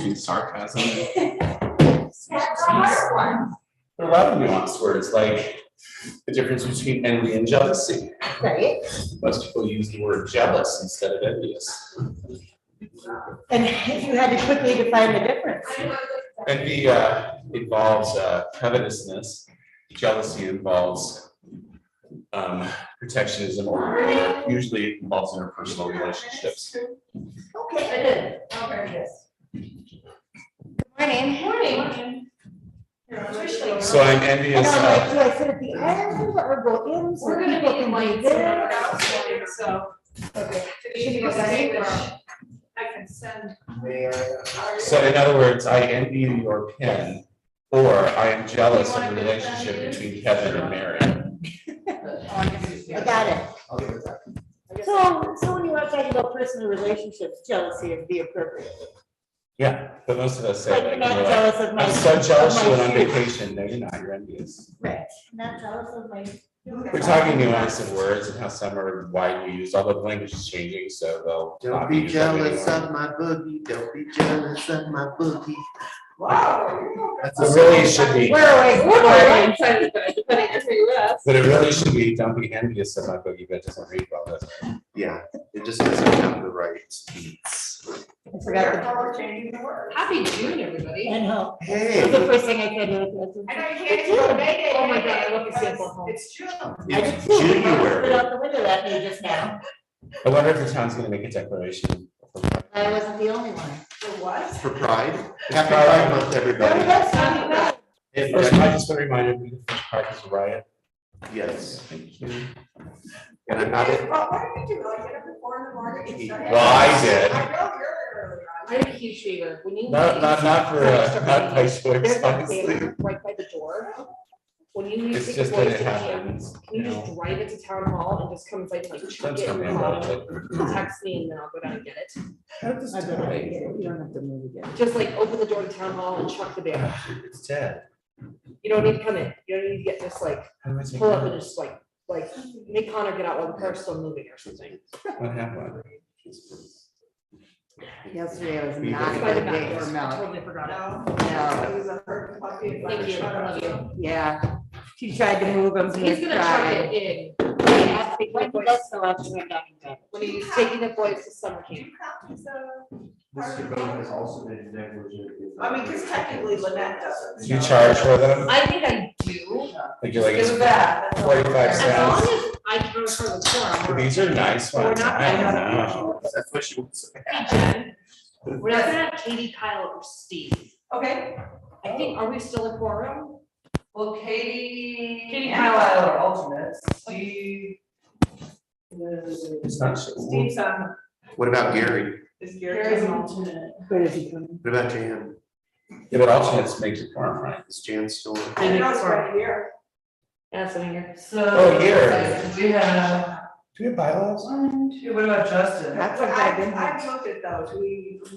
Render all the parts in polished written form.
between sarcasm and there are a lot of nuanced words, like the difference between envy and jealousy. Right. Most people use the word jealous instead of envious. And if you had to quickly define the difference. Envy involves covetousness. Jealousy involves protectionism, or usually involves interpersonal relationships. Okay, I did. Good morning. So I'm envious And I'm like, of. do I sit at the end or go in? So We're gonna people make it can light be there? so. Okay. Should be I can send. So in other words, I envy your pen, or I am jealous of the relationship between Kevin and Mary. I got it. I'll give it back. So when you are talking about personal relationships, jealousy would be appropriate. Yeah, but most of us say Like, like, not you know, jealous of my. I'm so jealous of you my went on shoes. vacation. No, you're not, you're envious. Right, not jealous of my. We're talking nuance in words and how some are widely used, although the language is changing, so they'll. Don't not be used every jealous anymore. of my boogie. Don't be jealous of my boogie. Wow. That's It a really should be, Where are we? We're excited about it, depending on who you ask. but it really should be, don't be envious of my boogie, but it doesn't read well, does it? Yeah, it just doesn't have the right beats. I forgot the. Happy June, everybody. And how. Hey. That's the first thing I said. Oh my God, I love the sample home. It's June. I did It's too. I January. put out the window that day just now. I wonder if the town's gonna make a declaration. I wasn't the only one. For what? For Pride. Happy Pride Month, everybody. Hey, first, I just want to remind everybody, the first part is a riot. Yes. Thank you. And I'm not in. Well, what did you do? Like get up at 4 in the morning and start? Well, I did. I know you're early. I have a huge favor. When you. Not for, not by choice, There's that honestly. banner right by the door. When you It's take just the that boys it to camp, happens. can you just drive it to town hall and just come inside and like Don't chuck it tell in me the about bottom? it. Text me and then I'll go down and get it. I don't have to move again. Just like open the door to town hall and chuck the banner. It's dead. You don't need to come in. You don't need to get just like How do I take pull up it and out? just like make Connor get out while the car's still moving or something. What happened? Yesterday was Be not a very good By the day back, for I Mel. totally forgot it. No, It was a hurt puppy. Thank you. I love you. yeah. She tried to move him. He's gonna try it in. When he does so, I'll turn it down again. When he's taking the boys to summer camp. Mr. Bowman has also been negligent. I mean, because technically Lynette doesn't. You charge for them? I think I do. Like you're like, It was it's bad. 45 As long cents. as I can refer the form. These are nice We're ones. not I gonna don't have- know. That's what she wants. Hey, Jen, we're not gonna have Katie, Kyle, or Steve. Okay, I think, are we still a quorum? well, Katie. Katie and Kyle. Kyle are alternates. Steve. It's not. Steve's on, What about Gary? is Gary's an alternate. Where is he coming? What about Jan? Yeah, but alternates makes it form, right? Is Jan still? I know it's right here. Yeah, sitting here. So. Oh, here. We have. Do we have bylaws? What about Justin? That's what I've been- I've looked at those,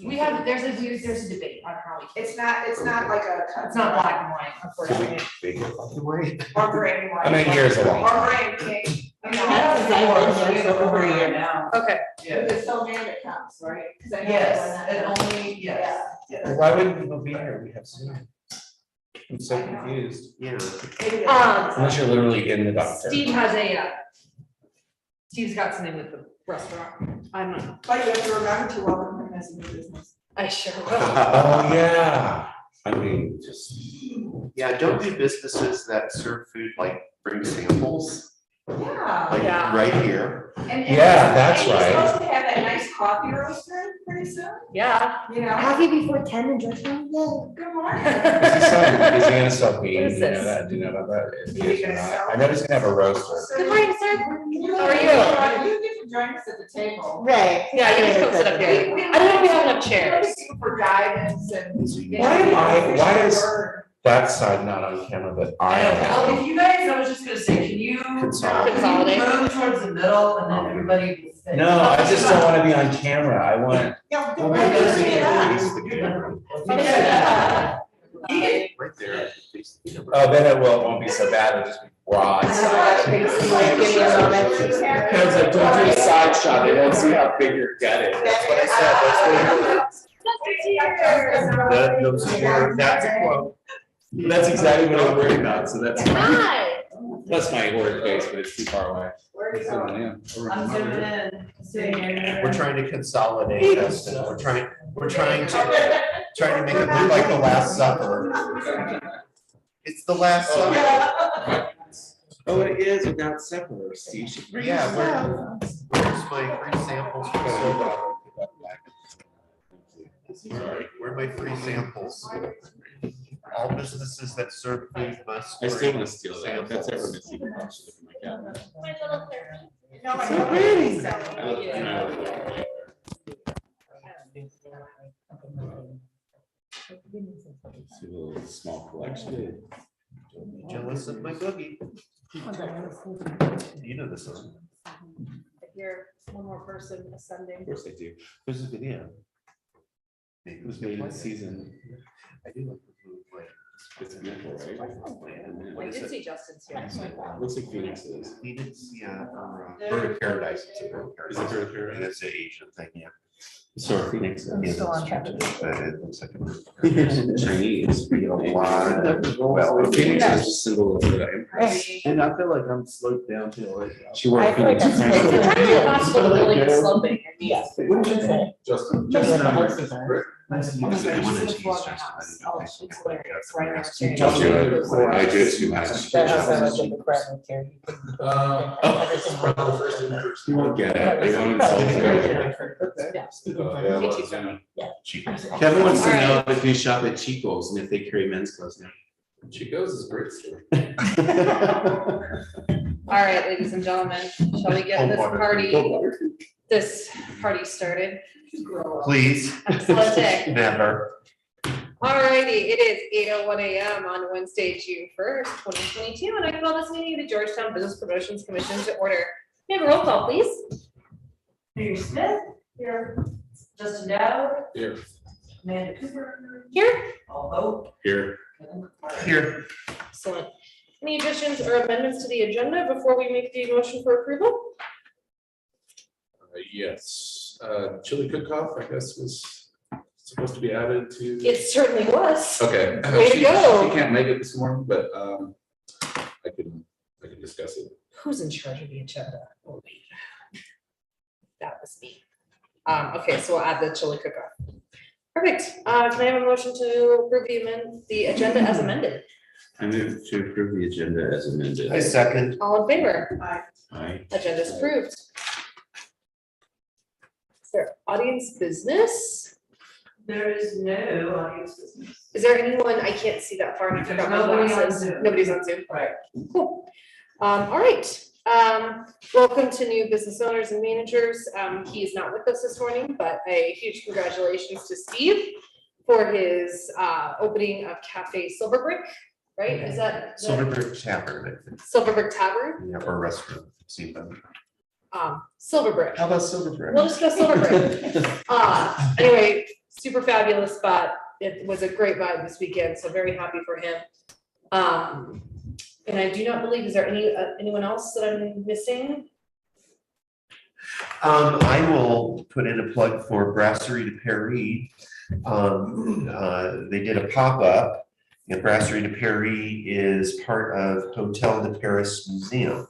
We have, there's a debate on how we. It's not like a. It's not black and white, Should we unfortunately. make it fucking white? Or gray and white. I mean, years along. Or gray and pink. You know. That's because I've been here for over a year now. Okay. It's so many that comes, right? 'Cause I know Yes, when and that- only, yes. Well, why wouldn't people be here? We have Zoom. I'm so confused. Yeah. Unless you're literally in the doctor. Steve has Steve's got something with the restaurant. I'm not, But you have to remember to welcome him as a new business. I sure will. Oh, yeah. I mean, just. Yeah, don't do businesses that serve food like bring samples, Yeah. like Yeah. right here. Yeah, that's And right. you're supposed to have that nice coffee roaster pretty soon, Yeah. you know? Coffee before 10 and just one? Good morning. Is he gonna sell beans? What is Do you know this? that? Do you know about that? If he Is he is or gonna not. sell I know he's gonna have a roaster. Good morning, sir. How are you? You get to join us at the table. Right. Yeah, you can come sit up here. I don't know if we have enough chairs. For guidance and. Why am why is that side not on camera, but I am? Well, if you guys, I was just gonna say, can you Consolidate. Consolidate. move towards the middle and then everybody will fit? No, I just don't wanna be on camera. I want. Yeah. Well, maybe that's the camera. Yeah. Right there. Oh, then it won't be so bad. It'll just be broad. Because like, don't do a side shot. They won't see how big you're getting. That's what I said. That's a quote. That's exactly what I'm worried about, so that's Hi. my workplace, but it's too far away. Where are you So, going? yeah. I'm zooming in, seeing. We're trying to consolidate this, and we're trying to make it look like the Last Supper. It's the Last Supper. Oh, it is without separate, Steve. Yeah, where's my free samples for soda? Where are my free samples? All businesses that serve food must. I still bring want to steal that. If that's ever samples. missing, I should look at my cabinet. My little turkey. No, I So know. pretty. So- I look- you know, it's a little small collection. Jealous of my boogie. You know this song. Here, one more person ascending. Of course I do. There's a video. It was made in season. I do like the move, like. It's beautiful, right? I did see Justin's here. Looks like Phoenix is. We did see Bird of Paradise. It's a Bird of Is it Paradise. Bird of Paradise? And it's an Asian thing, yeah. So are Phoenix is. Yeah, still on that's track of strange, but it looks like a Bird of Paradise. Chinese. A lot of- well, Phoenix is just symbol of the empire. And I feel like I'm slowed down to right now. She wore I feel like Phoenix. I'm crown. supposed to- It's entirely possible the building is slumping. Yes. What did you say? Justin. Just Justin, the I'm horses right. are. Nice to Oh meet my you. God, one she's of the these floor of my just house. about Oh, to it's get hilarious. the Right rest. now. You told me I do too much. That house I was in the crab here. You won't get it. I don't insult you. Kevin wants to know if you shop at Chico's and if they carry men's clothes now. Chico's is a great store. All right, ladies and gentlemen, shall we get this party started? Please. Excellent. Never. Alrighty, it is 8:01 a.m. on Wednesday, June 1st, 2022, and I call this meeting of the Georgetown Business Promotions Commission to order. May I have a roll call, please? Peter Smith, here. Justin Dowd. Here. Amanda Cooper. Here. All vote. Here. Here. Excellent. Any additions or amendments to the agenda before we make the motion for approval? Yes, chili cook-off, I guess, was supposed to be added to. It certainly was. Okay. Way to go. She can't make it this morning, but I can discuss it. Who's in charge of the agenda? Oh, wait. That was me. Okay, so we'll add the chili cook-off. Perfect. Can I have a motion to approve the agenda as amended? I move to approve the agenda as amended. I second. All in favor? Aye. Agenda is approved. Is there audience business? There is no audience business. Is there anyone, I can't see that far and I There's forgot my nobody on glasses. Zoom. Nobody's on Zoom. Right. Cool. All right. Welcome to new business owners and managers. He is not with us this morning, but a huge congratulations to Steve for his opening of Cafe Silverbrick, right? Is that? the- Silverbrick Tavern, I think. Silverbrick Tavern? Yeah, or restaurant. See them. Silverbrick. How about Silverbrick? We'll just go Silverbrick. Anyway, super fabulous spot. It was a great vibe this weekend, so very happy for him. And I do not believe, is there anyone else that I'm missing? I will put in a plug for Brasserie de Paris. They did a pop-up, and Brasserie de Paris is part of Hotel de Paris Museum.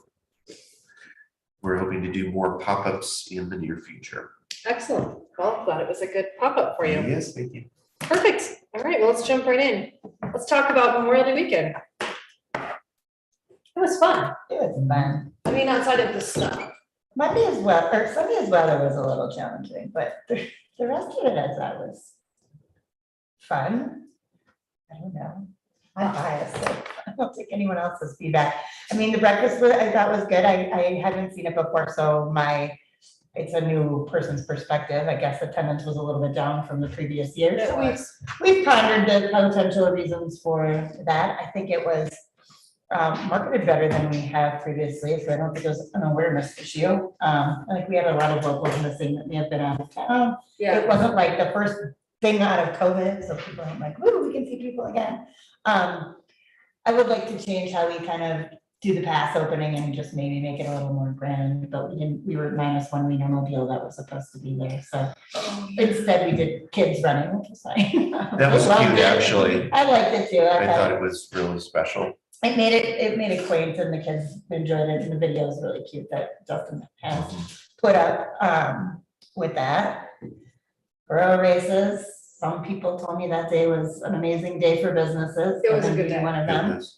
We're hoping to do more pop-ups in the near future. Excellent. Well, glad it was a good pop-up for you. Yes, thank you. Perfect. All right, well, let's jump right in. Let's talk about Memorial Day weekend. It was fun. It was fun. I mean, outside of the snow. Monday's weather, Sunday's weather was a little challenging, but the rest of it I thought was fun. I don't know. I'm biased, so I don't take anyone else's feedback. I mean, the breakfast I thought was good. I hadn't seen it before, so it's a new person's perspective. I guess attendance was a little bit down from the previous year. It So was. we've pondered the potential reasons for that. I think it was marketed better than we have previously, so I don't think it was an awareness issue. I think we had a lot of locals missing that may have been out of town. Yeah. It wasn't like the first thing out of COVID, so people aren't like, woo, we can see people again. I would like to change how we kind of do the pass opening and just maybe make it a little more grand, but we were minus one Wienermobile that was supposed to be there, so instead we did kids running, which was fine. That was I loved cute, it. actually. I liked it too. I thought it was really special. It made it quaint and the kids enjoyed it, and the video is really cute that Justin has put up, with that. Borough races, some people told me that day was an amazing day for businesses. It was a and good being day. One of them, Goodness.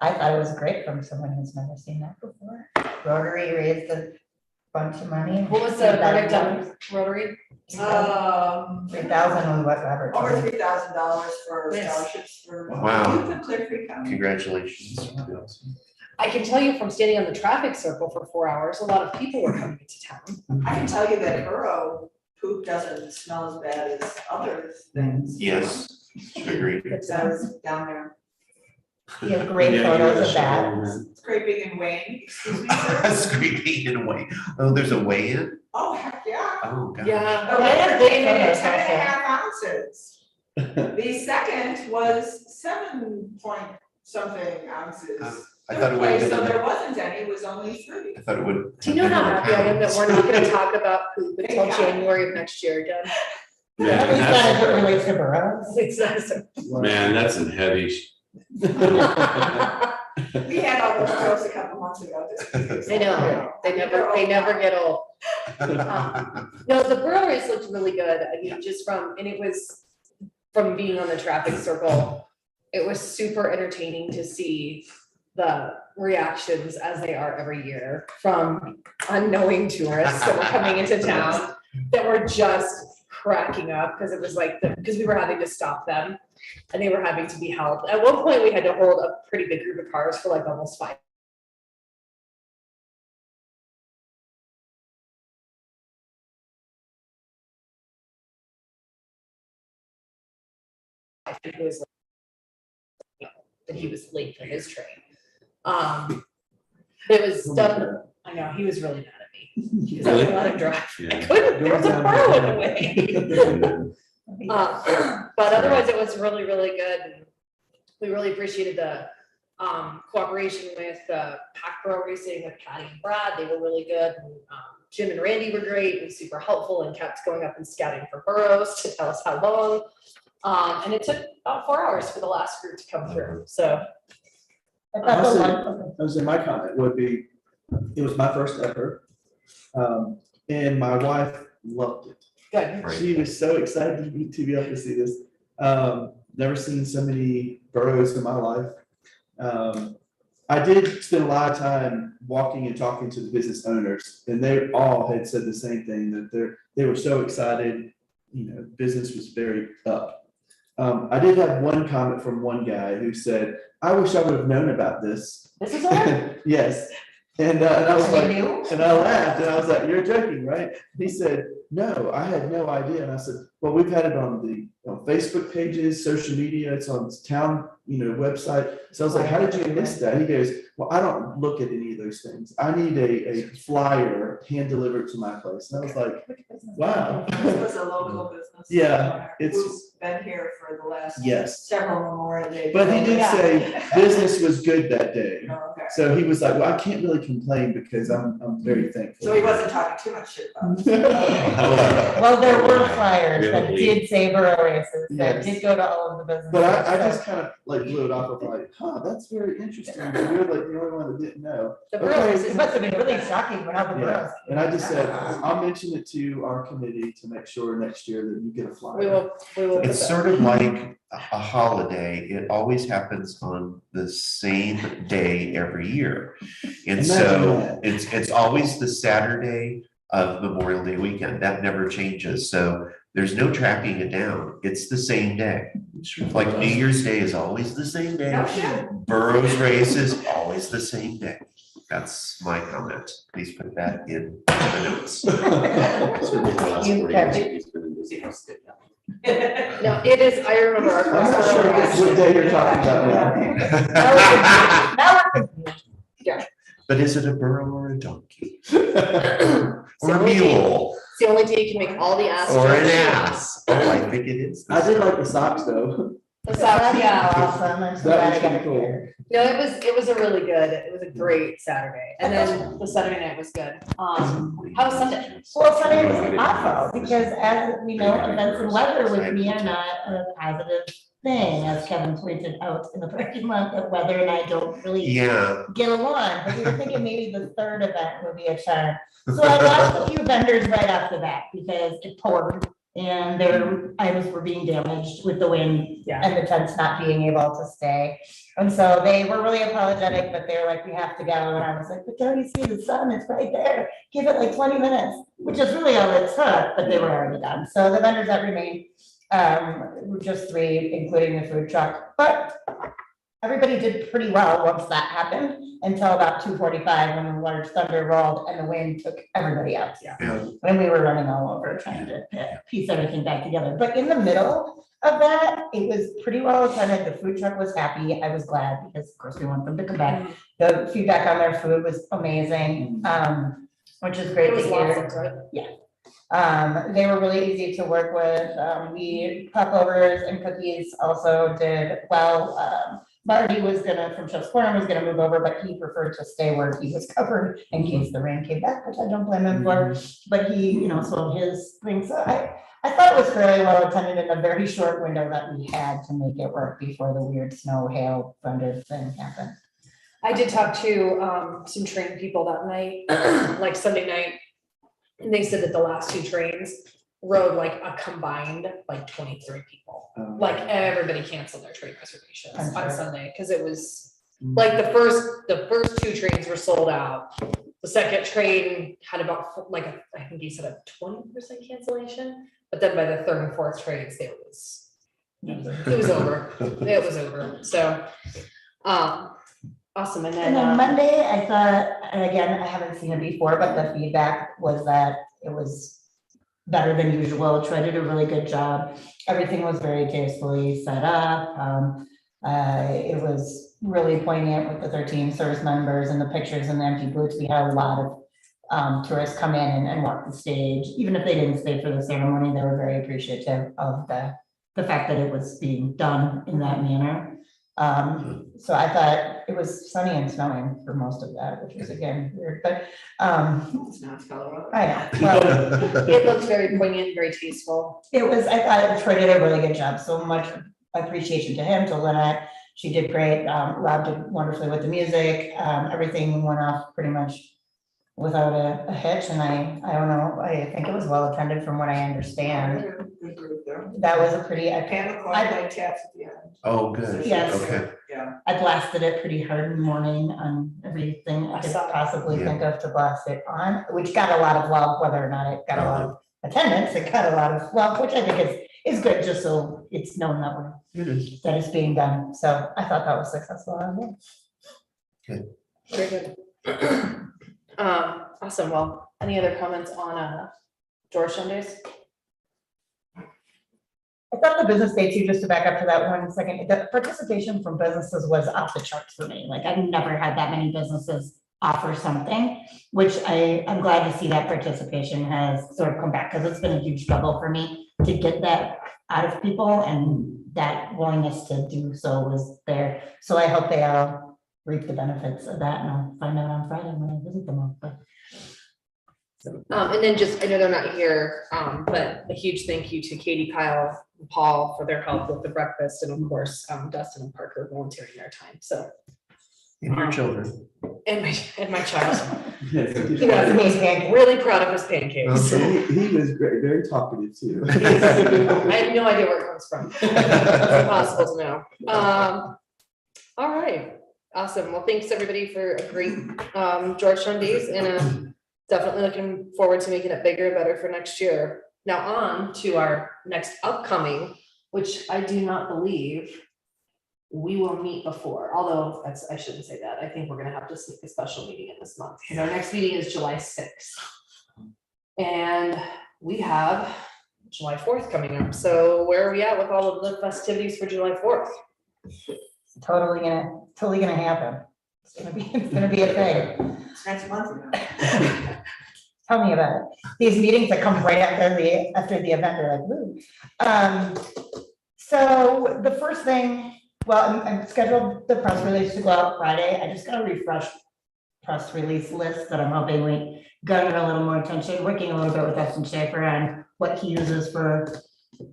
I thought it was great from someone who's never seen that before. Rotary raised a bunch of money. What was the verdict on Rotary? 3,000 was what Robert told Over me. $3,000 for Nice. scholarships for Wow. youth in Clearfield County. Congratulations. I can tell you from standing on the traffic circle for 4 hours, a lot of people were coming into town. I can tell you that borough poop doesn't smell as bad as other things. Yes, agreed. It does down there. You have great photos of that. It's great big and Wayne, excuse me, sir. Screaming in a way. Oh, there's a weigh-in? Oh, heck yeah. Oh, God. Yeah. The I have winner great came in at photos 10 and a also. half ounces. The second was 7 point something ounces. I thought it would have So been, there wasn't any, it was only 3. I thought it would. Do you know how have happy I been am that we're not gonna talk about poop until Yeah. January of next year again? At least that is what relates to boroughs. Man, that's some heavy. We had all those girls a couple months ago. I know, they never get old. No, the Borough race looked really good, I mean, just from, and it was from being on the traffic circle, it was super entertaining to see the reactions as they are every year from unknowing tourists that were coming into town that were just cracking up because it was like, because we were having to stop them and they were having to be held. At one point, we had to hold a pretty big group of cars for like almost 5. It was like, that he was late for his train. It was definitely, I know, he was really mad at me. Because I wouldn't let him drive. I Yeah. couldn't, there was a car in the way. But otherwise, it was really, really good. And we really appreciated the cooperation with Packboro Racing with Patty and Brad. They were really good. And, Jim and Randy were great and super helpful and kept going up and scouting for burrows to tell us how long. And it took about 4 hours for the last group to come through. So I thought the Also, one- I was in my comment would be, it was my first ever. And my wife loved it. good. Right. She was so excited to be able to see this. Never seen so many burrows in my life. I did spend a lot of time walking and talking to the business owners, and they all had said the same thing, that they were so excited, business was very up. I did have one comment from one guy who said, I wish I would have known about this. This is all. Yes, and I was They like, knew? and I laughed, and I was like, you're joking, right? He said, no, I had no idea. And I said, well, we've had it on the Facebook pages, social media, it's on town, website. So I was like, how did you miss that? He goes, well, I don't look at any of those things. I need a flyer hand delivered to my place. And I was like, wow. This was a local business. Yeah, owner it's- Who's been here for the last Yes, several Memorial Day. but he did Yeah. say business was good that day. Oh, okay. So he was like, well, I can't really complain because I'm very thankful. So he wasn't talking too much shit about it. Well, there were flyers that Really? did say borough races, that Yes. did go to all of the businesses. But I so- just kind of like blew it off of like, that's very interesting. But you're like the only one that didn't know. The Okay. Borough race It is. must have been really shocking when all the Yeah, boroughs. and I just said, I'll mention it to our committee to make sure next year that you get a flyer. We will. put It's that. sort of like a holiday. It always happens on the same day every year. And Imagine so that. it's always the Saturday of Memorial Day weekend. That never changes. So there's no tracking it down. It's the same day. Like New Year's Day is always the same day. No shit. Burroughs race is always the same day. That's my comment. Please put that in the notes. You kept it. No, it is, I remember our I'm not sure first. what day you're talking about now. Now we're confused. But is it a burro or a donkey? So Or a we- mule? It's the only day you can make all the ass. Or an jokes. ass? Oh, I think it is. I did like the socks though. Yeah. Awesome, I'm so That glad was I got pretty cool. here. No, it was a really good, it was a great Saturday, and then the Saturday night was good. How was Sunday? Well, Sunday was awful, because as we know, events and weather with me are not a positive thing, as Kevin pointed out in the parking lot, that weather and I don't really Yeah, get along, but we were thinking maybe the third event would be a charm. So I lost a few vendors right off the bat because it poured and their items were being damaged with the wind Yeah. and the tents not being able to stay. And so they were really apologetic, but they were like, we have to go. And I was like, but don't you see the sun? It's right there. Give it like 20 minutes, which is really all it took, but they were already done. So the vendors that remained, were just 3, including the food truck, but everybody did pretty well once that happened until about 2:45 when the large thunder rolled and the wind took everybody out. Yeah. And we were running all over trying to piece everything back together. But in the middle of that, it was pretty well attended. The food truck was happy. I was glad because of course we want them to come back. The feedback on their food was amazing, which is great It to was lots hear. of good. They were really easy to work with. We popovers and cookies also did well. Marty was gonna, from Chef's Corner, was gonna move over, but he preferred to stay where he was covered in case the rain came back, which I don't blame him for. But he, sold his thing. So I thought it was fairly well attended in a very short window that we had to make it work before the weird snow, hail, thunder thing happened. I did talk to some train people that night, like Sunday night. And they said that the last 2 trains rode like a combined like 23 people. Like everybody canceled their train reservations I'm on sure. Sunday because it was like the first 2 trains were sold out. The second train had about I think he said a 20% cancellation, but then by the 3rd and 4th trains, it was over. It was over. So, awesome. And And then then, Monday, I thought, and again, I haven't seen it before, but the feedback was that it was better than usual. Troy did a really good job. Everything was very tastefully set up. It was really poignant with the 13 service members and the pictures and the empty booths. We had a lot of tourists come in and walk the stage. Even if they didn't stay for the ceremony, they were very appreciative of the fact that it was being done in that manner. So I thought it was sunny and snowing for most of that, which was again weird, but It's not Colorado. I know. Well, it looked very poignant, very tasteful. it was, I thought Troy did a really good job. So much appreciation to him, to Lynette. She did great. Rob did wonderfully with the music. Everything went off pretty much without a hitch. And I don't know, I think it was well attended from what I understand. Good group there. That was a pretty, I Pamela Clark played taps at the end. oh, good. Yes. Okay. Yeah. I blasted it pretty hard in the morning on everything I could saw that. possibly Yeah. think of to blast it on, which got a lot of love, whether or not it got a lot of attendance, it got a lot of love, which I think is good, just so it's known that that it's being done. So I thought that was successful. Very good. Awesome. Well, any other comments on Georgetown Days? I thought the business day too, just to back up to that 1 second, the participation from businesses was off the charts for me. Like I've never had that many businesses offer something, which I'm glad to see that participation has sort of come back, because it's been a huge struggle for me to get that out of people, and that willingness to do so was there. So I hope they all reap the benefits of that, and I'll find out on Friday when I visit them all. But And then just, I know they're not here, but a huge thank you to Katie, Kyle, and Paul for their help with the breakfast, and of course, Dustin and Parker volunteering their time. So, And your children. and my child, Yes, he he was was. really proud of his pancakes. Okay. He was great, very talkative too. I have no idea where it comes from. It's impossible to know. All right, awesome. Well, thanks everybody for a great Georgetown Days, and definitely looking forward to making it bigger and better for next year. Now on to our next upcoming, which I do not believe we will meet before, although I shouldn't say that. I think we're gonna have to sneak a special meeting in this month, because our next meeting is July 6th. And we have July 4th coming up. So where are we at with all of the festivities for July 4th? totally gonna happen. It's gonna be a thing. It's next month. now. Tell me about it. These meetings that come right after the event are like, woo. So the first thing, well, I'm scheduled the press release to go out Friday. I just got a refreshed press release list that I'm hoping we garner a little more attention, working a little bit with Dustin Schaefer on what he uses for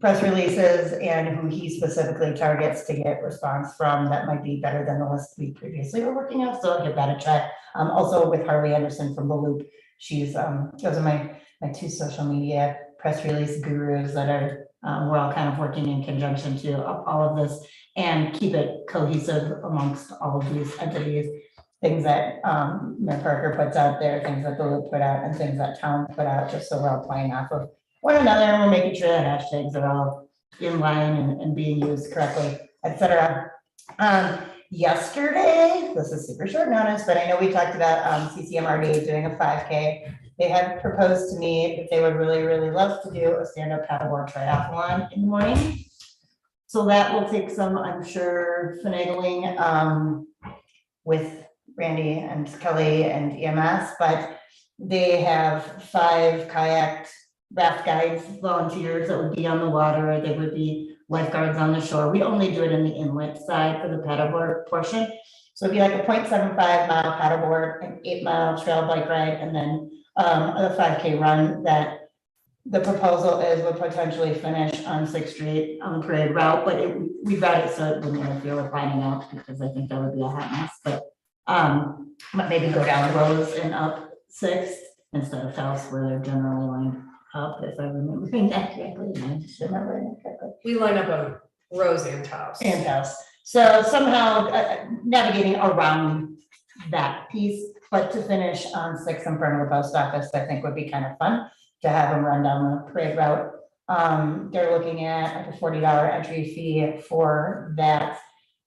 press releases and who he specifically targets to get response from that might be better than the list we previously were working on. So I'll give that a try. Also with Harley Anderson from The Loop. She's, those are my two social media press release gurus that are, we're all kind of working in conjunction to all of this and keep it cohesive amongst all of these entities. Things that Mayor Parker puts out there, things that the Loop put out, and things that town put out, just so we're all playing off of one another, and we're making sure that hashtags are all in line and being used correctly, et cetera. Yesterday, this is super short notice, but I know we talked about CCMRD doing a 5K. They had proposed to me that they would really, really love to do a stand-up paddleboard triathlon in the morning. So that will take some, I'm sure, finagling with Randy and Kelly and EMS, but they have 5 kayak raft guides, volunteers that would be on the water. They would be lifeguards on the shore. We only do it in the inlet side for the paddleboard portion. So it'd be like a 0.75 mile paddleboard, an 8-mile trail bike ride, and then a 5K run that the proposal is would potentially finish on 6th Street on the parade route, but we've got it so it wouldn't interfere with lining out because I think that would be a hot mess, but maybe go down Rose and up 6th instead of House where they're generally lined up, if I remember that correctly. I should remember it correctly. We line up on Rose and House. And House. So somehow navigating around that piece, but to finish on 6th in front of the post office, I think would be kind of fun to have them run down the parade route. They're looking at like a $40 entry fee for that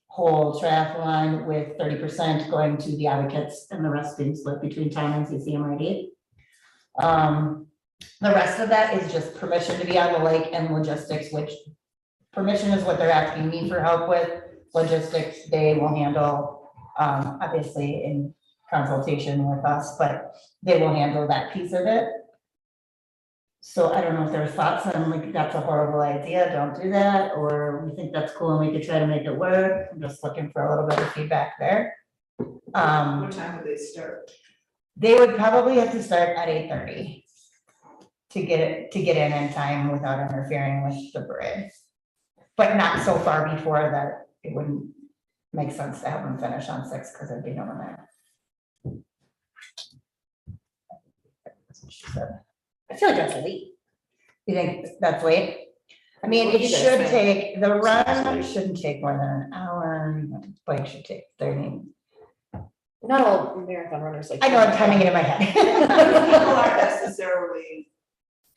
whole triathlon with 30% going to the advocates and the rest being split between town and CCMRD. The rest of that is just permission to be on the lake and logistics, which permission is what they're asking me for help with. Logistics, they will handle, obviously in consultation with us, but they will handle that piece of it. So I don't know if there's thoughts on like, that's a horrible idea, don't do that, or we think that's cool and we could try to make it work. I'm just looking for a little bit of feedback there. What time would they start? They would probably have to start at 8:30 to get in time without interfering with the parade. But not so far before that it wouldn't make sense to have them finish on 6 because there'd be no one there. That's what she said. I feel like that's late. You think that's late? I mean, What do it you guys should think? take, the run shouldn't take more than an hour, the bike should take 30. Not all marathon runners like. I know, I'm timing it in my People head. aren't necessarily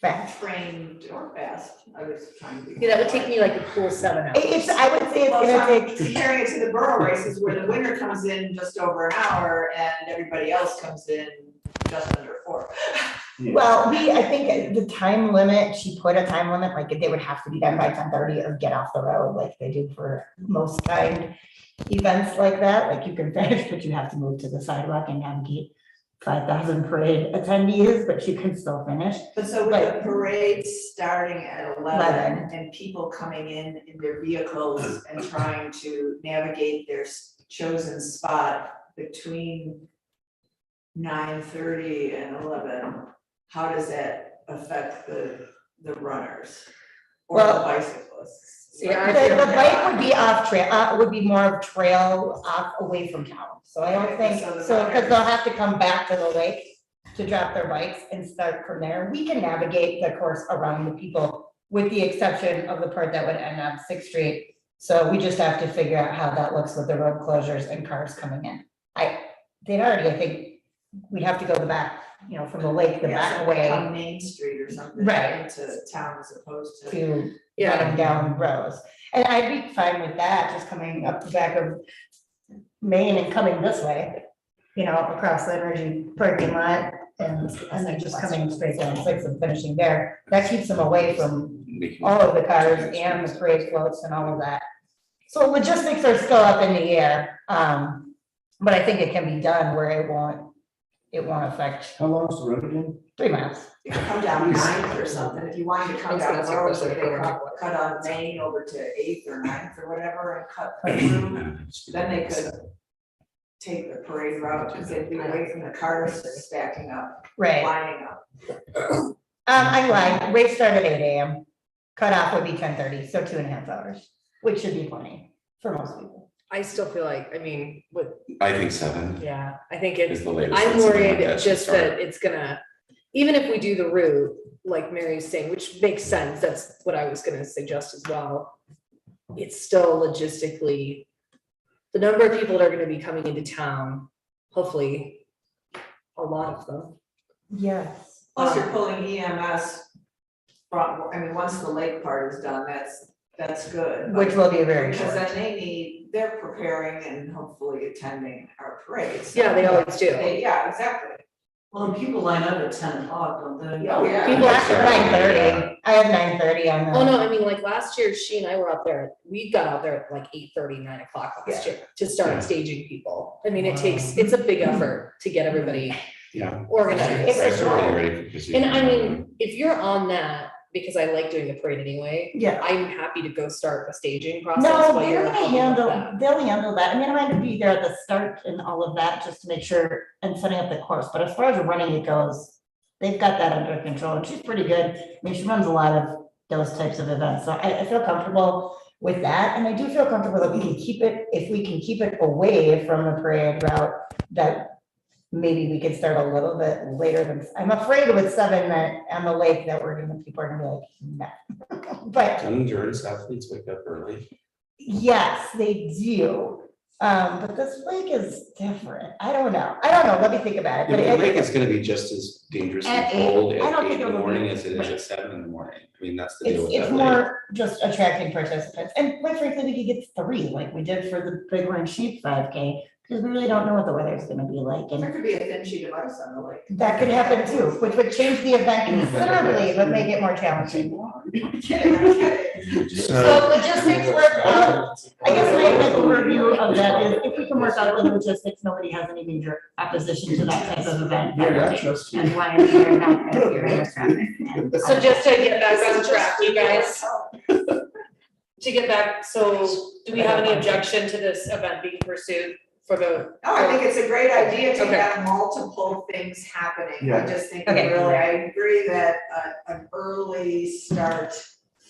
Fast. trained or fast. I was trying to. be- Yeah, that would take me like a cool 7 hours. It's, I would say it's Well, gonna so I'm take, comparing it to the borough races where the winner comes in just over an hour and everybody else comes in just under 4. well, I think the time limit, she put a time limit, like they would have to be done by 10:30 or get off the road like they do for most timed events like that. Like you can finish, but you have to move to the sidewalk and navigate 5,000 parade attendees, but you can still finish. But so with the parade starting at 11 11. and people coming in their vehicles and trying to navigate their chosen spot between 9:30 and 11, how does that affect the runners or the Well, bicyclists? Yeah, The bike would be off trail, would be more of trail off away from town. So I don't Okay, think, so the so, because runners- they'll have to come back to the lake to drop their bikes and start from there. We can navigate the course around the people with the exception of the part that would end on 6th Street. So we just have to figure out how that looks with the road closures and cars coming in. They'd already, I think, we'd have to go the back, from the lake, the Yeah, back so way come Main Street or something Right. into town as opposed to. to Yeah, running down Rose. And I'd be fine with that, just coming up the back of Main and coming this way, across the Energy parking lot and then just coming straight down 6th and finishing there. That keeps them away from all of the cars and the parade floats and all of that. So logistics are still up in the air. But I think it can be done where it won't it won't affect How long is the road again? 3 miles. You could come down Ninth or something, if you wanted to come It's down gonna the take road, us so like they 4 cut on Main over to Eighth or Ninth or whatever and cut through, then they could take the parade route, because they'd be away from the cars stacking up, Right. lining up. I lied. Race started at 8 AM. Cutoff would be 10:30, so 2.5 hours, which should be plenty for most people. I still feel like, I mean, with, I think 7 yeah, I think it's, is the latest. I'm that something like worried that should just start. that it's gonna, even if we do the route, like Mary's saying, which makes sense, that's what I was gonna suggest as well. It's still logistically, the number of people that are gonna be coming into town, hopefully, a lot of them. Yes. Plus you're pulling EMS from, I mean, once the lake part is done, that's good. Which will be very Because short. then they're preparing and hopefully attending our parades. Yeah, they always do. Yeah, exactly. Well, and people line up at 10 o'clock, don't they? Oh, yeah. People That's are- 9:30. I have 9:30 on the. Oh, no, I mean, like last year, she and I were out there, we got out there at like 8:30, 9 o'clock last year to Yeah. start staging people. I mean, it's a big effort to get everybody Yeah. organized. It's a short- Getting ready for busy. And I mean, if you're on that, because I like doing the parade anyway, Yeah. I'm happy to go start the staging process. No, while they're you're gonna helping with handle, that. they'll handle that. I mean, I might be there at the start and all of that, just to make sure and setting up the course, but as far as running it goes, they've got that under control, and she's pretty good. I mean, she runs a lot of those types of events, so I feel comfortable with that, and I do feel comfortable that we can keep it, if we can keep it away from the parade route, that maybe we could start a little bit later than, I'm afraid with 7 that on the lake that people are gonna be like, no. But Endurance athletes wake up early. yes, they do. But this lake is different. I don't know. Let me think about it. Yeah, But but the lake it- is gonna be just as dangerous At and 8, cold I at don't 8 think in it the will be- morning as it is right. at 7 in the morning. I mean, that's the deal with it's that lake. more just attracting participants. And quite frankly, we could get 3 like we did for the Big Orange Sheep 5K, because we really don't know what the weather's gonna be like. There And could be a thin sheet of ice on the lake. that could happen too, which would change the event considerably, but make it more challenging. I'm kidding, I'm kidding. So logistics work out. I guess my overview of that is if we can work out the logistics, nobody has any major opposition to that type of event. Yeah, I trust you. And why are you not gonna hear in the traffic? So just to get back on track, you guys, to get back, so do we have any objection to this event being pursued for the? No, I think it's a great idea to Okay. have multiple things happening. I Yeah. just think Okay. really, I agree that an early start,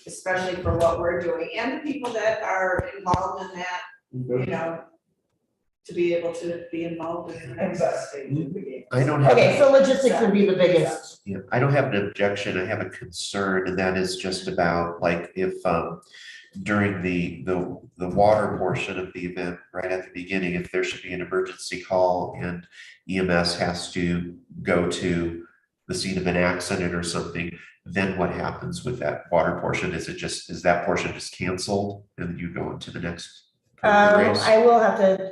especially for what we're doing, and the people that are involved in that, you know, to be able to be involved in the next stage of the game. I don't have. Okay, so logistics would be the biggest. Yeah, I don't have an objection, I have a concern, and that is just about like if during the water portion of the event, right at the beginning, if there should be an emergency call and EMS has to go to the scene of an accident or something, then what happens with that water portion? Is that portion just canceled and then you go into the next part of the race? I will have to,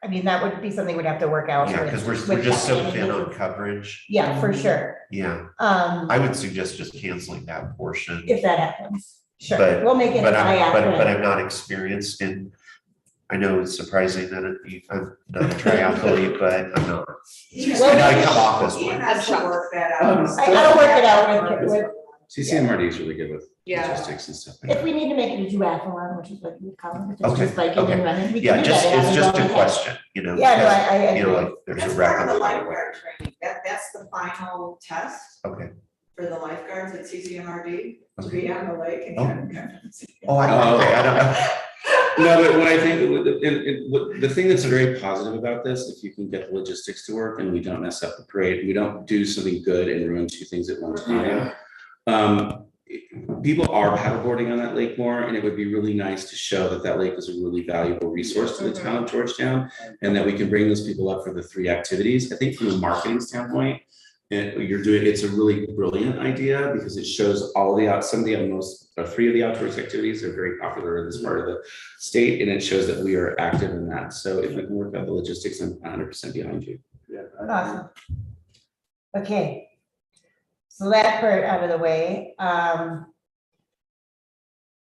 I mean, that would be something we'd have to work out. Yeah, with- because we're with just so Kathy. thin on coverage. Yeah, for sure. Yeah, I I would suggest just canceling that portion. if that happens, sure, But- we'll make it a But triathlon. I'm not experienced in, I know it's surprising that I'm not a triathlete, but I'm not. Well, I know I come off as one. EMS will work that out. I'll work it out with, CCMRD is really good with Yeah. logistics and stuff. if we need to make it a duathlon, which is what we call it, which is Okay, just biking and okay. running, we Yeah, can do that. It it's happens just all the a time. question, you know. Yeah, no, because, I You know, agree. like, there's a That's part of record. the lifeguard training, that's the final test Okay. for the lifeguards at CCMRD, to be on the lake and. Oh, I don't know. No, but what I think, the thing that's very positive about this, if you can get the logistics to work and we don't mess up the parade, we don't do something good and ruin 2 things at one time. People are paddleboarding on that lake more, and it would be really nice to show that that lake is a really valuable resource to the town of Georgetown, and that we can bring those people up for the 3 activities. I think from a marketing standpoint, it's a really brilliant idea because it shows all the some of the most 3 of the outdoors activities are very popular in this part of the state, and it shows that we are active in that. So if we can work out the logistics, I'm 100% behind you. Yeah. Awesome. Okay. So that part out of the way,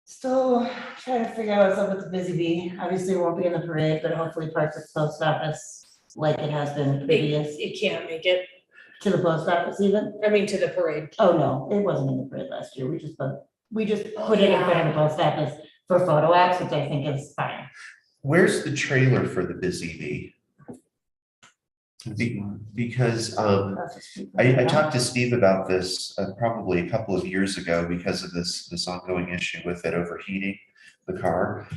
still trying to figure out what's up with the Busy Bee. Obviously, we won't be in the parade, but hopefully parts of the post office like it has been previous It can't make it, to the post office even? I mean, to the parade. Oh, no, it wasn't in the parade last year. We just put it in front of the post office for photo ops, which I think is fine. Where's the trailer for the Busy Bee? Because I talked to Steve about this probably a couple of years ago because of this ongoing issue with it overheating the car.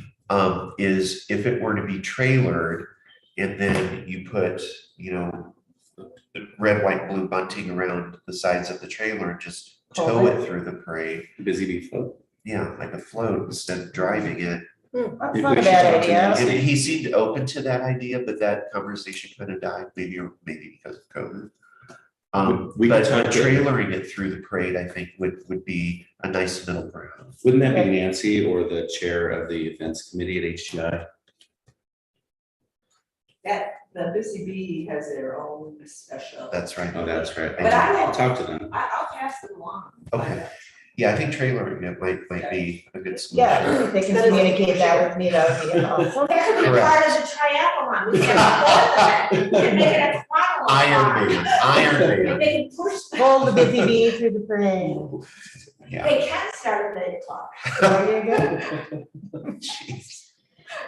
Is if it were to be trailered and then you put, red, white, blue bunting around the sides of the trailer and just tow it through the parade. Busy bee float. Yeah, like a float instead of driving it. That's Maybe not we a should bad talk to idea. Nancy. And he seemed open to that idea, but that conversation kind of died, maybe because of COVID. We could But talk to- trailering it through the parade, I think would be a nice middle ground. Wouldn't that be Nancy or the chair of the events committee at HGI? The Busy Bee has their own special. That's right. Oh, that's right. But I I'll will- talk to them. I'll pass them along. Okay. Yeah, I think trailering it might be a good solution. Yeah, if they can communicate that with me, that would be awesome. Well, that could be Correct. part of the triathlon. We can and make it a throttle. Iron Man, Iron And Man. they can push, Pull the busy bee through the parade. Yeah. they can start at 8:00. There you go. Jeez.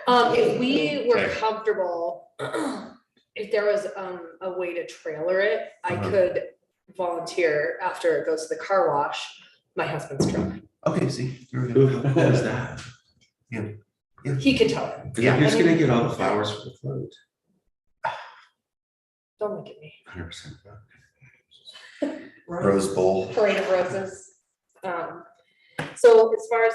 If we were Okay. comfortable, if there was a way to trailer it, I Uh-huh. could volunteer after it goes to the car wash, my husband's truck. Okay, see. there we Who go. who is that? He could tow it. Yeah. Who's gonna get all the flowers for the float? Don't look at me. 100%. Rose Bowl. Parade of roses. So as far as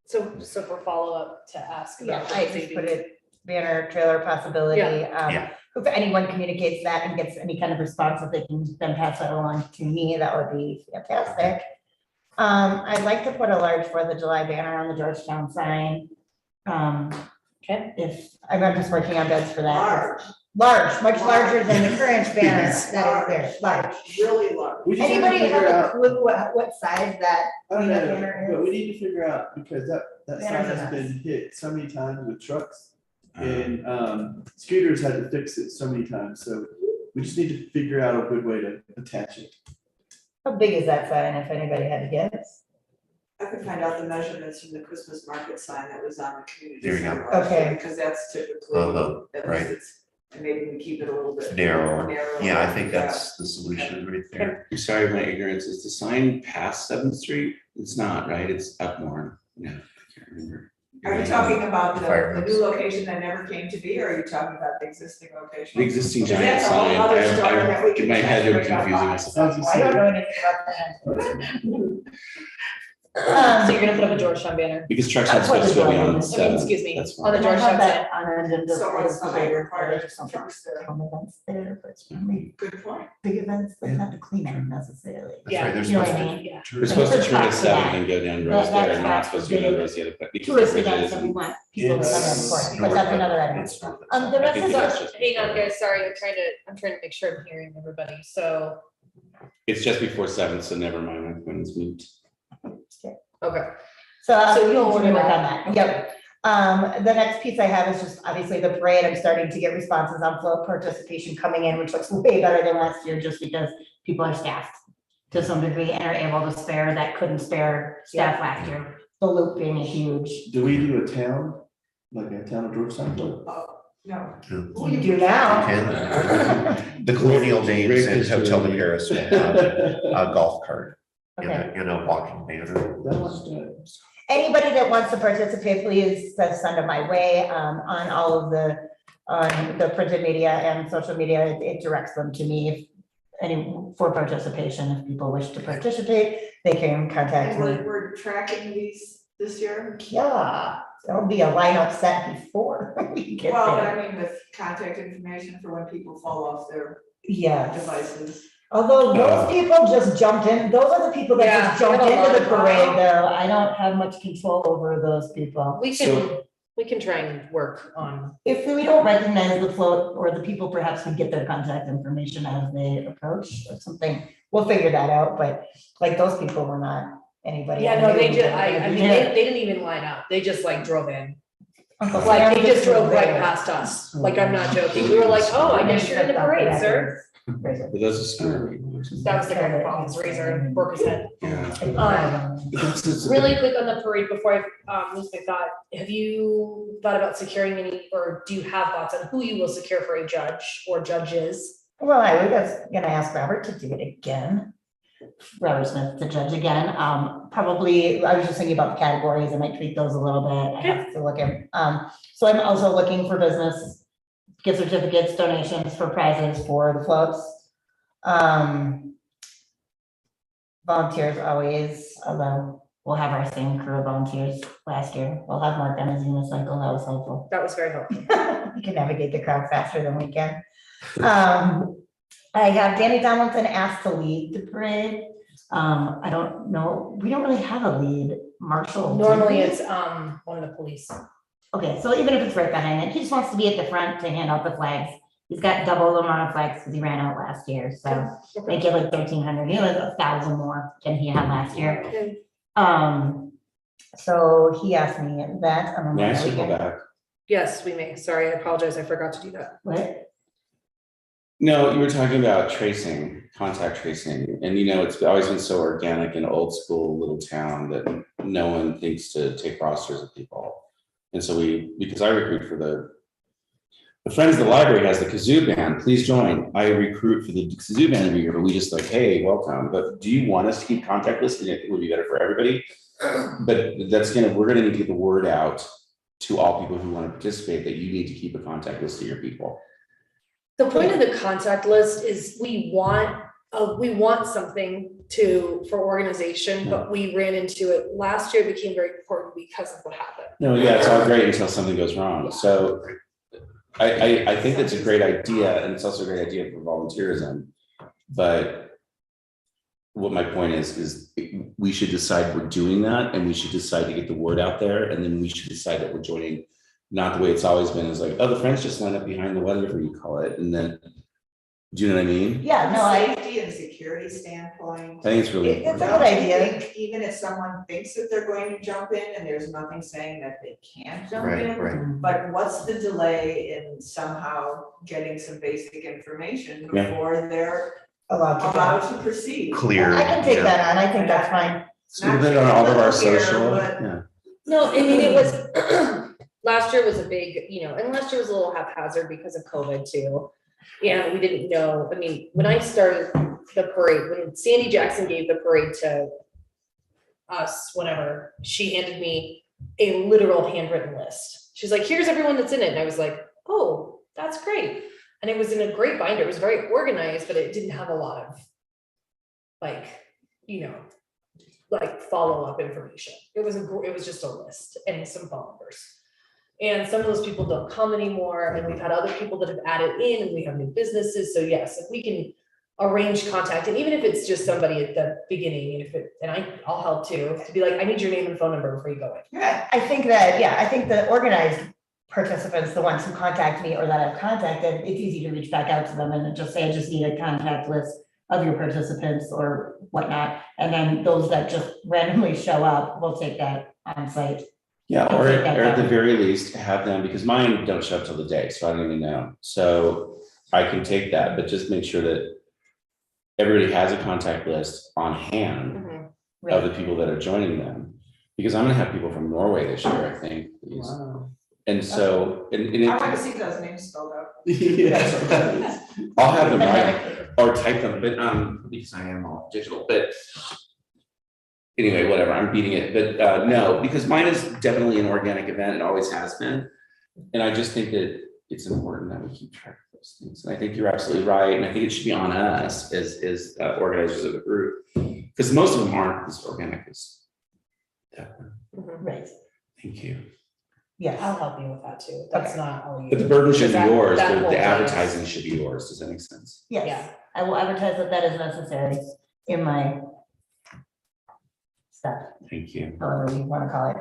so for follow-up to ask Yeah, about. I the just ZB. put it, banner trailer possibility. Yeah. If anyone communicates that and gets any kind of response, if they can then pass that along to me, that would be fantastic. I'd like to put a large Fourth of July banner on the Georgetown sign. Okay. If, I'm just working on bids for that. Large, Large, much larger than the current banner Yes, that is there, large. really large. We just need to Anybody have figure a out, clue what size that? I don't that know, banner but is? we need to figure out, because that sign Banner's a has mess. been hit so many times with trucks. Uh, And scooters had to fix it so many times, so we just need to figure out a good way to attach it. How big is that sign, if anybody had to guess? I could find out the measurements from the Christmas market sign that was on the community. There you go. center, Okay. Because that's typically, Uh-huh, at right. least it's, and maybe we keep it a little bit. Narrower. narrower. Yeah, I think that's the solution right there. I'm sorry, my ignorance, is the sign past 7th Street? It's not, right? It's up more. Yeah, I can't remember. Are you talking about the Fireworks. new location that never came to be, or are you talking about the existing location? The existing Because giant that's a whole sign, other story that we in can my head, figure I'm out. confusing myself. Sounds the I don't same. know anything about that. So you're gonna put up a Georgetown banner? Because trucks That's are what supposed to the be on drawing the is. I mean, 7th. excuse me, That's on the fine. I have Georgetown that sign. on an agenda So for what's the height later, required or something. for the- Home events there, but it's really Good point. big events, they Yeah. have to clean them necessarily. That's Yeah. right, there's You know what supposed I to. mean? Yeah. We're supposed to turn at Yeah. 7 and go down Rose That- there, that's and not not supposed to go down big. Rose the other way. because Tourist the bridge events is- that we want people to come in It's for, but that's another item. It's north. The I rest think of that's the, just- Hang on, guys, sorry, I'm trying to make sure I'm hearing everybody, so, It's just before 7th, so never mind, my point is moot. okay. so So you'll we'll order work on that. that, yep. The next piece I have is just obviously the parade, I'm starting to get responses on float participation coming in, which looks way better than last year, just because people are staffed to some degree and are able to spare that couldn't spare staff last year, the loop being a huge. Do we do a town, like a town of Georgetown? float? No. We do now. Okay. The colonial days in Hotel de Paris will have a golf cart Okay. in a walking banner. That was good. Anybody that wants to participate, please send them my way, on all of on the printed media and social media, it directs them to me. If for participation, if people wish to participate, they can contact And me. we're tracking these this year? Yeah, there'll be a lineup set before we get Well, but there. I mean, with contact information for when people fall off their Yes, devices. although those people just jumped in, those are the people that Yeah, just jumped we have a into the lot of- parade, though. I don't have much control over those people. We can try and work on, If we don't recognize the float or the people, perhaps we get their contact information as they approach or something. We'll figure that out, but like those people were not anybody. yeah, no, they knew just, that were I gonna mean, be they there. didn't even line up, they just like drove in. Uncle Like, Sam they just drove right there. past us. Like, I'm not joking. We were like, oh, I guess you're in the parade, sir. Razor. But those are scary people. That was the guy who bought his razor and broke his head. Yeah. Really quick on the parade before I lose my thought, have you thought about securing any, or do you have thoughts on who you will secure for a judge or judges? Well, I was gonna ask Robert to do it again. Robert Smith to judge again. Probably, I was just thinking about the categories. I might tweak those a little bit. I have to look at, so I'm also looking for business gift certificates, donations for prizes for the floats. Volunteers always, although we'll have our same crew of volunteers last year. We'll have Mark on his unicycle. That was helpful. That was very helpful. We can navigate the crowd faster than we can. I have Danny Donaldson asked to lead the parade. I don't know, we don't really have a lead marshal. do Normally we? it's one of the police. Okay, so even if it's right behind it, he just wants to be at the front to hand out the flags. He's got double the amount of flags because he ran out last year, so they give like 1,300, he has 1,000 more than he had last year. Okay. So he asked me that. May I circle back? Yes, we may. Sorry, I apologize. I forgot to do that. What? No, you were talking about tracing, contact tracing, and it's always been so organic and old school little town that no one thinks to take rosters of people. And so because I recruit for the Friends of the Library has the kazoo band, please join. I recruit for the kazoo band every year, but we just like, hey, welcome. But do you want us to keep contact lists? And it would be better for everybody. But we're gonna need to get the word out to all people who want to participate that you need to keep a contact list of your people. The point of the contact list is we want something for organization, but we ran into it. Last year it became very important because of what happened. No, yeah, it's all great until something goes wrong. So I think that's a great idea, and it's also a great idea for volunteerism. But what my point is we should decide we're doing that, and we should decide to get the word out there, and then we should decide that we're joining. Not the way it's always been, is like, oh, the Friends just line up behind the whatever you call it, and then, do you know what I mean? Yeah, no, Safety and security standpoint. I think it's really It's a important. good idea. Even if someone thinks that they're going to jump in and there's nothing saying that they can't jump Right, in. right. But what's the delay in somehow getting some basic information Yeah. before they're allowed to go. allowed to proceed? Clear. I can take yeah. that on. I think that's fine. So we put it on all of our Here, social, but- yeah. No, I mean, it was, last year was a big, and last year was a little haphazard because of COVID too. Yeah, we didn't know, I mean, when I started the parade, when Sandy Jackson gave the parade to us, whenever, she handed me a literal handwritten list. She's like, here's everyone that's in it. And I was like, oh, that's great. And it was in a great binder. It was very organized, but it didn't have a lot of like follow-up information. It was just a list and some phone numbers. And some of those people don't come anymore, and we've had other people that have added in, and we have new businesses. So yes, if we can arrange contact, and even if it's just somebody at the beginning, I'll help too, to be like, I need your name and phone number before you go in. I think the organized participants, the ones who contact me or that I've contacted, it's easy to reach back out to them and just say, I just need a contact list of your participants or whatnot. And then those that just randomly show up, we'll take that on site. Yeah, or at the very least, have them, because mine don't show up till the day, so I don't even know. So I can take that, but just make sure that everybody has a contact list on hand of the people that are joining them. Because I'm gonna have people from Norway this year, I think. Wow. And so, I want to see those names spelled out. Yeah. I'll have them write or type them, but because I am all digital, but anyway, whatever, I'm beating it, but no, because mine is definitely an organic event, it always has been. And I just think that it's important that we keep track of those things. And I think you're absolutely right, and I think it should be on us as organizers of the group, because most of them aren't as organic as that. Right, Thank you. yes. I'll help you with that too. That's Okay. not all you. But the burden should be That- yours, that but whole the thing. advertising should be yours, does that make sense? Yes, Yeah. I will advertise that is necessary in my stuff, Thank you. however we want to call it.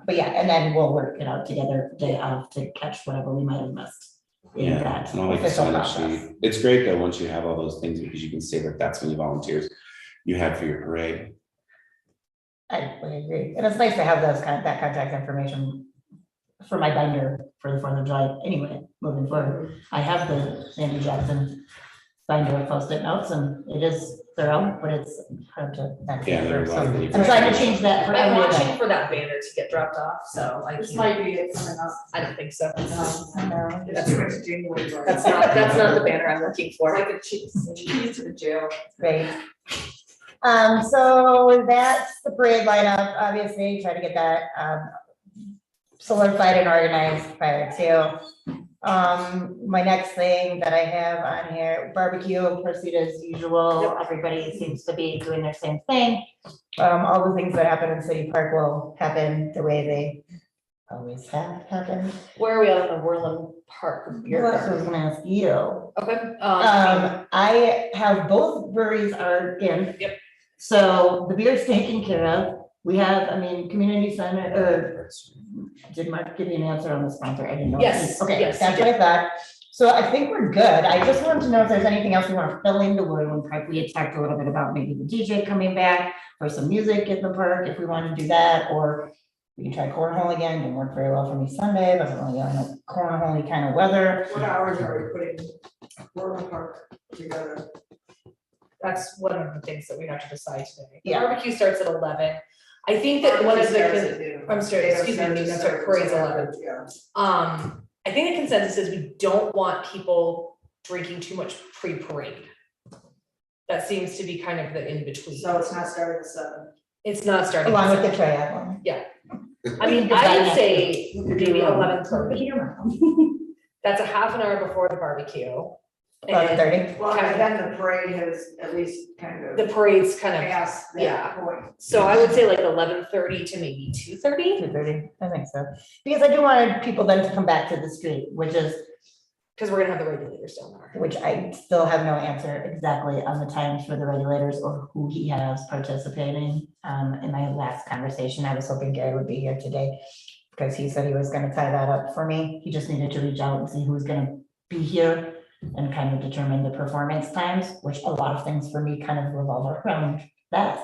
But yeah, and then we'll work it out together day of to catch whatever we might have missed in Yeah, that and I'll make a official sign-up process. sheet. It's great though, once you have all those things, because you can say that that's many volunteers you had for your parade. I would agree. And it's nice to have that contact information for my binder for the 4th of July anyway, moving forward. I have the Sandy Jackson binder of Post-it notes and it is thorough, but it's hard to. Yeah, there are a lot of I'm trying to change that for I'm every watching event. for that banner to get dropped off, so I This can't, might be it coming up. I don't think so. I know. It's too much January. That's not the banner I'm looking for. Like a key to the jail. Great. So that's the parade lineup, obviously, try to get that, solidified and organized prior to. My next thing that I have on here, barbecue, proceed as usual, everybody seems to be doing their same thing. All the things that happen in City Park will happen the way they always have happened. Where are we at on the Whirlin Park beer Well, that's what I garden? was gonna ask you. Okay, I have both breweries are in. Yep. So the beer's taken care of. We have, I mean, community center, did Mark give you an answer on the sponsor? I didn't know. Yes, Okay, yes, he that's what I thought. So I think we're good. I just wanted to know if there's anything else we want to fill into Whirlwind Park. We had talked a little bit about maybe the DJ coming back or some music in the park if we want to do that, or we can try cornhole again. Didn't work very well for me Sunday. Wasn't really on a cornhole kind of weather. What hours are we putting Whirlwind Park together? that's one of the things that we have to decide today. The Yeah. barbecue starts at 11. I think that one of the, I'm sorry, They don't excuse me, start to that's our start parade's till 11. Yeah. I think the consensus is we don't want people drinking too much pre-parade. That seems to be kind of the in-between. So it's not starting at 7. It's not starting. Along at with the 7. triathlon. I mean, I would say maybe 11:30. Well, That's a half an hour before the barbecue. And 11:30. Well, Okay. and then the parade has at least kind of the parade's kind of, passed yeah. that point. so I would say like 11:30 to maybe 2:30, 2:30, I think so. Because I do want people then to come back to the street, which because we're gonna have the regulators down there. which I still have no answer exactly on the times for the regulators or who he has participating. In my last conversation, I was hoping Gary would be here today because he said he was gonna tie that up for me. He just needed to reach out and see who's gonna be here and kind of determine the performance times, which a lot of things for me kind of revolve around that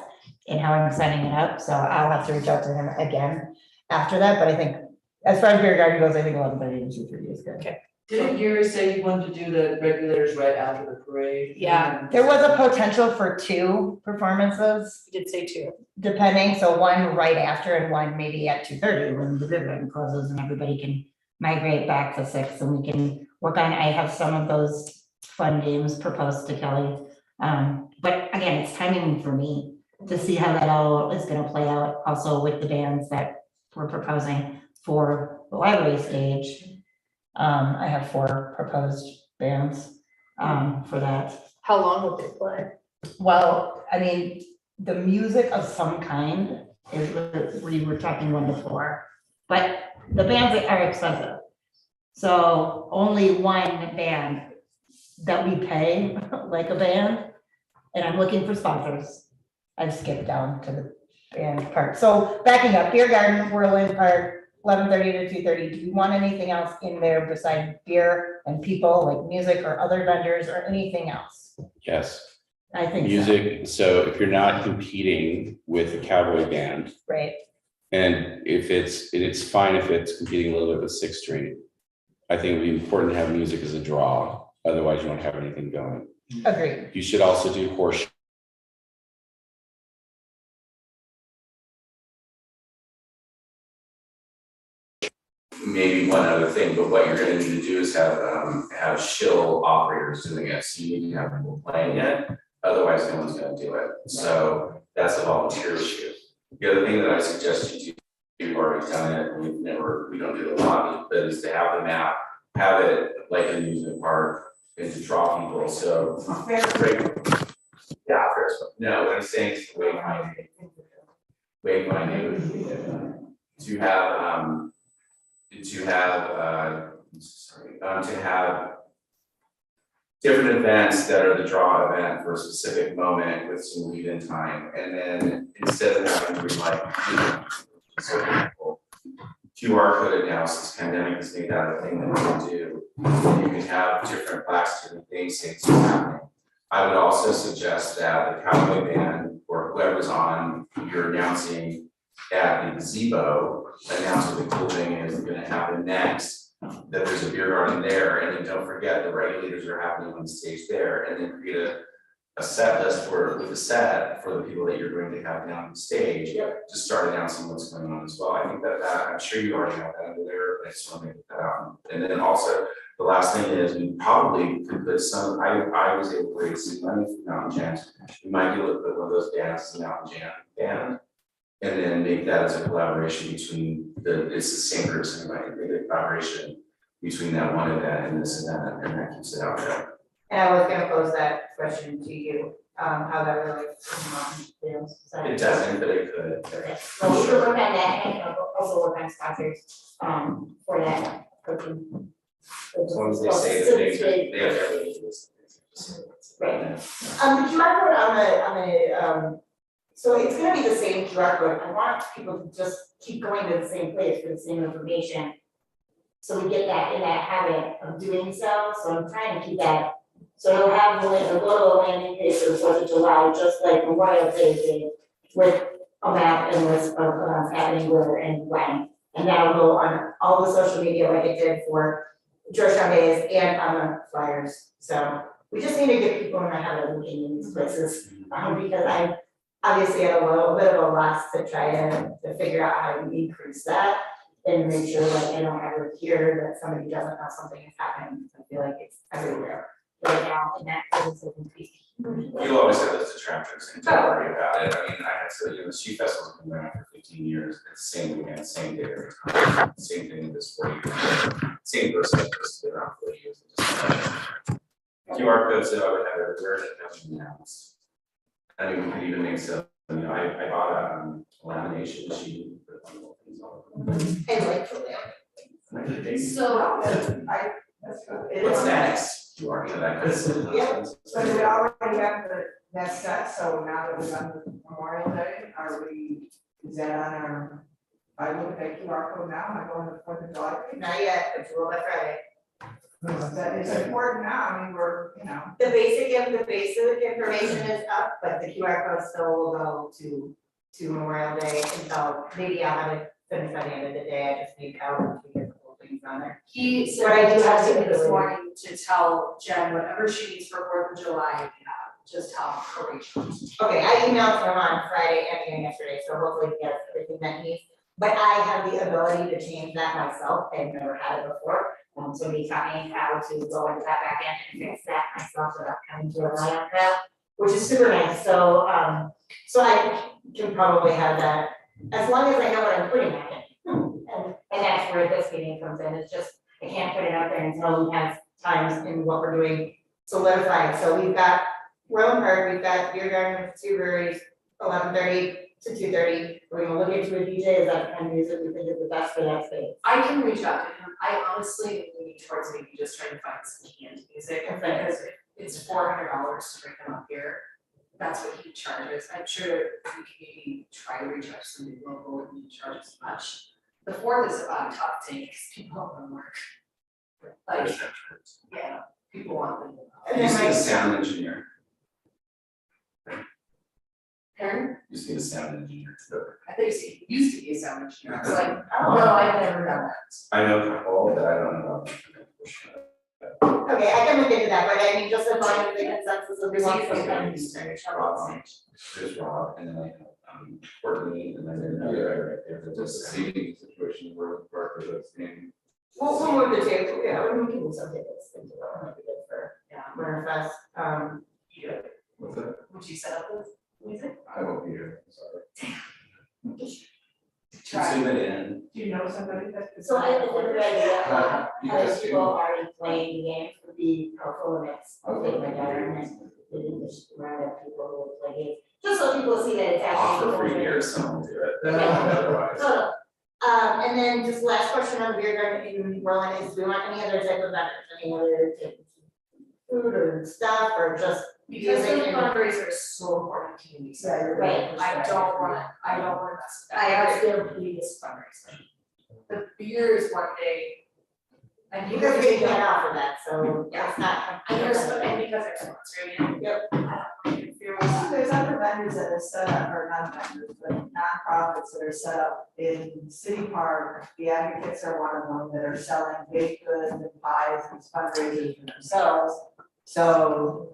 and how I'm setting it up. So I'll have to reach out to him again after that. But I think as far as beer garden goes, I think 11:30 and 2:30 is good. Okay. Didn't Gary say he wanted to do the regulators right after the parade? Yeah. There was a potential for 2 performances, We did say 2. depending, so one right after and one maybe at 2:30 when the beer garden closes and everybody can migrate back to 6 and we can work on, I have some of those fun games proposed to Kelly. But again, it's timing for me to see how that all is gonna play out, also with the bands that we're proposing for the library stage. I have 4 proposed bands, for that. How long will they play? Well, I mean, the music of some kind is, we were talking 1 to 4, but the bands are expensive. So only one band that we pay like a band, and I'm looking for sponsors. I've skipped down to the band part. So backing up, beer garden, Whirlwind Park, 11:30 to 2:30. Do you want anything else in there besides beer and people, like music or other vendors or anything else? Yes, I think so. music, so if you're not competing with a cowboy band, Right, and if it's fine if it's competing a little bit with Sixth Street. I think it would be important to have music as a draw, otherwise you won't have anything going. agreed. You should also do horse. Maybe one other thing, but what you're gonna need to do is have shill operators doing it, so you need to have people playing it, otherwise no one's gonna do it. So that's a volunteer issue. The other thing that I suggest you do, you've already done it, we don't do it a lot, but is to have the map, have it like an amusement park, and to draw people, so. Yeah, first, no, what I'm saying is wayfinding would be to have different events that are the draw event for a specific moment with some lead in time, and then instead of having to like, QR code now, since pandemic has made that a thing that we can do, you can have different plaques, different things saying it's happening. I would also suggest that the cowboy band or whoever's on, you're announcing at the gazebo, announce what the cool thing is, we're gonna have happen next, that there's a beer garden there, and then don't forget the regulators are happening on the stage there, and then create a set list with a set for the people that you're going to have down on stage. To start announcing what's going on as well. I think that I'm sure you already have that under there, but I just want to make that out. And then also, the last thing is we probably could put some, I was able to raise some money from Mountain Jams. We might be able to put one of those bands as a Mountain Jam band. And then make that as a collaboration between it's the same person, right? Make a collaboration between that one event and this event, and that keeps it out there. And I was gonna pose that question to you, how that relates to Mountain Dews. It doesn't, but it could. Okay, so we should work on that and also work on sponsors, for that cooking. As long as they say that they have everything. Right. The QR code on the, so it's gonna be the same QR code. I want people to just keep going to the same place for the same information. So we get that in that habit of doing so I'm trying to keep that. So you'll have the link, go to a landing page for the 4th of July, just like Memorial Day did, with a map and list of happening where and when. And that'll go on all the social media like it did for Georgetown Days and on the flyers. So we just need to get people in the habit of looking in these places, because I'm obviously at a little bit of a loss to try to figure out how to increase that and make sure like I don't ever hear that somebody doesn't know something is happening. I feel like it's everywhere right now, and that is increasing. You'll always have those detractors, and don't worry about it. I mean, I had to, the Sheep Festival's been around for 15 years. It's the same weekend, same day every time. Same thing with this 40 years. Same person that's been around 40 years. QR codes that I would have everywhere that have been announced. I mean, we could even make some, I bought a lamination machine. Anyway, So, That's good. What's next? QR code, that could. So we already have that set, so now that we've done Memorial Day, is that on our, I look at that QR code now, am I going to the 4th of July? not yet, but you will by Friday. That is important now, I mean, we're, The basic information is up, but the QR code still will go to Memorial Day until maybe I'll have it finished by the end of the day. I just need out to get a couple things on there. he said But I do have texted me to this do it. morning to tell Jen whatever she needs for 4th of July, just tell her reach out. Okay, I emailed him on Friday and again yesterday, so hopefully he has everything that he needs. But I have the ability to change that myself. I've never had it before. So he taught me how to go into that back end and fix that myself without having to rely on that, which is super nice. So, so I can probably have that as long as I know what I'm putting on it. And that's where this meeting comes in. It's just, I can't put it out there until we have times in what we're doing solidified. So we've got Royal Park, we've got beer garden with 2 breweries, 11:30 to 2:30. We're gonna look into a DJ, is that the kind of music we think is the best for that space? I can reach out to him. I honestly am leaning towards maybe just trying to find some canned music, because if it's $400 to drink them up here. That's what he charges. I'm sure we can maybe try to reach out to somebody local and he charges much. The 4th is a tough thing because people don't work. Like, yeah, people want them. And You then just need a my, sound engineer. Karen, You just need a sound engineer to do it. I think he used to be a sound engineer. I was like, oh, no, I've never done that. I know a couple, but I don't know. okay, I can look into that, but I mean, just as long as the consensus of we want some There's kind Rob, of. there's Rob, and then I have, Courtney, and then another guy right there, that does the seating situation where the park is that's named. We'll move the table, yeah, we can move some tables into the, might be good for, Winter Fest, Yeah. What's that? Would you set up with music? I won't be here, sorry. Try. Zoom it in. Do you know somebody that? so I think a good idea, You other guys people do. already playing the games would be helpful in this. I'll take my daughter and then we can just round up people who will play games, just so people see that it's actually. Offer free beer, someone will do it. Yeah. Otherwise. So, and then just last question on the beer garden in Berlin is, do we want any other type of vendors, any other type of food or stuff, or just? Because the music and- fundraiser is so important to community. Yeah, you're right. I don't want to mess with that. I That's agree. their biggest fundraiser. The beer is one day. And people Because they think can't offer that, so Yeah. it's not. And there's, and because they're sponsoring it. Yep. I don't want to There's other vendors that are set up, or not vendors, but nonprofits that are set up in City Park. The Advocates are one of them that are selling baked goods and pies and fundraisers for themselves. So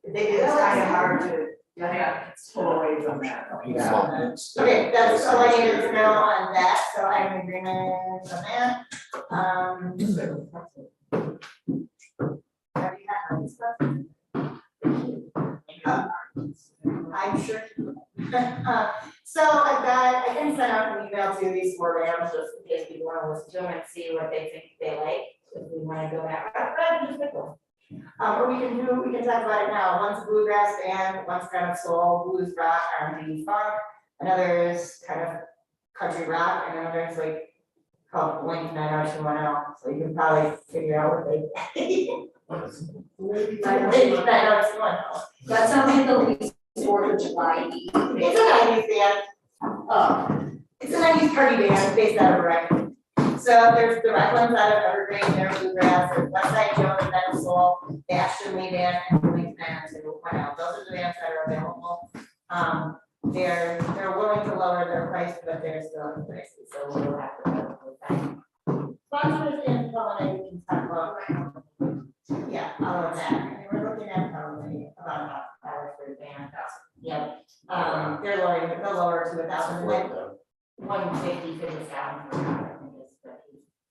it's kind of hard to pull away from that. Okay, that's all I needed to know on that, so I'm in agreement on that. Have you had all this stuff? I'm sure. So I can send out an email to these four bands just in case people want to listen to them and see what they think they like, if we want to go that route, but I can just pick one. Or we can talk about it now. One's a bluegrass band, one's kind of soul, blues, rock, R&B, funk. Another is kind of country rock, and another is like called Blink 90210. So you can probably figure out what they. Blink 90210. That sounds like the least 4th of July. It's a 90s band. It's a 90s party band based out of Brecken. So there's the right ones out of Evergreen, they're bluegrass, there's Westside Jones, Metal Soul, the Ashton Lee Band, and the Blink 90210. Those are the bands that are available. They're willing to lower their price, but they're still in prices, so we'll have to go with that. Sponsors and culinary, we can talk about. Yeah, all of that. I mean, we're looking at probably about $1,000 for a band. Yep. They'll lower to 1,000, and then 150 for the sound.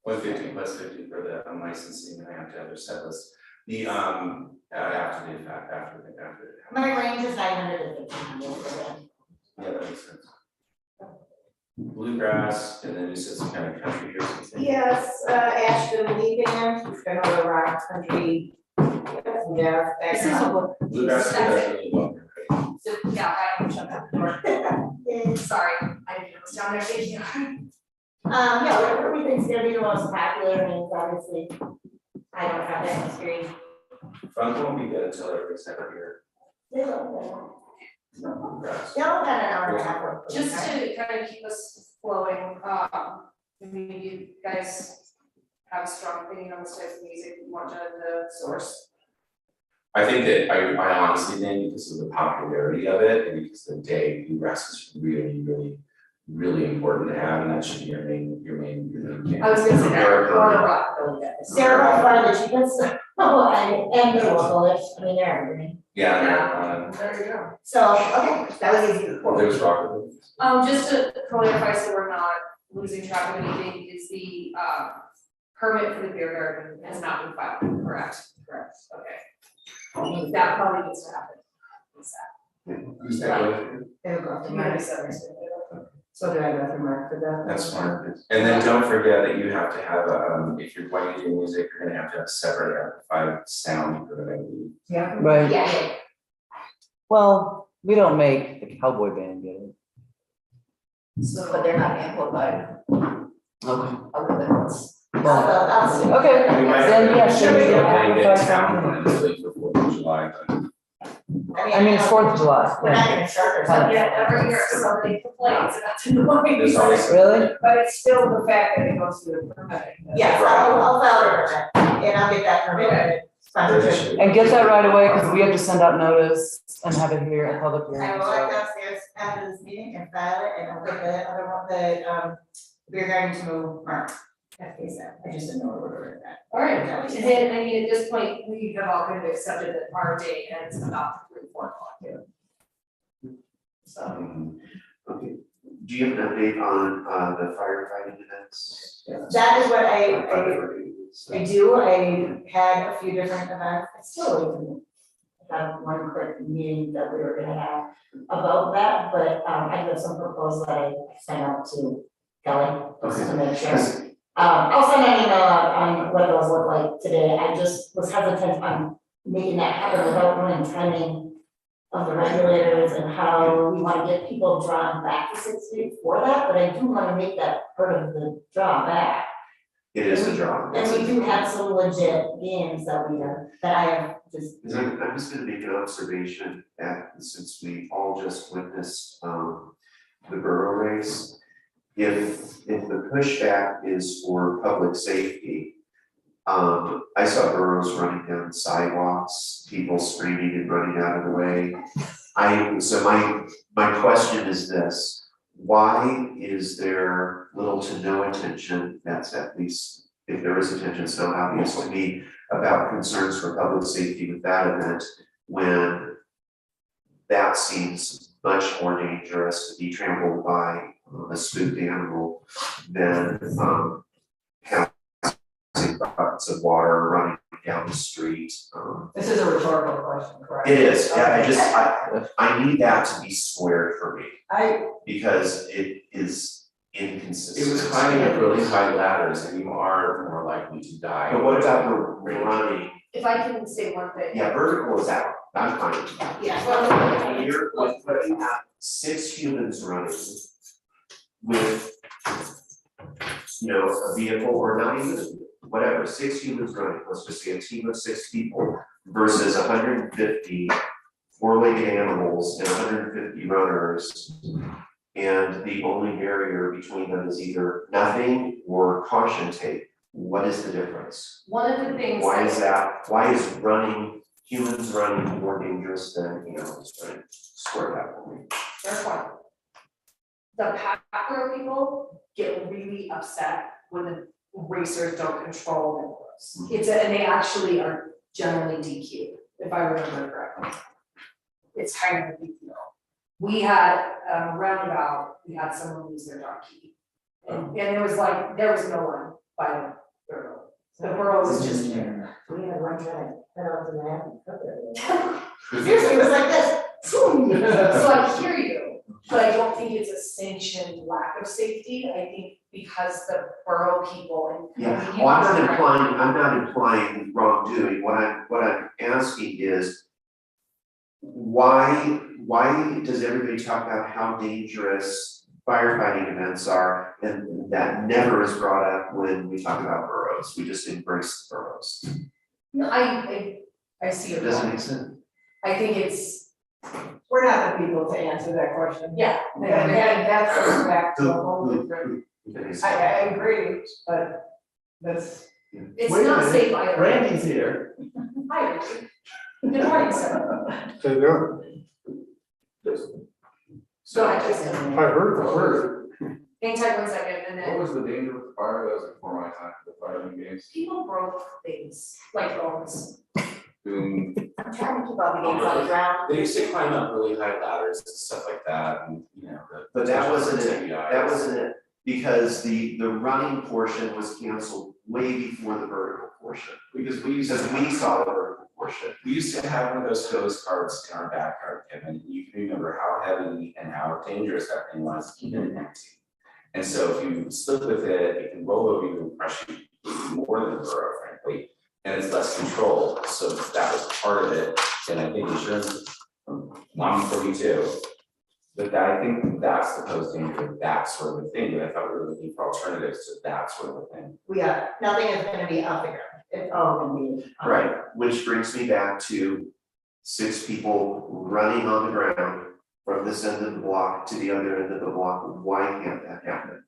150 plus 50 for the licensing, and I have to have their set list. The after. My range is 900 to 1,500. Yeah, that makes sense. Bluegrass, and then you said some kind of country or something. Yes, Ashton Lee Band, he's gonna go rock country. Yeah. This is a Bluegrass, that's really well. So, yeah, I can shut that door. Sorry, I didn't know it was down there, thank you. Yeah, whatever we think's gonna be the most popular, I mean, obviously, I don't have that history. Funk won't be good until everybody's out here. They love Bluegrass. They'll have an hour and a half. worth of it, Just right? to kind of keep us flowing, I mean, you guys have a strong opinion on this type of music, you want to know the source? I think that I honestly think because of the popularity of it and because the day bluegrass is really important to have, and that should be your main campaign. I was gonna say that, Eric or Burdon. rock, oh, yeah. Sarah by far the cheapest, and they're localish, I mean, they're everything. Yeah, There you go. So, okay, that was easy. well, there's rock. Just to clarify, so we're not losing track of anything, is the permit for the beer garden has not been filed, correct? Correct. Okay. That probably needs to happen. Who's that with? It'll go up to 97. So do I go through Mark for that? That's smart. And then don't forget that you have to have a, if you're going to do music, you're gonna have to have separate amplified sound for the. Yeah. Right, Yeah. well, we don't make the cowboy band get it. So, But they're not amplified. Okay. Other than what's. Well, I'll see. okay, We might then have yes, to then we show can that they get amplify sound sound. really for 4th of July, but. I mean, it's 4th of July. We're not gonna start or something. yeah, every year somebody complains about the noise. There's always. Really? But it's still the fact that it goes through the permit. Yes, I'll file it, and I'll get that permit. Sponsorship. And get that right away, because we have to send out notice and have it here at public I hearing, will so. let downstairs after this meeting and file it, and I'll get the other one, the beer garden to Mark. That's what he said, I just didn't know where we were at that. All right, and then, I mean, at this point, we have all kind of accepted that our date ends about 3, 4 o'clock here. So, Okay, do you have an update on the firefighting events? That is what I do, I had a few different events, I still have one quick meeting that we were gonna have about that, but I have some proposals that I sent out to Kelly, just to make sure. I'll send an email out on what those look like today, I just was hesitant on making that happen without knowing timing of the regulators and how we wanna get people drawn back to 6th Street for that, but I do wanna make that part of the draw back. It is a draw. And we do have some legit games that that I have just. Because I'm just gonna make an observation that since we all just witnessed the borough race. If the pushback is for public safety, I saw boroughs running down sidewalks, people screaming and running out of the way. So my question is this, why is there little to no attention, that's at least, if there is attention, so obvious to me, about concerns for public safety with that event, when that seems much more dangerous to be trampled by a spooked animal than, having buckets of water running down the street, This is a rhetorical question, correct? It is, yeah, Okay. I need that to be squared for me, I, because it is inconsistent. It was climbing up really high ladders and you are more likely to die. But what about the running? If I can say one thing. Yeah, vertical is out, I'm fine with that. Yeah. When you're, when you have 6 humans running with, a vehicle or not even, whatever, 6 humans running, let's just say a team of 6 people versus 150 four-legged animals and 150 runners. And the only barrier between them is either nothing or caution tape. What is the difference? One of the things. Why is humans running more dangerous than animals running? Square that for me. Fair point. The packer people get really upset when the racers don't control their roads. And they actually are generally DQ, if I remember correctly. It's kind of a big deal. We had a roundabout, we had someone lose their donkey. And it was like, there was no one by the borough. The borough was just there. We had one guy, I don't know, seriously, it was like this. So I hear you, but I don't think it's a sanctioned lack of safety. I think because the borough people and. Yeah, well, I'm not implying wrongdoing, what I'm asking is, why does everybody talk about how dangerous firefighting events are, and that never is brought up when we talk about boroughs, we just embrace the boroughs? No, I see It your doesn't point. make sense. I think it's, we're not the people to answer that question. yeah. And that goes back to a whole different, It's- I agree, but that's. It's Wait a not minute, safe either. Randy's here. Hi, Richard. Good morning, sir. So I just, heard. hang tight 1 second and What then was the danger with the fire? That was before my time, the fireman games. people broke things like bones. Doing, I'm trying to keep all the games on the ground. They used to climb up really high ladders and stuff like that and, But that wasn't it, Yeah. that wasn't it, because the running portion was canceled way before the vertical portion, Because we used to because we saw the vertical portion. We used to have one of those hose carts in our backyard, Kevin, you can remember how heavy and how dangerous that thing was, keeping it empty. And so if you slip with it, it can roll over you and crush you more than a burrow, frankly. And it's less controlled, so that was part of it, and I think insurance, I'm 42. But I think that's the post danger, that sort of a thing, but I thought we were looking for alternatives to that sort of a thing. We are, nothing is gonna be off the ground, it's all gonna be. Right, which brings me back to 6 people running on the ground from this end of the block to the other end of the block. Why can't that happen?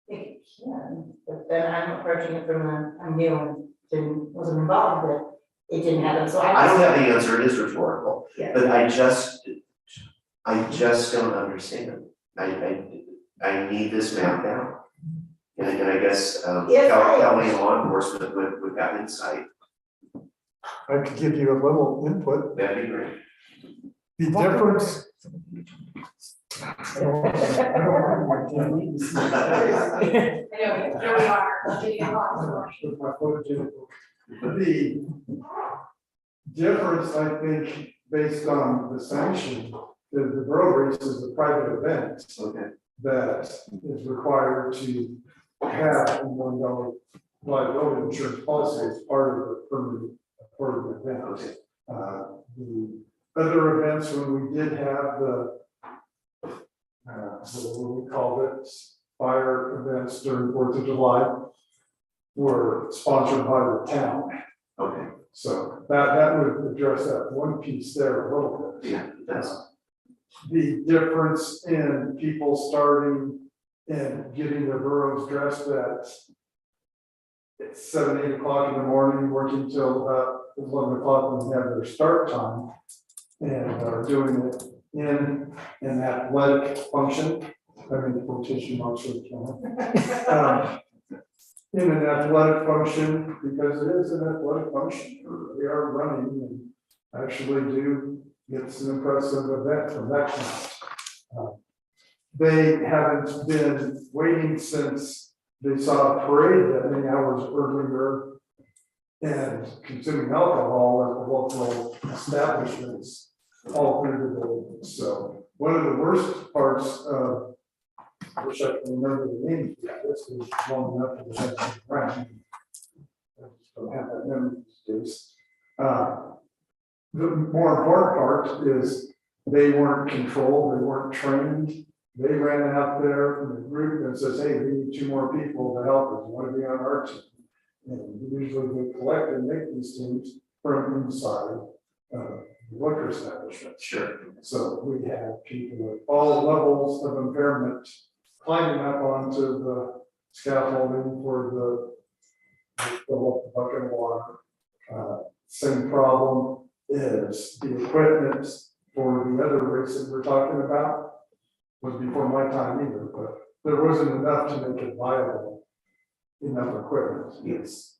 It can, but then I'm approaching it from a new and wasn't involved with, it didn't happen, so I don't have the answer, it is rhetorical, Yeah. but I just don't understand. I need this mapped out. And I guess Kelly and law enforcement would have insight, I could give you a little input. that'd be great. The difference. I know, here we are, getting a lot. The difference, I think, based on the sanction, the borough race is a private event Okay. that is required to have a $1 liability insurance policy as part of the permanent event. Okay. The other events, when we did have the what we called it, fire events during 4th of July, were sponsored by the town. Okay, So that would address that one piece there a little bit. yeah, that's, The difference in people starting and getting their boroughs dressed at 7, 8 o'clock in the morning, working till about 11 o'clock when they have their start time. and are doing it in an athletic function. I mean, quotation marks for the camera. In an athletic function, because it is an athletic function, we are running and actually do get some impressive event from that kind. They haven't been waiting since they saw a parade that many hours earlier and consuming alcohol at the local establishments all through the building. So one of the worst parts of, I wish I can remember the name of this, was long enough to have been around. I just don't have that memory these days. The more important part is they weren't controlled, they weren't trained. They ran out there in a group and says, hey, we need 2 more people to help us, want to be on our team. And usually we collect and make these teams from inside the liquor establishment. Sure. So we have people at all levels of impairment climbing up onto the scaffolding for the bucket of water. Same problem is the equipment for the other race that we're talking about was before my time either, but there wasn't enough to make it viable. Enough equipment. Yes.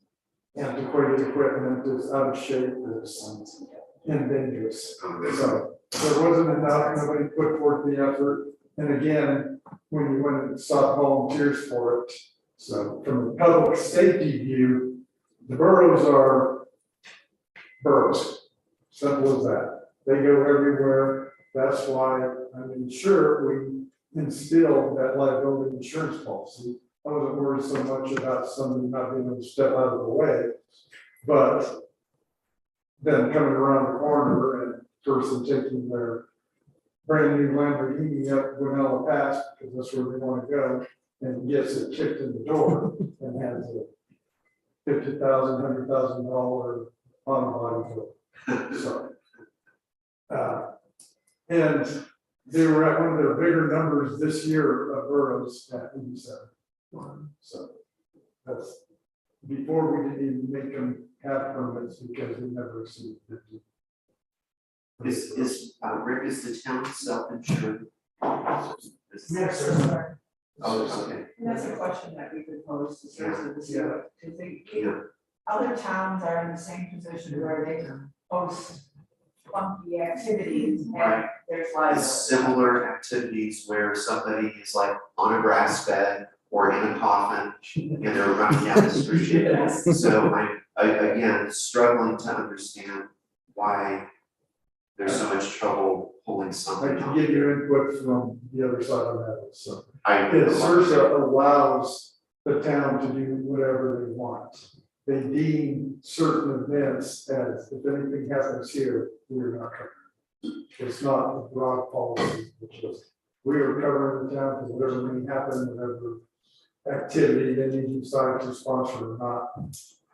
Antiquated equipment is out of shape, it's and dangerous. So there wasn't enough, nobody put forth the effort. And again, when you went and sought volunteers for it, so from a public safety view, the boroughs are boroughs. Simple as that. They go everywhere. That's why, I mean, sure, we instilled that liability insurance policy. I wasn't worried so much about somebody not being able to step out of the way, but then coming around the corner and person taking their brand new Lamborghini up Guanella Pass, because that's where they want to go, and gets it kicked in the door and has a $50,000, $100,000 on body bill. So, and they were at one of their bigger numbers this year of boroughs at 87. So that's before we didn't even make them have permits because we never received 50. Rick, is the town self-insured? Yes, sir. Oh, okay. And that's a question that we could pose to citizens, because they, Yeah. other towns are in the same position where they host funky activities and there's liability. Similar activities where somebody is like on a grass bed or in a coffin and they're running down the street. Yes. So I again, struggling to understand why there's so much trouble pulling I something can off. give you input from the other side of that, so. I SRSA allows the town to do whatever they want. They deem certain events as, if anything happens here, we're not covering. It's not a broad policy, which is, we are covering the town because whatever may happen, whatever activity they need to decide to sponsor or not.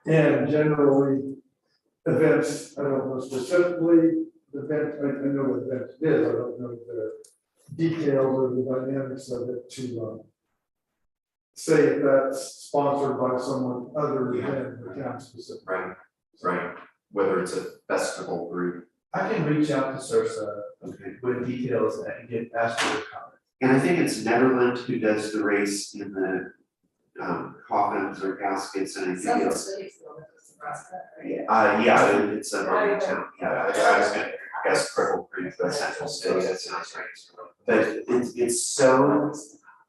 And generally, events, I don't know specifically, the event, I know what event it is, I don't know the details or the dynamics of it to say if that's sponsored by someone other than the town specific. Right, whether it's a festival group. I can reach out to SRSA Okay. with details and get asked for their comment. And I think it's Netherlands who does the race in the coffins or caskets and anything Some else. cities go with this Nebraska, right? Yeah, it's a northern town, yeah, I was gonna guess Cripple Creek, but Central City, that sounds right. But it's so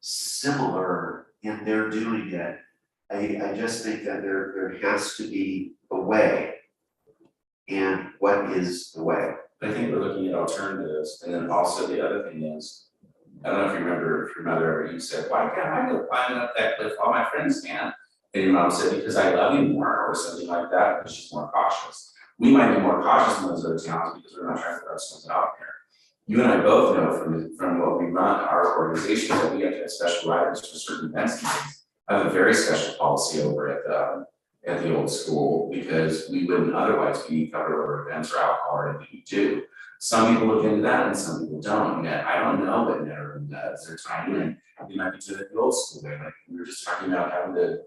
similar in their doing it. I just think that there has to be a way. And what is the way? I think we're looking at alternatives, and then also the other thing is, I don't know if you remember, if your mother ever you said, why can't I go climbing up that cliff, all my friends can? And your mom said, because I love you more, or something like that, because she's more cautious. We might be more cautious in those other towns because we're not trying to throw ourselves out there. You and I both know from what we run our organization that we have to have special riders for certain events. I have a very special policy over at the old school because we wouldn't otherwise be covered over events or alcohol or anything we do. Some people look into that and some people don't. And I don't know what Netherlands does. They're trying and they might be doing it the old school way. Like we were just talking about having to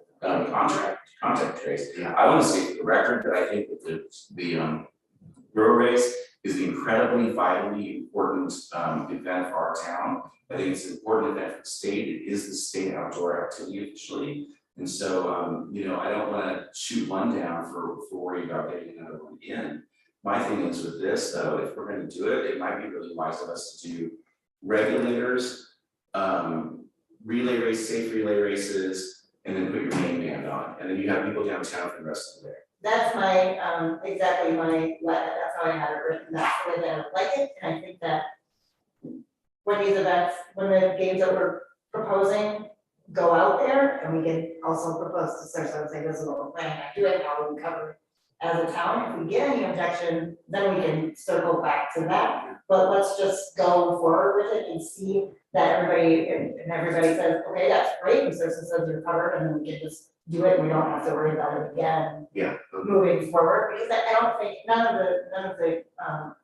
contact trace. Yeah. I want to say for the record that I think that the Grow Race is an incredibly vitally important event for our town. I think it's an important event for the state. It is the state outdoor activity officially. And so, you know, I don't wanna shoot one down for worrying about getting another one in. My thing is with this though, if we're gonna do it, it might be really wise of us to do regulators, relay race, safe relay races, and then put your main band on, and then you have people downtown for the rest of the day. That's my, exactly that's how I had it written, that's the way that I would like it, and I think that when these events, when the games that we're proposing go out there, and we can also propose to Sarasota and say, this is what we're planning on doing, how we cover it as a town, if we get any objection, then we can circle back to that, but let's just go forward with it and see that everybody, and everybody says, okay, that's great, and Sarasota says you're covered, and then we can just do it, and we don't have to worry about it again Yeah. moving forward, because I don't think, none of the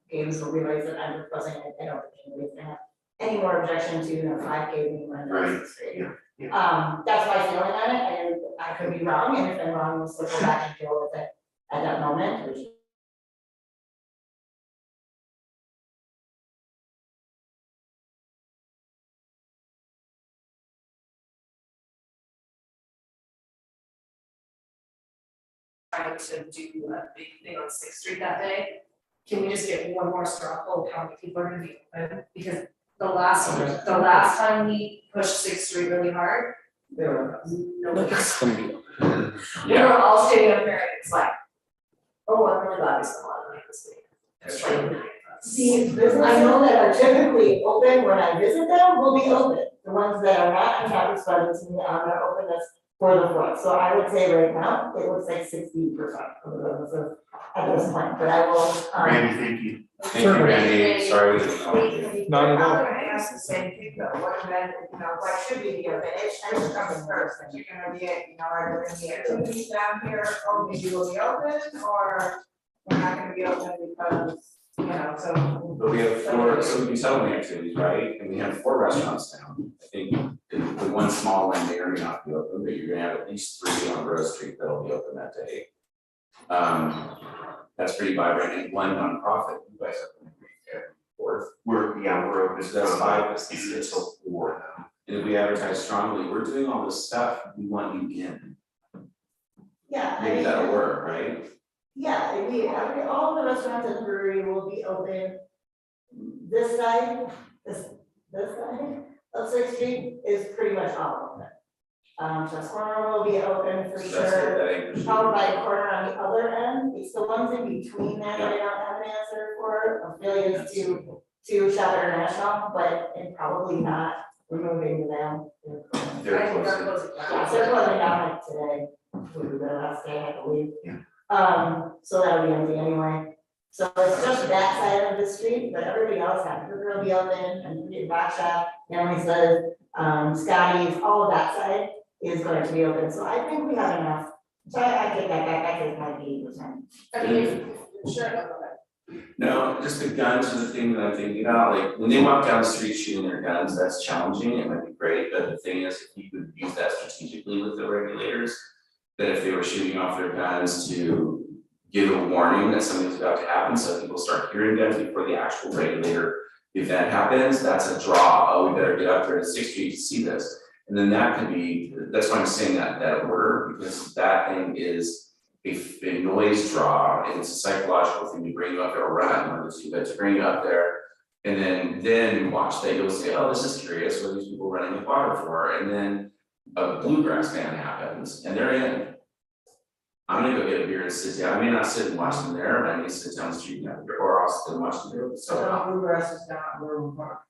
games or relays that I'm proposing, I don't think anybody's gonna have any more objection to, 5K being run down the street. Yeah, That's my feeling on it, and I could be wrong, and if I'm wrong, we'll circle back and deal with it at that moment, which trying to do a big thing on Sixth Street that day. Can we just get one more straw poll of how many people are gonna be open? Because the last time we pushed Sixth Street really hard, there were no. We were all standing up there and it's like, oh, I'm really glad we spent a lot of money this week. It's like, the business I know that are typically open when I visit them will be open. The ones that are not in Catholic Spartans are open for the fourth. So I would say right now, it looks like 60% of the businesses at this point, but I will, Randy, thank you. Thank you, Randy, sorry we didn't call you. Not at all. I'm gonna ask the same thing though, what event, what should be the event, it should come first, that you're gonna be, are there gonna be activities down here, or maybe we'll be open, or we're not gonna be open because, so. But we have four, so we do settlement activities, right? And we have 4 restaurants now. I think the one small one may or may not be open, but you're gonna have at least 3 on Grove Street that'll be open that day. That's pretty vibrant, and 1 nonprofit, you guys have. We're open, So that's 5 businesses. until 4 now. And if we advertise strongly, we're doing all this stuff, we want you in. yeah, I Maybe mean, that'll work, right? yeah, all the restaurants and brewery will be open. This side, this side of Sixth Street is pretty much all open. Just corner will be open for So sure. that's good, that ain't. Followed by a corner on the other end, it's the ones in between that I don't have an answer for, affiliates to Shop International, but and probably not removing them. They're I think close. they're closing down. Yeah, they're closing down like today, would be the last day, I believe. Yeah. So that'll be empty anyway. So it's just that side of the street, but everybody else has, the will be open, and the back shop, Emily says, Scotty's, all of that side is going to be open, so I think we have enough. So I take that back, I think it might be 80%. I mean, sure, no, go ahead. No, just the guns are the thing that I'm thinking about, like, when they walk down the street shooting their guns, that's challenging, it might be great, but the thing is, if you could use that strategically with the regulators. That if they were shooting off their guns to give a warning that something's about to happen, so people start hearing guns before the actual regulator event happens, that's a draw, oh, we better get up there to Sixth Street to see this. And then that could be, that's why I'm saying that order, because that thing is a noise draw, and it's a psychological thing to bring you up there, or run, one of those two, but to bring you up there. And then you watch that, you'll say, oh, this is curious, what are these people running the water for? And then a bluegrass band happens, and they're in. I'm gonna go get a beer and sit down, I may not sit and watch them there, but I may sit down the street and have a beer, or I'll sit and watch them there, so. Bluegrass is not Roaring Park.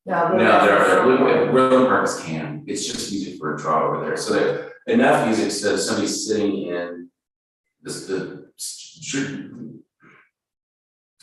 No, there are Roaring Parks can, it's just music for a draw over there, so that enough music so somebody's sitting in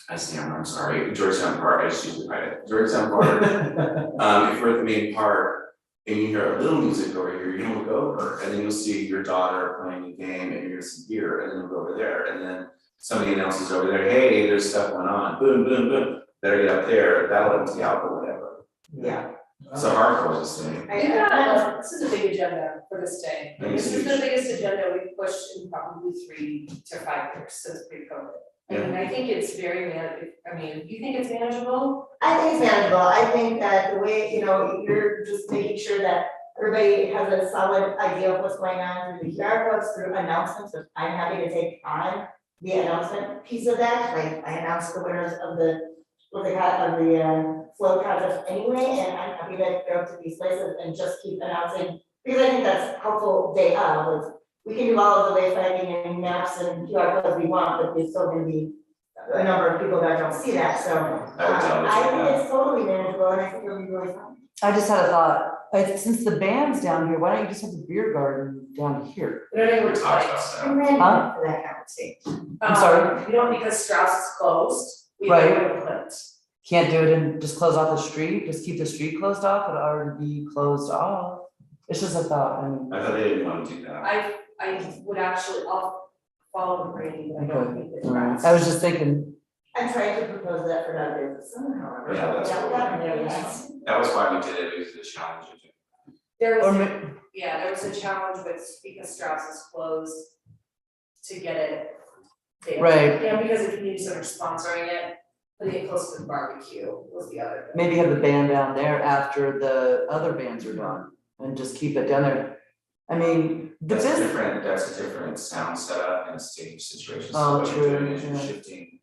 I stammer, I'm sorry, Georgetown Park, I just used to write it, Georgetown Park. If we're at the main park and you hear a little music over here, you look over and then you'll see your daughter playing a game and you're gonna see beer, and then you'll go over there, and then somebody announces over there, hey, there's stuff going on, boom, boom, boom, better get up there, that'll empty out or whatever. Yeah. So hardcore this thing. This is a big agenda for this day. Thanks, This is the Sush. biggest agenda we've pushed in probably 3 to 5 years since pre-COVID. I think it's very I mean, you think it's manageable? I think it's manageable, I think that the way, you're just making sure that everybody has a solid idea of what's going on through the QR codes, through announcements, which I'm happy to take on the announcement piece of that, like I announced the winners of the float contest anyway, and I'm happy to go to these places and just keep announcing, because I think that's helpful day of, is we can do all of the wayfinding and maps and QR codes we want, but there's still gonna be a number of people that don't see that, so I think it's totally manageable, and I think it'll be really fun. I just had a thought, since the band's down here, why don't you just have the beer garden down here? We don't even We talked about that. I'm ready Huh? for that conversation. I'm sorry? We don't, because Strauss is closed, we Right. don't have Clint. Can't do it and just close off the street, just keep the street closed off, it'll already be closed off. It's just a thought, I mean, I thought they didn't want to do that. I would actually, I'll follow the Brady, but I don't think that Strauss. I was just thinking, I'm trying to propose that for that business somehow. Yeah, that's Yeah, what that- we're- yes. That was why we did it, it was the challenge. There or was, ma- yeah, there was a challenge with, because Strauss is closed, to get it there. Right. Yeah, because if you need someone sponsoring it, putting it close to the barbecue was the other thing. maybe have the band down there after the other bands are done, and just keep it down there. I mean, the That's business, that's a different sound setup and stage situation, so Oh, what true, you're doing is you're yeah. shifting.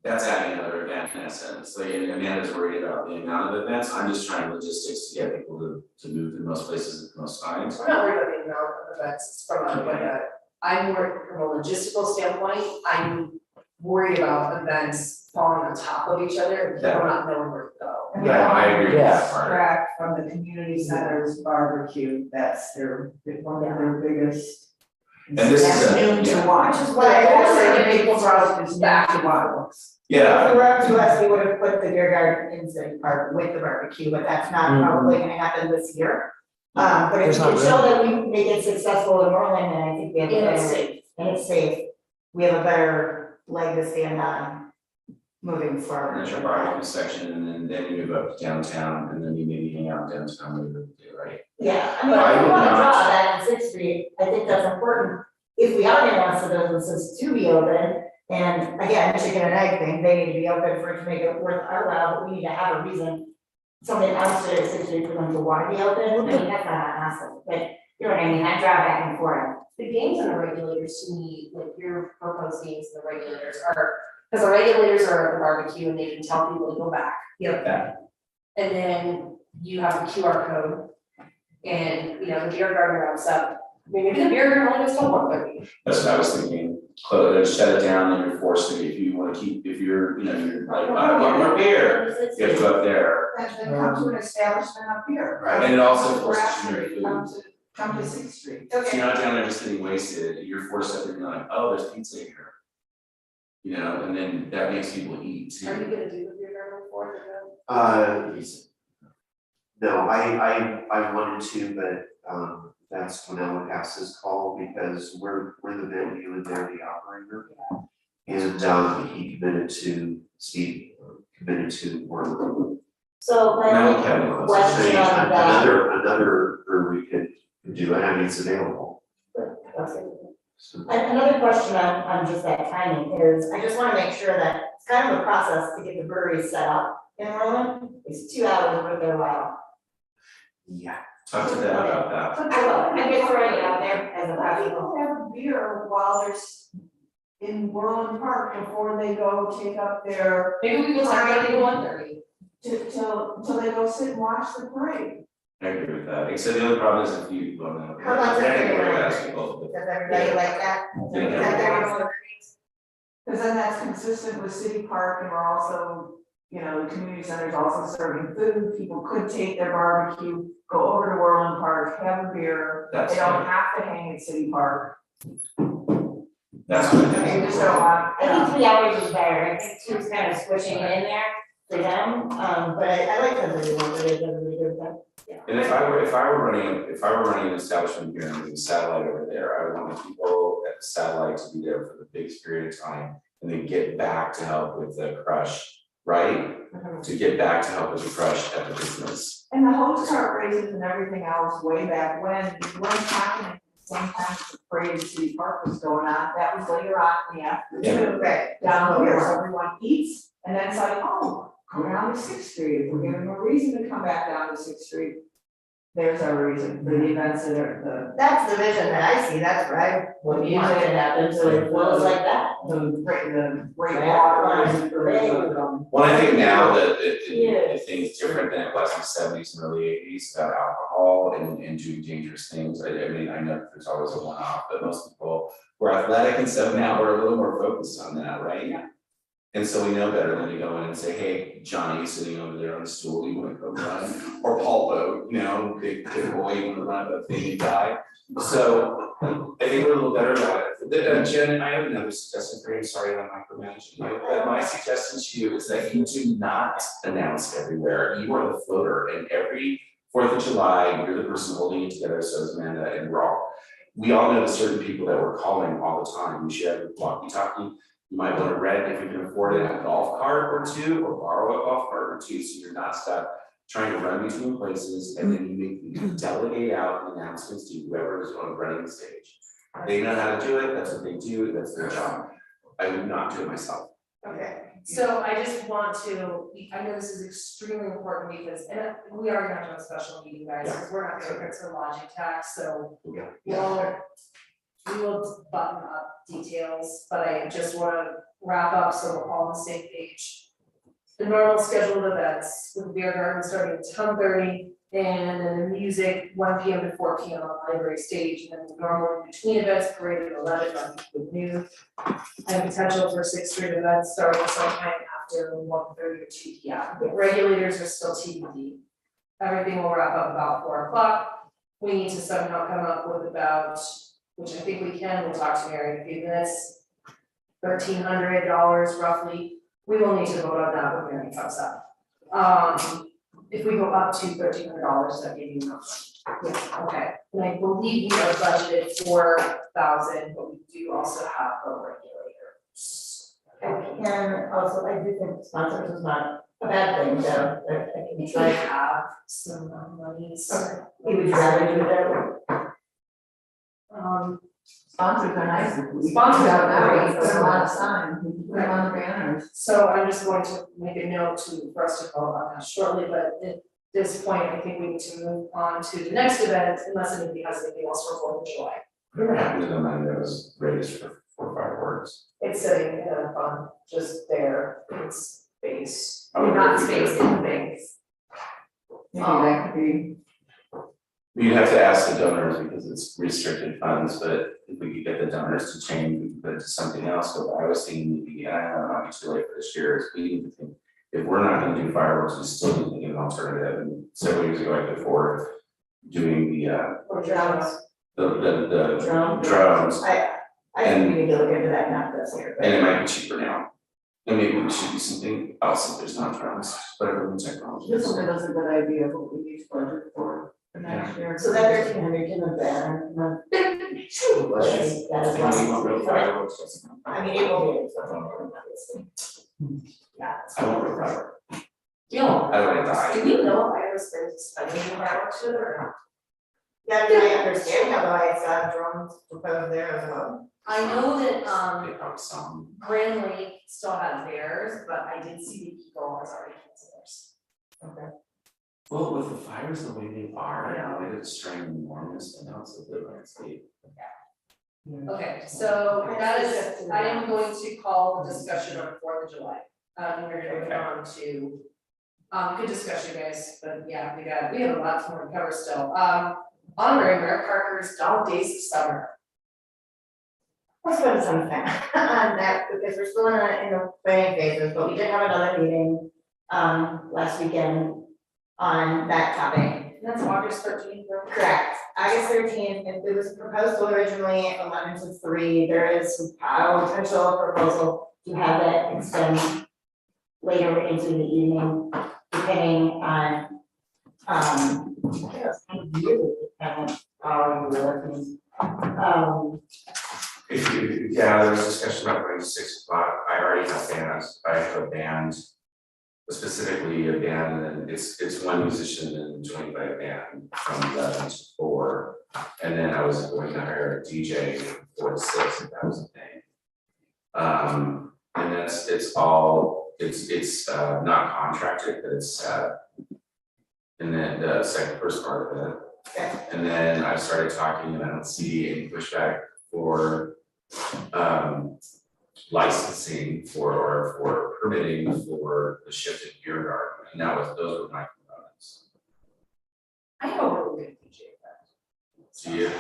That's adding another event in essence, like, and Amanda's worried about the amount of events, I'm just trying logistics to get people to move to most places at most times. I'm not worried about the amount of events, it's from I'm worried from a logistical standpoint, I'm worried about events falling on top of each other and people not knowing where to go. Yeah, I agree with that Yeah. part. Track from the community centers barbecue, that's one of their biggest. And this is That's a- new to yeah. watch. Which is why I That's also a think big people's problem is back new to and watch. Yeah, If it were up to us, we would have put the beer garden in City Park with the barbecue, but that's not probably gonna happen this year. But if There's we not can show that we make it successful in Orland, then I think we have a And it's better, safe. and it's safe, we have a better leg to stand on moving forward. there's your barbecue section, and then you move up to downtown, and then you maybe hang out downtown later, right? Yeah, I mean, But I if we would wanna draw not- that on Sixth Street, I think that's important. If we are gonna ask the businesses to be open, and again, chicken and egg thing, they need to be open for it to make it worth our while, but we need to have a reason. Something else to Sixth Street for them to wanna be open, I mean, that's not awesome, but you know what I mean, I drive back and forth. The games and the regulators to me, like your proposed games and the regulators are, because the regulators are at the barbecue and they can tell people to go back. Yep. Yeah. And then you have the QR code. And, the beer garden wraps up, maybe the beer garden only goes till 1:30. That's what I was thinking, close, shut it down, and you're forced to, if you wanna keep, if you're like, I want more beer, you have to go up there. Then come to an establishment up here. Right, and it also forces you to Grassroots, come to Sixth Street. So you're not down there just getting wasted, you're forced up there and you're like, oh, there's pizza here. And then that makes people eat too. Are you gonna do the beer garden for No, I wanted to, but that's when Ellen passes call because we're the venue and they're the operator. And Steve committed to work. So my Now, only Kevin, question on that. Another brewery could do it, I mean, it's available. So, Another question on just that timing is, I just wanna make sure that it's kind of a process to get the brewery set up in Orland. It's 2 hours worth their while. yeah, Talk to them about that. I will, I'm just throwing it out there as a practical. People have beer while they're in Orland Park before they go take up their, Maybe we can start getting 1:30. till they go sit and watch the parade. I agree with that, except the other problem is if you, well, no. How long's it I gonna agree with last? basketball, Does everybody like that? Yeah. Is that their- Cause then that's consistent with City Park and we're also, the community center's also serving food, people could take their barbecue, go over to Orland Park, have a beer. That's They don't fine. have to hang at City Park. That's what I They think. just don't want. I think 3 hours is better, I think 2 is kind of squishing it in there for them, but I like that they want it, really good, but. And if I were running an establishment here and having a satellite over there, I would want the people at the satellite to be there for the biggest period of time. And then get back to help with the crush, right? To get back to help with the crush at the business. And the host cart races and everything else way back when happening one time the parade in City Park was going on, that was later on in the afternoon. Right. Down here, so everyone eats, and then it's like, oh, come down to Sixth Street, if we're giving them a reason to come back down to Sixth Street. There's our reason, for the events that are That's the vision that I see, that's what I would want to happen, so it flows like that. the great Yeah. water. Well, I think now that Yeah. the thing's different than it was in the '70s and early '80s about alcohol and doing dangerous things. I mean, I know there's always a one-off, but most people who are athletic and stuff now, we're a little more focused on that, right? Yeah. And so we know better than to go in and say, hey, Johnny sitting over there on the stool, you wanna go run? Or Paul Boat, big boy, you wanna run up a thing and die? So I think we're a little better about it. Jen, I have another suggestion for you, sorry, I'm micromanaging you, but my suggestion to you is that you do not announce everywhere. You are the floater, and every 4th of July, you're the person holding it together, so is Amanda and Rob. We all know certain people that we're calling all the time, we should have a walkie-talkie. You might want to rent, if you can afford it, a golf cart or two, or borrow a golf cart or two, so you're not stuck trying to run between places, and then you delegate out announcements to whoever is running the stage. They know how to do it, that's what they do, that's their job. I would not do it myself. Okay, so I just want to, I know this is extremely important because, and we are gonna have a special meeting, guys, because we're not gonna fix the lodging tax, so we will button up details, but I just wanna wrap up so we're all on the same page. The normal scheduled events with the beer garden starting at 10:30 and then the music 1 p.m. to 4 p.m. on the library stage, and then the normal between events parade at 11 on noon. And potential for 6th Street events starting sometime after 1:30 or 2 p.m. The regulators are still TBD. Everything will wrap up about 4 o'clock. We need to somehow come up with about, which I think we can, we'll talk to Mary in a few minutes, $1,300 roughly. We will need to vote on that when Mary comes up. If we go up to $1,300, that may be enough. Yeah, okay, and I believe we are budgeted 4,000, but we do also have a regulator. And also, I do think sponsors is not a bad thing, so that I can We try. have some monies. You would rather do that? Sponsors are nice. Sponsors are nice. Spend a lot of time, we put them on the banners. So I'm just going to make a note for us to vote on that shortly, but at this point, I think we need to move on to the next event unless anybody has anything else for 4th of July. Whatever happened to the money that was raised for fireworks? It's sitting in a fund, just there, in space, Oh, not very space, good. in things. Maybe that could be. You'd have to ask the donors because it's restricted funds, but if we could get the donors to change, we could put it to something else, so I was thinking, I don't know, it might be too late for this year, is we need to think. If we're not gonna do fireworks, we still need to think of an alternative, and several years ago, I put forward doing the Or drones. the Drone. drones, I think we need to look into that, not this year, but. and it might be cheaper now. And maybe we should do something else if there's not drones, whatever the technology This is. one is a good idea, what we need to budget for next year. So that 1,300 can have been, that is And we want real one. fireworks. I mean, it will be, obviously. Yeah. I want real fireworks. You know, I don't wanna die. do we know if Iris is spending the fireworks with her or not? That's my understanding, although I saw drones proposed there as well. I know that, They probably saw them. Grand Lake still has theirs, but I did see the Eagle has already canceled theirs. Okay. Well, with the fires the way they are, now it is straying enormous amounts of the landscape. Okay, so that is, I am going to call the discussion on 4th of July. We're gonna move on to, good discussion, guys, but yeah, we have a lot more to cover still. Honoring Mayor Parker's Dog Days of Summer. Let's go to something on that, because we're still in the planning phases, but we did have another meeting, last weekend on that topic. That's August 13th, right? Correct, August 13th, it was proposed originally 11 to 3, there is some potential proposal to have it extend later into the evening, depending on, Yeah, there was discussion about going to 6 o'clock, I already have bands, I have a band. Specifically a band, and it's one musician and joined by a band from 11 to 4. And then I was going to hire a DJ from 4 to 6, if that was a thing. And it's not contracted, but it's and then the first part of it. Okay. And then I started talking and I don't see any pushback for licensing for permitting for the shifted beer garden, and those were my components. I know where we're gonna DJ that. Do you?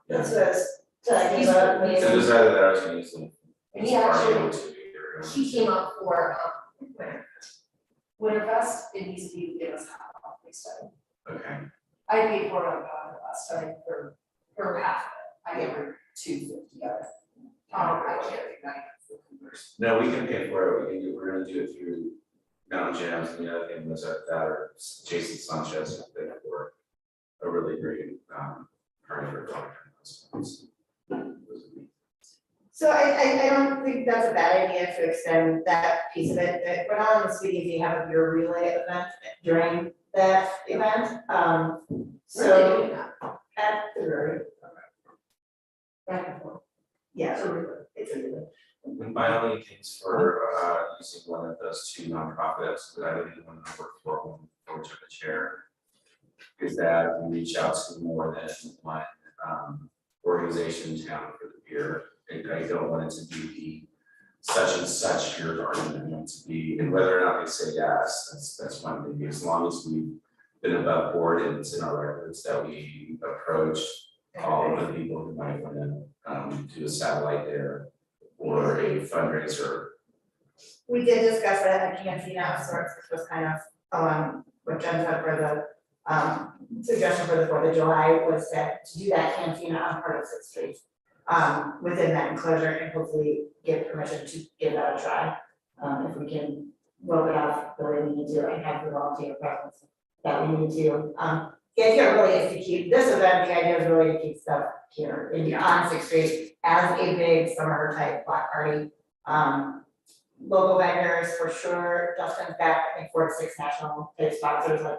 That's what I was talking He's- about. he's- So it was either that or I was gonna use them. And he actually, to he came up for Winterfest, and he's to give us half off next time. Okay, I paid for it last time for half of it, I gave her $250 of it. I can't think I no, we can pay for it, we're gonna do it through Mountain Jams, and the other thing was that or Jason Sanchez, who paid for a really great party for doctors. So I don't think that's a bad idea to extend that piece of it, but on the speakeasy, have your relay event during that event, so at the brewery. Back and forth. Yeah, it's a relay. And my only things for using one of those two nonprofits that I didn't want to work for when I took the chair is that we reach out to more than one organization in town for the beer. I don't want it to be the such and such beer garden. I want it to be, and whether or not they say yes, that's one thing. As long as we've been above board and it's in our records that we approach all of the people who might want to do a satellite there or a fundraiser. We did discuss that at Cantina of sorts, which was kind of, what Jen said for the, suggestion for the 4th of July was that to do that cantina on part of 6th Street. Within that enclosure and hopefully get permission to give that a try. If we can roll it off the way we need to and have the volunteer presence that we need to. The idea really is to keep this event, the idea is really to keep stuff here on 6th Street as a big summer type block party. Local vendors for sure, Justin's back, I think 4 to 6 national type sponsors like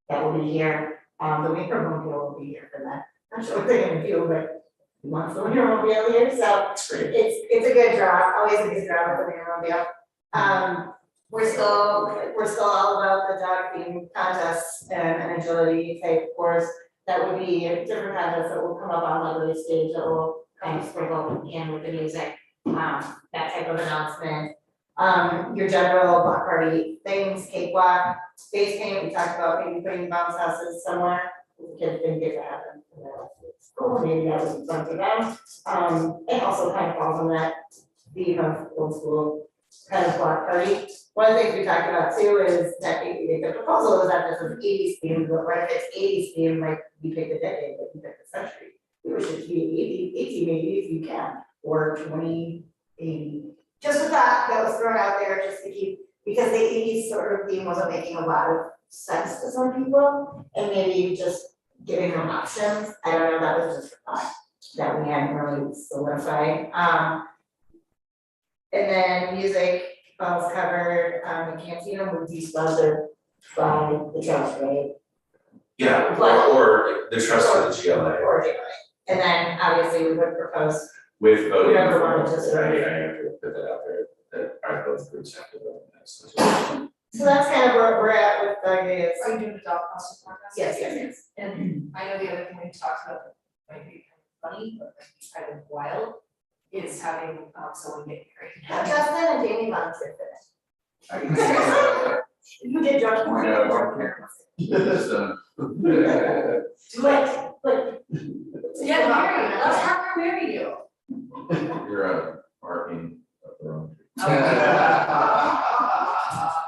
that will be here. The Winter Mobile will be here for that. Not sure what they're gonna do, but once the Winter Mobile here, so That's great. it's a good draw, always a good draw with the Winter Mobile. We're still all about the dog theme contests and an agility type course. That would be a different contest that will come up on the stage that will kind of sprinkle in with the music, that type of announcement. Your general block party things, cakewalk, face paint, we talked about maybe putting bounce houses somewhere. The kids didn't get to happen. Cool, maybe that was fun for them. It also kind of falls on that theme of old school kind of block party. One of the things we talked about too is that the proposal is that this is 80s themed, but what if it's 80s themed, like we pick the decade, but we pick the century. We wish it to be 1880 if you can, or 2080. Just a thought that was thrown out there just to keep, because the 80s sort of theme wasn't making a lot of sense to some people, and maybe just giving them options. I don't know, that was just a thought that we hadn't really solidified. And then music was covered, the cantina would be sponsored by the trust, right? Yeah, or the trust of the GLA Or GLA. And then obviously we would propose, with voting. Whoever wanted to I serve. have to put that out there, that I both groups have to vote on this as well. so that's kind of where we're at with the ideas. Are you doing the dog foster podcast? Yes. And I know the other thing we talked about that might be kind of funny, but might be kind of wild, is having someone get married. Justin and Jamie volunteered for this. I can see that. You did Justin. Point out on camera. Just, But. Yeah, marry, let's have her marry you. You're barking up the wrong tree. Oh.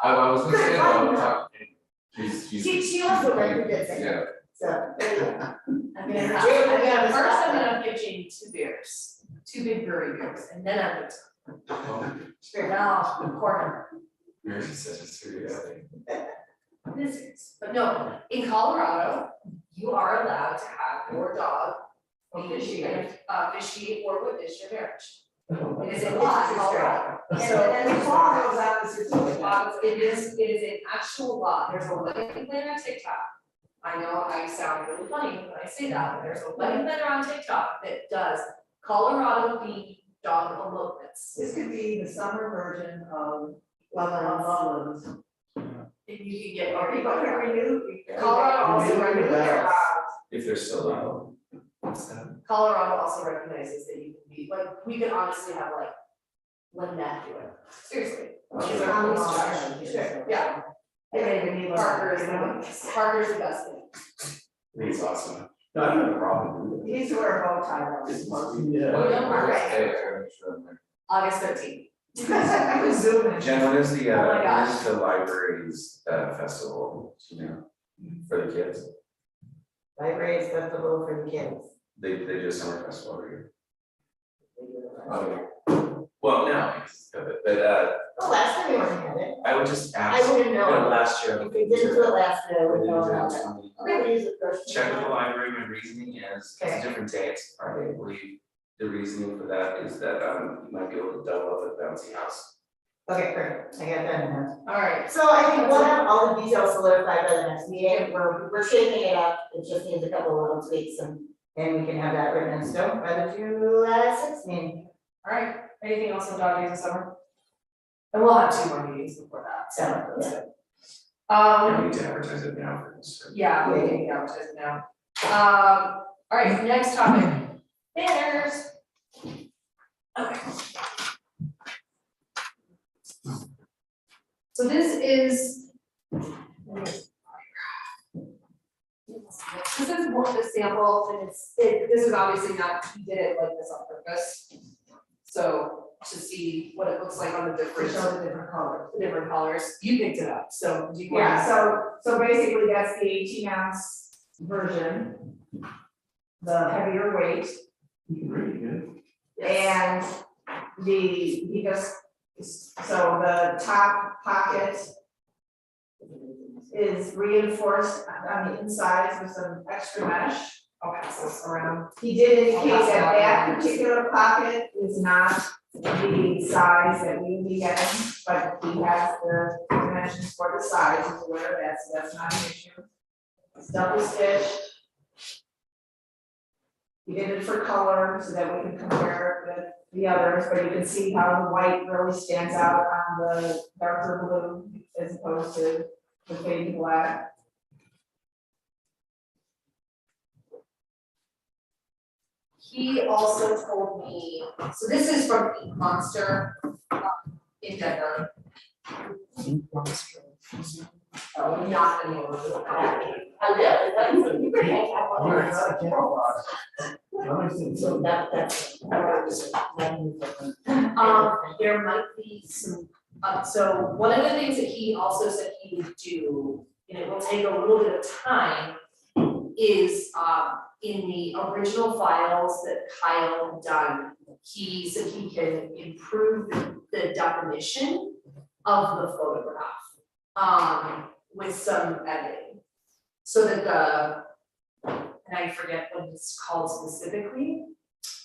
I was gonna say, she's. She also very good, Yeah. so, there you go. I'm gonna have, Yeah. first I'm gonna give Jamie 2 beers, 2 big brewery beers, and then I'm gonna. Sure, now, corner. You're such a serious thing. This is, but no, in Colorado, you are allowed to have your dog officiate or witness your marriage. It is a law in Colorado. And the law goes out the certificate. It is an actual law. There's a link on TikTok I know I sound really funny when I say that, but there's a wedding planner on TikTok that does Colorado themed dog elopements. This could be the summer version of Lovelands. Lovelands. And you can get Or people everybody. can renew. Colorado also Renew recognizes, their If they're still out. Colorado also recognizes that you can be, like, we could honestly have like Lynette do it, seriously. She's our Sure. police judge. Sure, yeah. They don't even need one. Parker's the best thing. I think it's awesome. No, I don't have a problem with it. He's wear a bow tie around his Yeah. Oh, don't worry. Hey, I gotta make sure I'm there. August 13th. I was zooming. Jen, when is the, Oh my when gosh. is the libraries, festival, you know, for the kids? Libraries festival for the kids. They do a summer festival every year. Okay. Well, no, but, Oh, last time we weren't had it. I would just I ask, wouldn't know. last year. If we didn't do it last year, We we didn't don't do know it that. until- Okay, we use it first. Check with the library, my reasoning is, Okay. it's different dates, I believe, the reasoning for that is that, you might be able to double up at bouncy house. Okay, perfect, I got that in mind. Alright, So I think we'll have all the details solidified by the next meeting, we're shaping it up, it just needs a couple little tweaks and we can have that written in stone by the July 6th meeting. alright, anything else on dog days this summer? And we'll have 2 more meetings before that, so that's good. I need to advertise it now for this. Yeah, we can advertise it now. Alright, next topic, banners. Okay. So this is. This is more of the sample, and this is obviously not, we did it like this on purpose. So to see what it looks like on the different, the different colors, you picked it up, so do you want? Yeah, so basically that's the 18-ounce version. The heavier weight. You can read it, good. And so the top pocket is reinforced on the inside with some extra mesh. I'll pass this around. He did indicate I'll pass it that out. that particular pocket is not the size that we would be getting, but he has the dimensions for the size, he's aware of that, so that's not an issue. It's double stitched. We did it for color so that we can compare it with the others, but you can see how the white really stands out on the darker blue as opposed to the faded black. He also told me, so this is from Ink Monster in Denver. Oh, not the name of it. There might be some, so one of the things that he also said he would do, and it will take a little bit of time, is in the original files that Kyle had done, he said he can improve the definition of the photograph with some editing. So that and I forget what it's called specifically,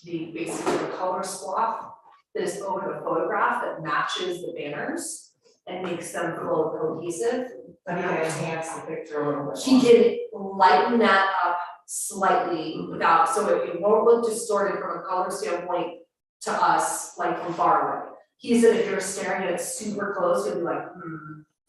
basically the color swap that is over the photograph that matches the banners and makes them flow cohesive. But he can enhance the picture a little bit. He can lighten that up slightly without, so it won't look distorted from a color standpoint to us, like from far away. He said if you're staring at it super close, you'll be like,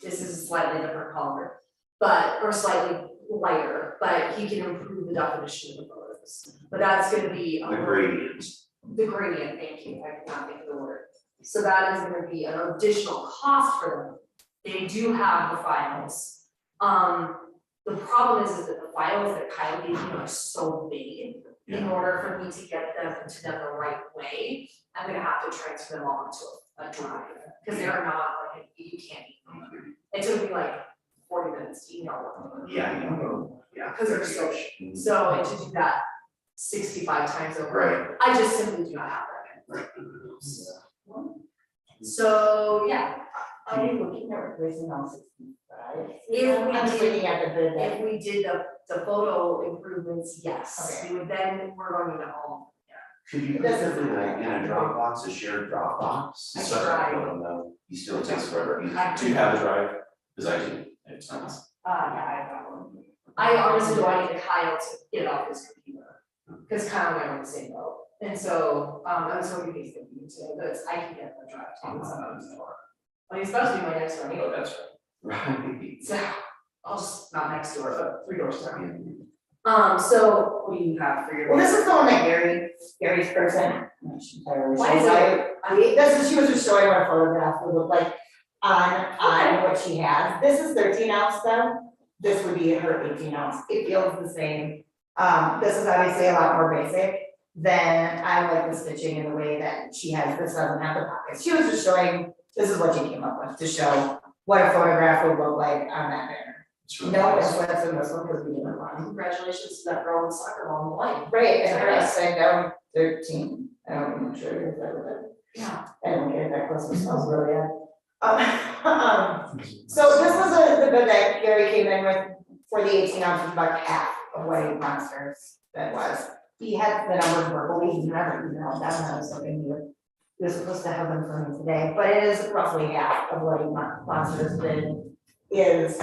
this is a slightly different color, but, or slightly lighter, but he can improve the definition of the photos. But that's gonna be. The gradient. The gradient, thank you, I cannot think of the word. So that is gonna be an additional cost for them. They do have the files. The problem is that the files that Kyle gave me are so big. In order for me to get them to them the right way, I'm gonna have to transfer them all into a drive, because they're not, like, you can't eat them. It took me like 40 minutes to email them. Yeah. Because they're so, and to do that 65 times over. Right. I just simply do not have that. So, yeah. Are we looking at replacing all 65? If we I'm just did- looking at the bid that. If we did the photo improvements, yes, Okay. we would then, we're going to home. Could you put something like in a Dropbox, a shared Dropbox? I So tried. no, you still takes forever. I Do you have a drive? Cause I do, it's not. Yeah, I got one. I honestly don't want to get Kyle to get off his computer, because Kyle and I are on the same boat. And so, I was hoping he's gonna be today, but I can get the drive time sometimes. Well, he's supposed to be my next door Oh, neighbor, that's right. so I'll just, not next door, but 3 doors down. So what do you have for your? Well, this is the one that Gary's person. Why is it? This is, she was just showing what a photograph would look like on what she has. This is 13 ounce though. This would be her 18 ounce. It feels the same. This is obviously a lot more basic than I like the stitching in the way that she has. This doesn't have the pockets. She was just showing, this is what she came up with to show what a photograph would look like on that banner. It's really No, nice. it's what's in this one because we didn't run. Congratulations to that girl in soccer along the line. Right, and her saying down 13, I don't know, sure if that was it. Yeah. I don't get that close, it smells really good. So this was the bid that Gary came in with for the 18 ounces, about half of what Eight Monsters that was. He had the numbers verbally, he never emailed them, and I was hoping he was supposed to have them for me today, but it is roughly half of what Eight Monsters bid is.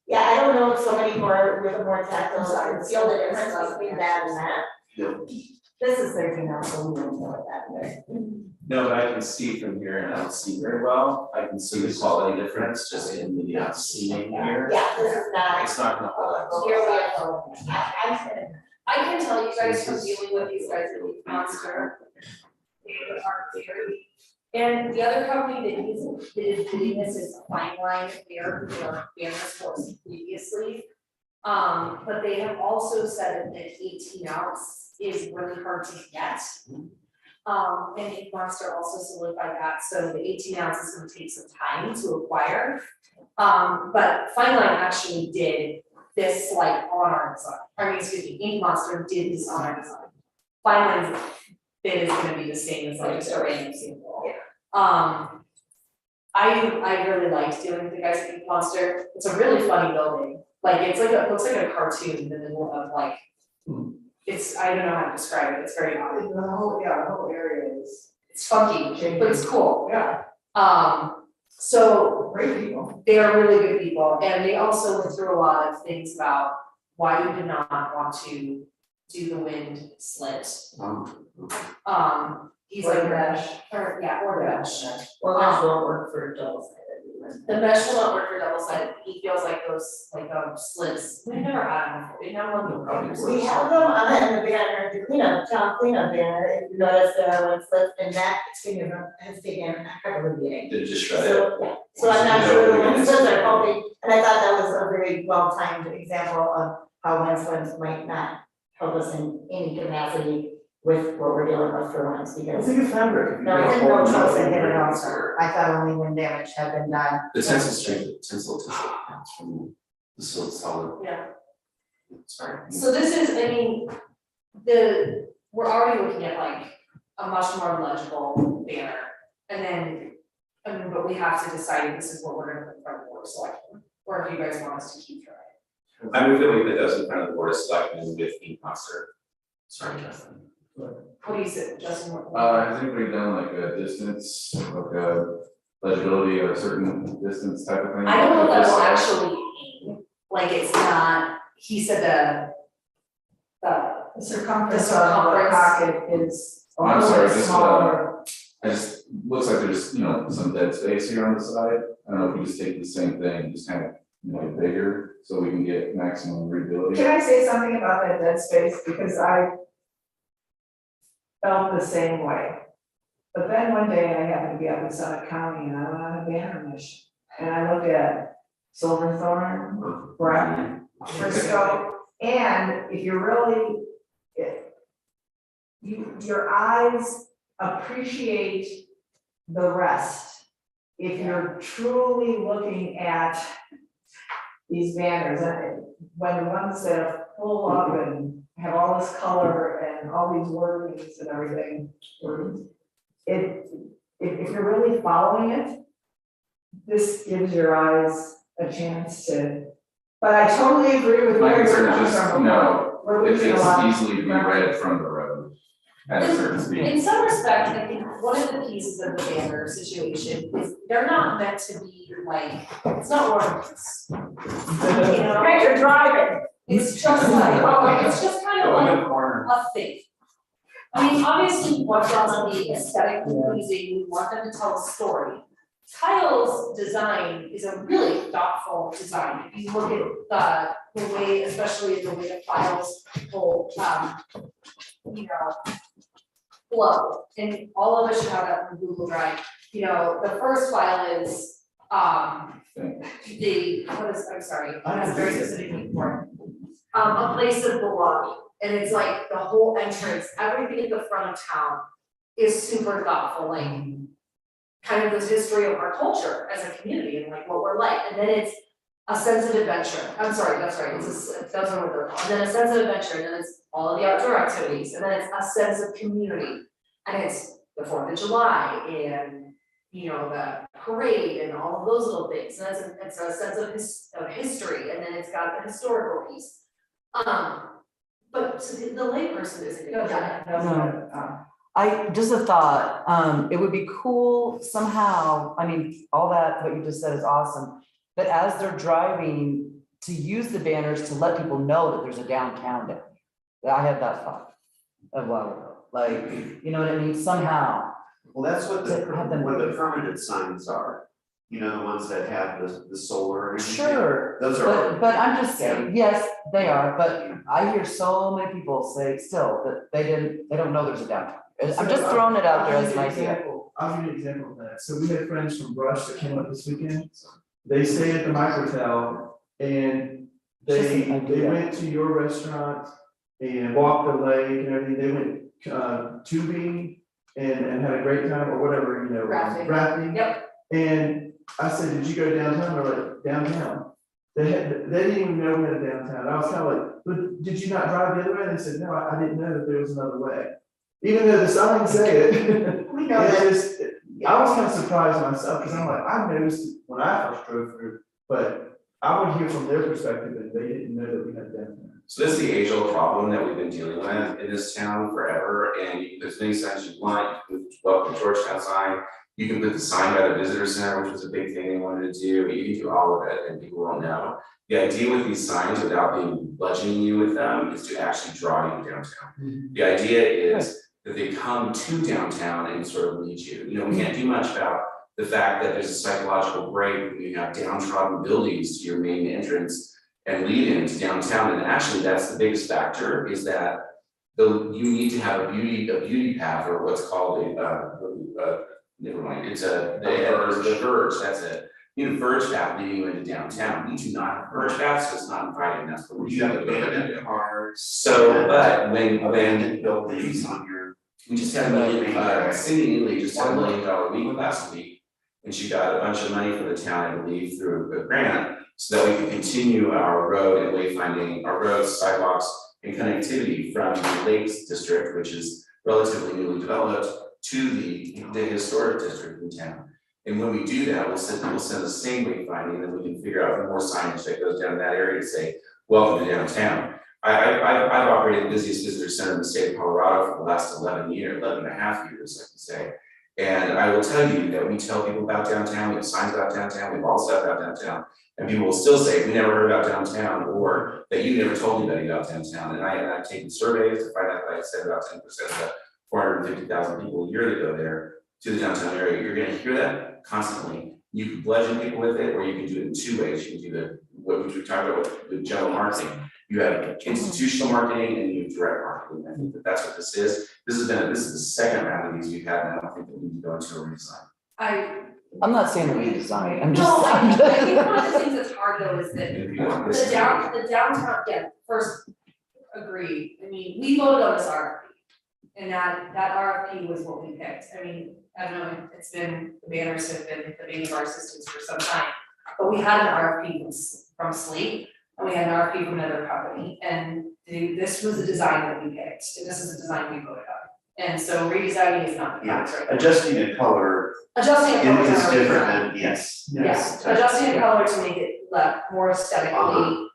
Yeah, I don't know if somebody more with a more tactile, I can feel the difference between that and that. This is 13 ounce, so we wouldn't know what that is. No, but I can see from here and I don't see very well. I can see the quality difference just in the seeing here. Yeah, this is not. It's not gonna hold Here up. we have, I can tell you guys from dealing with these guys at Leaf Monster, they are very, and the other company that is doing this is Fine Line, they're banner sports previously. But they have also said that 18 ounce is really hard to get. And Leaf Monster also solidified that, so the 18 ounce is gonna take some time to acquire. But Fine Line actually did this like on our design, excuse me, Ink Monster did this on our design. Fine Line's bid is gonna be the same as like a random sample. I really liked dealing with the guys at Ink Monster, it's a really funny building, like it's like it looks like a cartoon in the middle of like. It's, I don't know how to describe it, it's very odd. The whole area is, It's funky, but it's cool. yeah, So great people. they are really good people, and they also went through a lot of things about why you did not want to do the wind slit. He's Or like mesh. or mesh. well, that's what work for adults. The mesh will not work for double sided, he feels like those, like, slits, we never had them before, we never had them before. We have them on the banner, the cleanup, town cleanup banner, if you notice there are ones that, and that has taken a heck of a beating. Did it just shred it? So, yeah, so I'm not sure the ones that are helping, and I thought that was a very well timed example of how windstorms might not help us in any capacity with what we're dealing with for winds, I because think it's fabric. no, I didn't know choice in it also. I thought only wind damage had been done. The tensile strength, tensile comes from the solid, Yeah. sorry. So this is, I mean, we're already looking at like a much more legible banner. And then, but we have to decide if this is what we're gonna put in front of the board of selectmen, or if you guys want us to keep trying. I move that we put those in front of the board of selectmen with Ink Monster. Sorry, Justin. What do you say, Justin? Has anybody done like a distance, like a legibility or a certain distance type of thing? I don't know if that will Just- actually hang, like it's not, he said The circumference The of the circumference. pocket is a I'm little sorry, bit just, smaller. I just, looks like there's, some dead space here on the side. I don't know if we just take the same thing, just kind of make it bigger, so we can get maximum readability. Can I say something about that dead space, because I felt the same way. But then one day I happened to be up in Summit County and I went on a banner mission, and I looked at Silverthorne, Bremen, Frisco, and if you're really, your eyes appreciate the rest. If you're truly looking at these banners, and when the ones that are full up and have all this color and all these wordings and everything, if you're really following it, this gives your eyes a chance to, but I totally agree with My where you're concern coming is just, from. We're It losing a takes lot. easily to be read from the road at a certain speed. In some respect, I think one of the pieces of the banner situation is they're not meant to be like, it's not ornaments. You know, Right, you're driving. It's just like, well, it's just kind of Go in like the corner. a thing. I mean, obviously, we want them to be aesthetically pleasing, we want them to tell a story. Kyle's design is a really thoughtful design, if you look at the way, especially the way the files will, you know, flow, and all of us should have that from Google Drive. You know, the first file is, I'm sorry, that's very specific name for it. A place of belonging, and it's like the whole entrance, everything at the front of town is super thoughtful, like kind of this history of our culture as a community and like what we're like, and then it's a sense of adventure. I'm sorry, that's right, those are what they're called, and then a sense of adventure, and then it's all of the outdoor activities, and then it's a sense of community, and it's the 4th of July, and you know, the parade and all of those little things, and it's a sense of history, and then it's got the historical piece. But so the layperson isn't gonna get that. I, just a thought, it would be cool somehow, I mean, all that, what you just said is awesome. But as they're driving, to use the banners to let people know that there's a downtown there. I had that thought a while ago, like, you know what I mean, somehow. Well, that's what To have them- what the permanent signs are, you know, the ones that have the solar. and everything. Sure, Those are. but I'm just saying, yes, they are, but I hear so many people say still that they don't know there's a downtown. I'm just throwing it out there as an idea. I'll give you an example of that. So we had friends from Brush that came up this weekend. They stayed at the Microtel and Just they an idea. went to your restaurant and walked the lake and everything. They went tubing and had a great time or whatever, you know. Rafting. Yep. And I said, did you go downtown? They're like, downtown. They didn't even know we had a downtown. I was kind of like, but did you not drive the other way? And they said, no, I didn't know that there was another way. Even though the signs say it. We know It's that. just, I was kind of surprised myself, because I'm like, I noticed it when I first drove through, but I would hear from their perspective that they didn't know that we had downtown. So this is the age-old problem that we've been dealing with in this town forever, and you can put as many signs as you want, you can put the welcome Georgetown sign, you can put the sign by the visitor center, which was a big thing they wanted to do, you can do all of it, and people won't know. The idea with these signs, without being bludgeoning you with them, is to actually draw you downtown. The idea is that they come to downtown and sort of lead you. You know, we can't do much about the fact that there's a psychological break when you have downtrodden buildings to your main entrance and lead into downtown, and actually that's the biggest factor, is that you need to have a beauty path, or what's called never mind, it's the verge, that's it. You need a verge path leading you into downtown, we do not have a verge path, so it's not inviting, that's what we're You have trying to do. abandoned cars. So, but when Abandoned buildings on your. we just had a million, Cindy Neely just had $1 million week last week. And she got a bunch of money from the town, I believe, through a grant, so that we could continue our road and wayfinding, our roads, sidewalks, and connectivity from the Lakes District, which is relatively newly developed, to the historic district in town. And when we do that, we'll send the same wayfinding, and then we can figure out more signage that goes down that area to say, welcome to downtown. I've operated the busiest visitor center in the state of Colorado for the last 11 and a half years, I can say. And I will tell you that we tell people about downtown, we have signs about downtown, we have all stuff about downtown. And people will still say, we never heard about downtown, or that you never told anybody about downtown. And I've taken surveys to find out that I said about 10% of the 450,000 people a year that go there to the downtown area. You're gonna hear that constantly. You can bludgeon people with it, or you can do it in two ways. You can do what we talked about with general marketing. You have institutional marketing and you have direct marketing. I think that that's what this is. This is the second round of these we've had, and I don't think that we need to go into a redesign. I'm not saying that we design, I'm just. No, I think one of the things that's hard though is that If you want this. the downtown, yeah, first, agree, I mean, we voted on this RFP. And that RFP was what we picked, I mean, I don't know, it's been, the banners have been the bane of our existence for some time. But we had an RFP from Sleep, and we had an RFP from another company, and this was the design that we picked, and this is the design we voted on. And so redesigning is not the Yeah, answer. adjusting a color Adjusting a color is is not different redesign. than, yes. Yes, adjusting a color to make it more aesthetically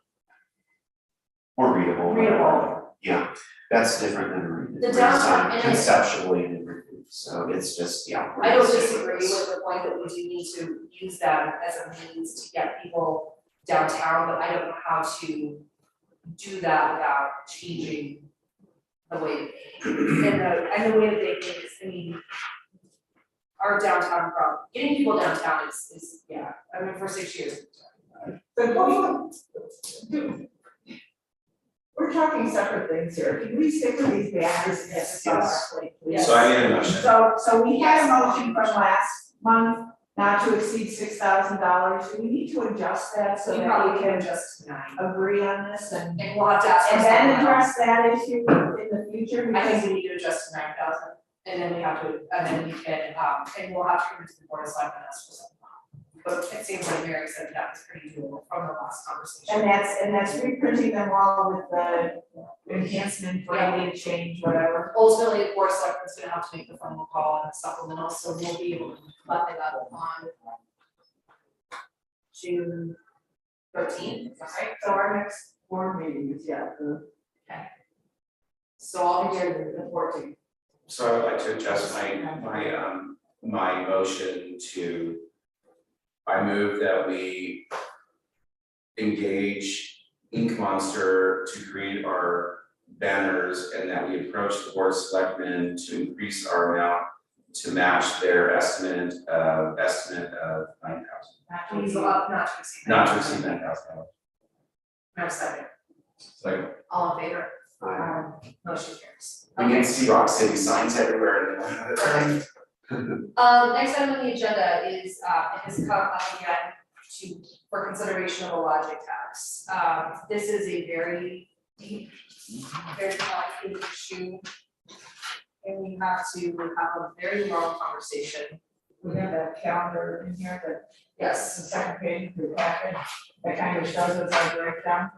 More readable. readable. Yeah, that's different than The downtown, redesign and conceptually, and everything. So it's just, yeah. I don't disagree with the point that we do need to use that as a means to get people downtown, but I don't know how to do that without changing the way, and the way that they think is, I mean, our downtown problem, getting people downtown is, yeah, I mean, for 6 years. But we're talking separate things here. Can we stick with these banners? Yes. Please? So I made a motion. So we had a motion from last month not to exceed $6,000. Do we need to adjust that so We that probably we can can adjust tonight, agree on this and we'll have to ask. for and then someone else. address that issue in the future? I think we need to adjust to 9,000, and then we have to, and then we can, and we'll have to come to the board of selectmen and ask for something. But it seems like Mary said that was pretty doable from the last conversation. And that's reprinting them all with the enhancement, branding, change, whatever. Ultimately, the board of selectmen's gonna have to make the final call on the supplemental, so we'll be able to let that up on June 13th, is that right? So our next board meeting is, So I'll be here the 14th. So I would like to adjust my motion to, I move that we engage Ink Monster to create our banners and that we approach the board of selectmen to increase our amount to match their estimate of 9,000, Please, not to exceed. not to exceed 9,000. No, second, Like, all in favor? Motion carries. We need to see Rock City signs everywhere. Next item on the agenda is, it has come up again for consideration of a lodging tax. This is a very deep, very complicated issue. And we have to have a very long conversation. We have that calendar in here, that Yes, the second page of the packet, that kind of shows us our breakdown.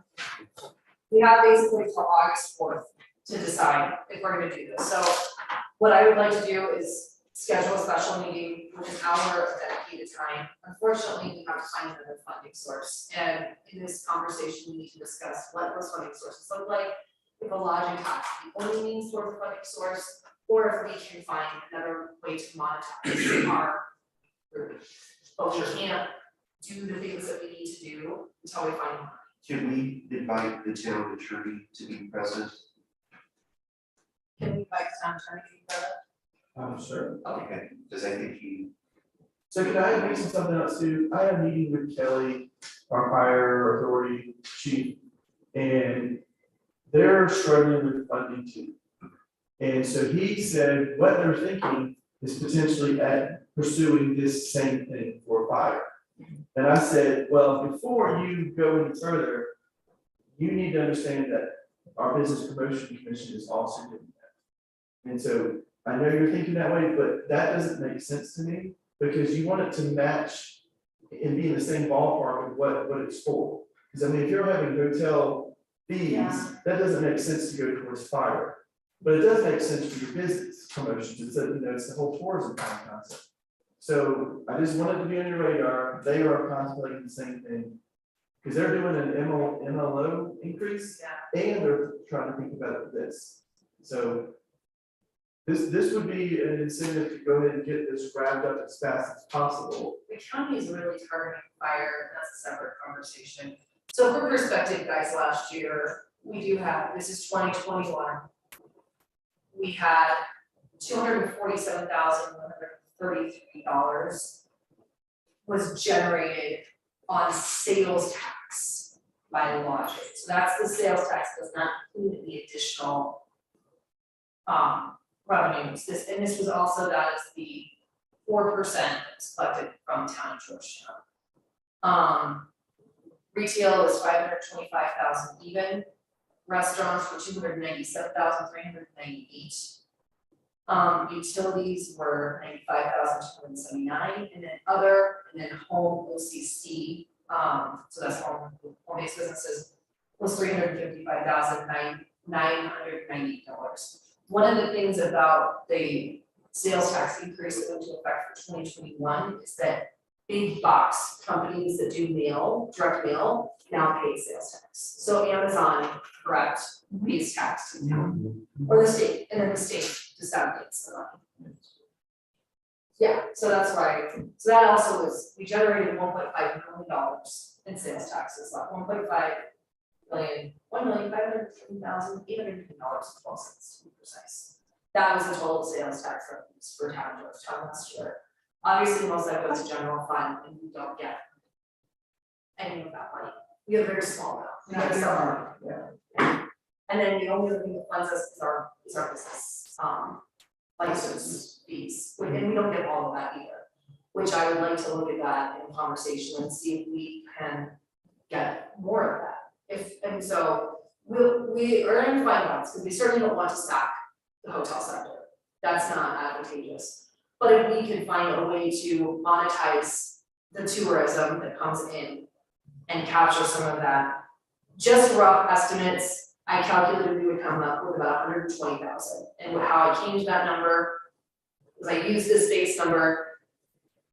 we have basically till August 4th to decide if we're gonna do this. So what I would like to do is schedule a special meeting with an hour of dedicated time. Unfortunately, we have to find another funding source. And in this conversation, we need to discuss what those funding sources look like. If a lodging tax is the only means for the funding source, or if we can find another way to monetize our group. But we can't do the things that we need to do until we find money. Can we invite the town attorney to be present? Can we invite the town attorney to be present? Sure. Okay, because I think he, So can I mention something else too? I had a meeting with Kelly, our fire authority chief, and they're struggling with funding too. And so he said what they're thinking is potentially at pursuing this same thing for fire. And I said, well, before you go any further, you need to understand that our business promotion commission is also doing that. And so I know you're thinking that way, but that doesn't make sense to me, because you want it to match and be in the same ballpark of what it's for. Because I mean, if you're having hotel fees, Yeah. that doesn't make sense to go towards fire. But it does make sense for your business promotions, it's it's the whole tourism kind of concept. So I just wanted to be on your radar, they are contemplating the same thing. Because they're doing an MLO increase, and they're trying to think about this. So this would be an incentive to go ahead and get this wrapped up as fast as possible. The county is really targeting fire, that's a separate conversation. So for perspective, guys, last year, we do have, this is 2021. We had $247,133 was generated on sales tax by lodging. So that's the sales tax, does not include the additional revenues. This was also, that is the 4% that's collected from town of Georgetown. Retail is 525,000 even. Restaurants were 297,398. Utilities were 95,279, and then other, and then home OCC, so that's home-based businesses, was $355,998. One of the things about the sales tax increase that went into effect for 2021 is that big box companies that do mail, direct mail, now pay sales tax. So Amazon, correct, pays tax to the town, or the state, and then the state disseminates the money. Yeah, so that's why, so that also was, we generated $1.5 million in sales taxes, like 1.5 $1,550,850.12 to be precise. That was the total sales tax revenues for town of Georgetown last year. Obviously, most of that goes to general fund and we don't get any of that money. We have a very small amount. We get some money. And then the only other thing that funds us is our business, license fees, and we don't get all of that either. Which I would like to look at that in conversation and see if we can get more of that. And so we are in fine balance, because we certainly don't want to stack the hotel sector. That's not advantageous. But if we can find a way to monetize the tourism that comes in and capture some of that, just rough estimates, I calculated we would come up with about 120,000. And how I came to that number was I used this base number.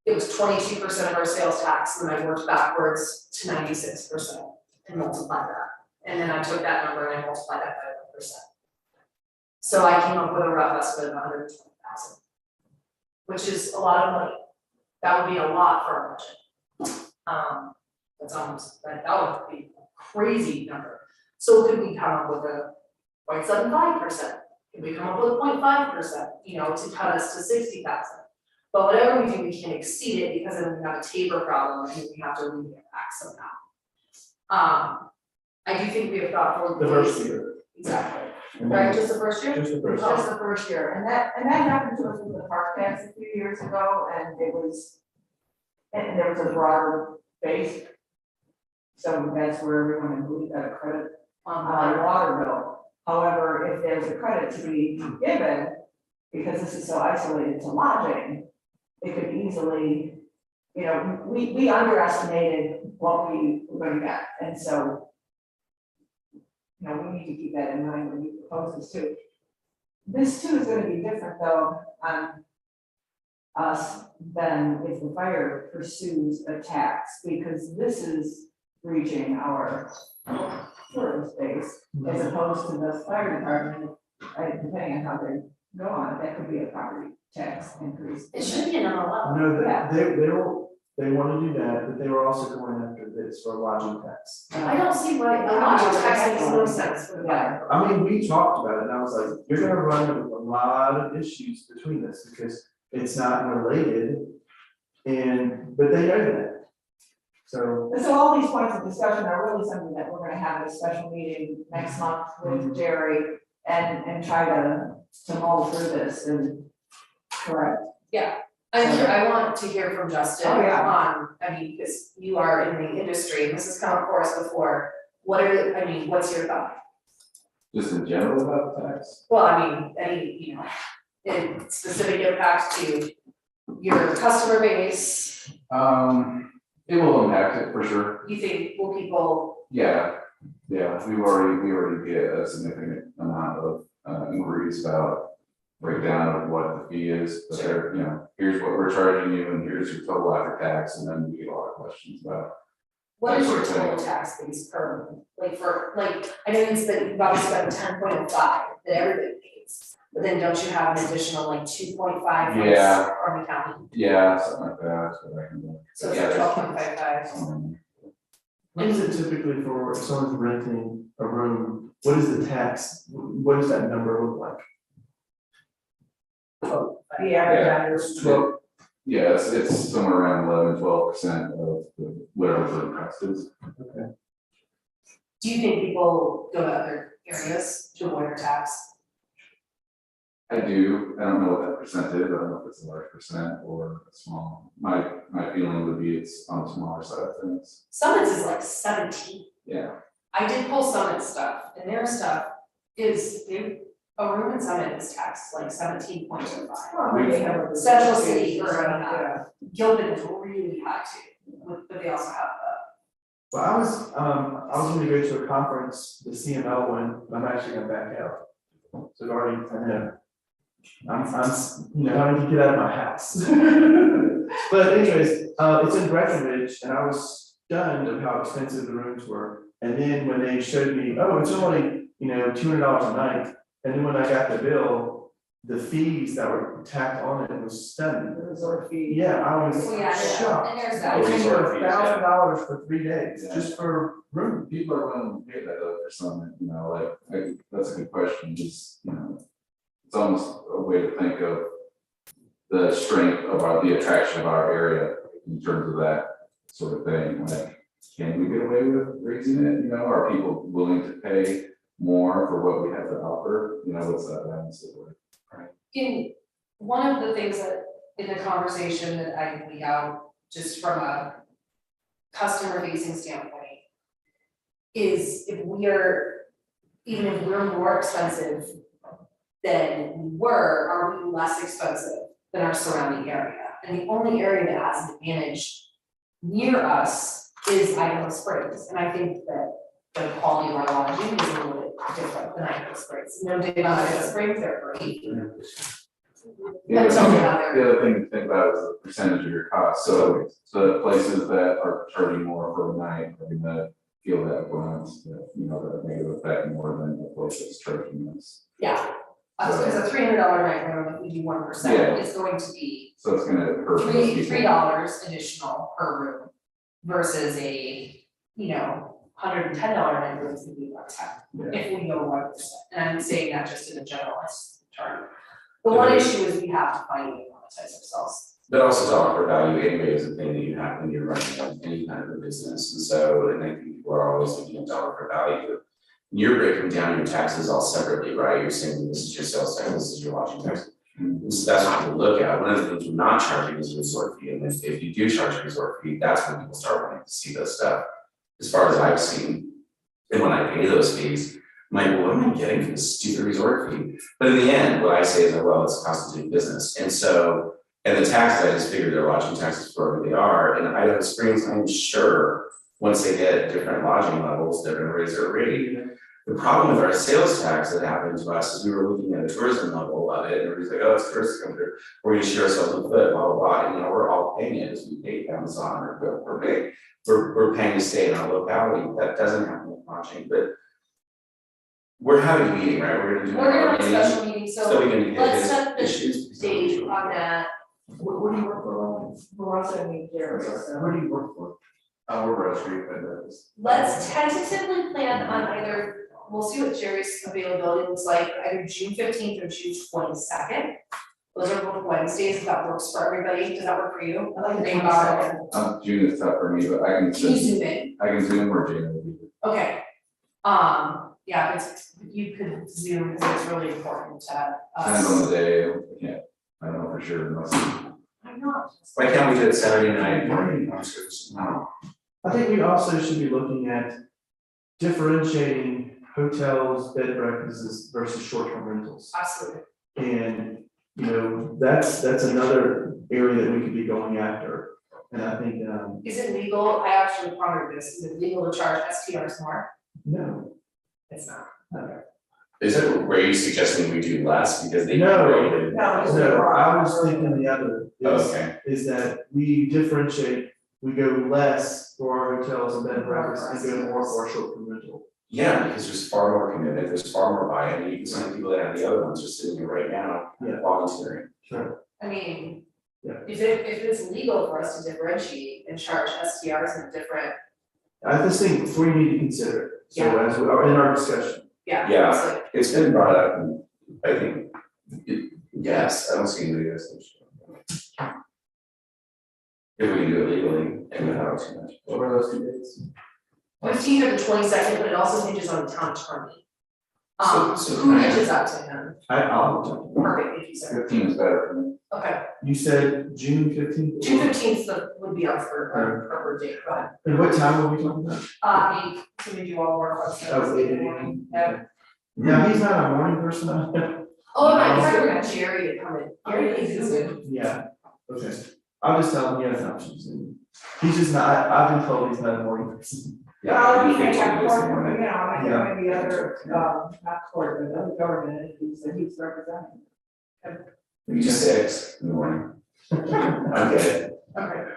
It was 22% of our sales tax, and I worked backwards to 96% and multiplied that. And then I took that number and I multiplied that by 1%. So I came up with a rough estimate of 120,000, which is a lot of money. That would be a lot for our budget. That's almost, that would be a crazy number. So could we come up with a 0.75%? Could we come up with a 0.5%, you know, to cut us to 60,000? But whatever we do, we can't exceed it, because then we have a taper problem and we have to read it back somehow. I do think we have thoughtful. The first year. Exactly. And Right, then just the first year? Just the first. Just the first year, and that happened to us with the park tax a few years ago, and it was, and there was a broader base. So that's where everyone agreed got a credit on their water bill. However, if there's a credit to be given, because this is so isolated to lodging, it could easily, you know, we underestimated what we were gonna get, and so, you know, we need to keep that in mind when we propose this too. This too is gonna be different though on us than if the fire pursues a tax, because this is reaching our tourist base as opposed to the fire department, depending on how they go on, that could be a property tax increase. It should be another level. No, Yeah. they want to do that, but they were also going after this for lodging tax. I don't see why, the lodging tax makes no sense for the fire. I mean, we talked about it, and I was like, you're gonna run into a lot of issues between this, because it's not related. But they know that. So, So all these points of discussion are really something that we're gonna have at a special meeting next month with Jerry and try to mull through this and correct. I want to hear from Justin Oh, yeah. on, I mean, because you are in the industry, and this has come up for us before. What's your thought? Just in general about the tax? Well, I mean, any, you know, in specific impact to your customer base, It will impact it for sure. you think will people, Yeah, we already get a significant amount of inquiries about breakdown of what the fee is, but they're, you know, here's what we're charging you and here's your total after tax, and then we get a lot of questions about. what is your That's what I'm total tax base per, I know it's that you've obviously got 10.5 that everybody pays. But then don't you have an additional 2.5 Yeah. from the county? Yeah, something like that, so I can. So yeah, it's there's 12.55. something. what is it typically for if someone's renting a room, what is the tax, what does that number look like? The average Well, Yeah, it's somewhere around 11-12% of the whatever the cost is. Do you think people go to other areas to avoid our tax? I do, I don't know what that percent is, I don't know if it's a large percent or a small, my feeling would be it's on the smaller side of things, Summit's is 17. yeah. I did pull Summit stuff, and their stuff is, a room in Summit is taxed 17.25. Central City or Gilpin is really high too, but they also have well, I was gonna go to a conference, the CML one, but I'm actually gonna back out. So I've already, I know. I'm having to get out of my house. But anyways, it's in Breckenridge, and I was stunned of how expensive the rooms were. And then when they showed me, oh, it's only, $200 a night, and then when I got the bill, the fees that were tacked on it was stunning. The resort fee. Yeah, I was Oh, yeah, shocked. and there's It that. was Resort fees, yeah. $1,000 for 3 days, Yeah. just for room. People are willing to pay that though for something, you know, that's a good question, just, you know. It's almost a way to think of the strength of the attraction of our area in terms of that sort of thing, like, can we get away with raising it, you know, are people willing to pay more for what we have to offer, you know, what's that balance look like? In one of the things that, in the conversation that I lead out, just from a customer facing standpoint, is if we are, even if we're more expensive than we were, are we less expensive than our surrounding area? And the only area that has an advantage near us is Idaho Springs, and I think that the quality of our lodging is a little bit different than Idaho Springs. No dig on Idaho Springs, they're great. Yeah, But something out there. the other thing to think about is the percentage of your cost, so the places that are charging more for a night, I mean, that feel that balance, that, you know, that negative effect more than the place that's charging us. Yeah, because a $300 night room, if we do 1%, Yeah. is going to be So it's gonna hurt most people. $3 additional per room versus a, $110 night room is gonna be like that, Yeah. if we go 1%. And I'm saying that just in a generalized term. The one issue is we have to find a way to monetize ourselves. But also to offer value anyway is a thing that you have when you're running any kind of a business, and so, and I think people are always looking at dollar for value. You're breaking down your taxes all separately, right? You're saying this is your sales tax, this is your lodging tax. So that's what people look at. One of the things we're not charging is a resort fee, and if you do charge a resort fee, that's when people start wanting to see this stuff. As far as I've seen, and when I pay those fees, I'm like, well, what am I getting for this stupid resort fee? But in the end, what I say is that, well, it's a cost of doing business, and so, and the taxes, I just figured they're lodging taxes for whatever they are, and Idaho Springs, I'm sure, once they get different lodging levels, they're gonna raise their rate. The problem with our sales tax that happened to us is we were looking at a tourism level of it, and everybody's like, oh, it's tourists coming through, we're gonna shoot ourselves in the foot, blah, blah, blah, and we're all paying it as we pay Amazon or we're paying to stay in our locality, that doesn't happen with lodging, but we're having a meeting, right, we're gonna do. We're gonna have a meeting, special meeting, So so we can get let's his set the issues. date on that. What do you work for? We're also in here. Where do you work for? We're Rose Street vendors. Let's tentatively plan on either, we'll see what Jerry's availability looks like, either June 15th or June 22nd. Those are both Wednesdays, if that works for everybody, does that work for you? I like the Think about it. June is tough for me, but I can, Can you zoom in? I can zoom or June will be. Okay. Yeah, you could zoom, because it's really important to Depends on us. the day, I don't know for sure unless. I'm not. Why can't we do it Saturday night? No. I think we also should be looking at differentiating hotels, bed and breakfasts versus short-term rentals. Absolutely. And, that's another area that we could be going after. And I think, Is it legal? I actually pondered this, is it legal to charge STRs more? no, It's not. Is it, were you suggesting we do less because they? No. rated- No, it's- no, I was thinking the other Okay. is that we differentiate, we go less for our hotels and bed and breakfasts and go more for our short-term rental. Yeah, because there's far more commitment, there's far more buy-in, you can see the people that have the other ones just sitting here right now, Yeah. volunteering. Sure. I mean, Yeah. if it's legal for us to differentiate and charge STRs in different, I just think we need to consider it, so Yeah. as we are in our discussion. yeah, Yeah. it's like, It's been brought up, and I think, yes, I don't see anybody else. If we can do it legally and without too much. What were those two dates? 15th or the 22nd, but it also hinges on the town attorney. So Who can I- reaches out to him? I'll jump in. Perfect, if you said, 15 is better for me. okay, You said June 15th? June 15th would be our preferred date, but, And what time are we talking about? 8, so we do all work on Oh, Saturday 8 morning. a.m. Now, he's not a morning person, Oh, my God, we got Jerry to come in, Jerry is in. yeah, okay, I'll just tell him he has options, and he's just not, I've been told he's not a morning person. Well, you he think may have so, this court, morning. I Yeah. know maybe other, not court, but other government entities that he's representing. Maybe just 6 in the morning. I'm good. Okay.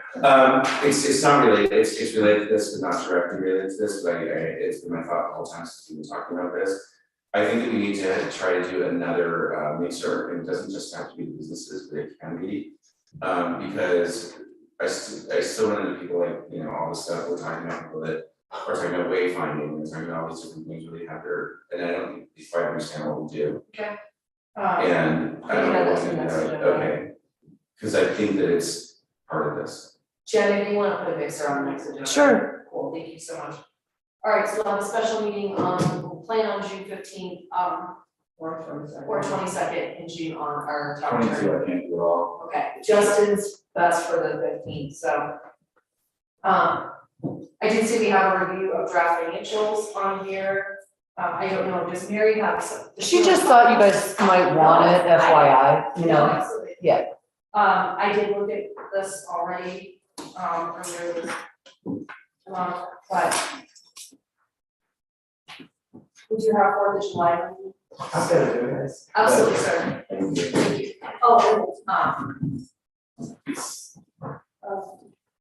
It's not related, it's related to this, but not directly related to this, but it's been my thought the whole time since we've been talking about this. I think that we need to try to do another mixer, and it doesn't just have to be businesses, but it can be. Because I still run into people like, you know, all the stuff we're talking about, people that are talking about wayfinding, and talking about all these different things where they have their, and I don't think they quite understand what we do. And I don't know what okay, because I think that it's part of this. Jen, if you wanna put a mixer on the next agenda. Sure. Cool, thank you so much. All right, so we'll have a special meeting we'll plan on June 15th, Or 22nd. or 22nd in June on our town. 22, I can't do it all. Okay, Justin's best for the 15th, so. I did see we have a review of draft financials on here. I don't know, does Mary have some? She just thought you guys might want it, FYI, you No, know, absolutely. yeah. I did look at this already, earlier this, but. Would you have 4th of July? I'm gonna do it, guys. Absolutely, sir. Thank you. Oh,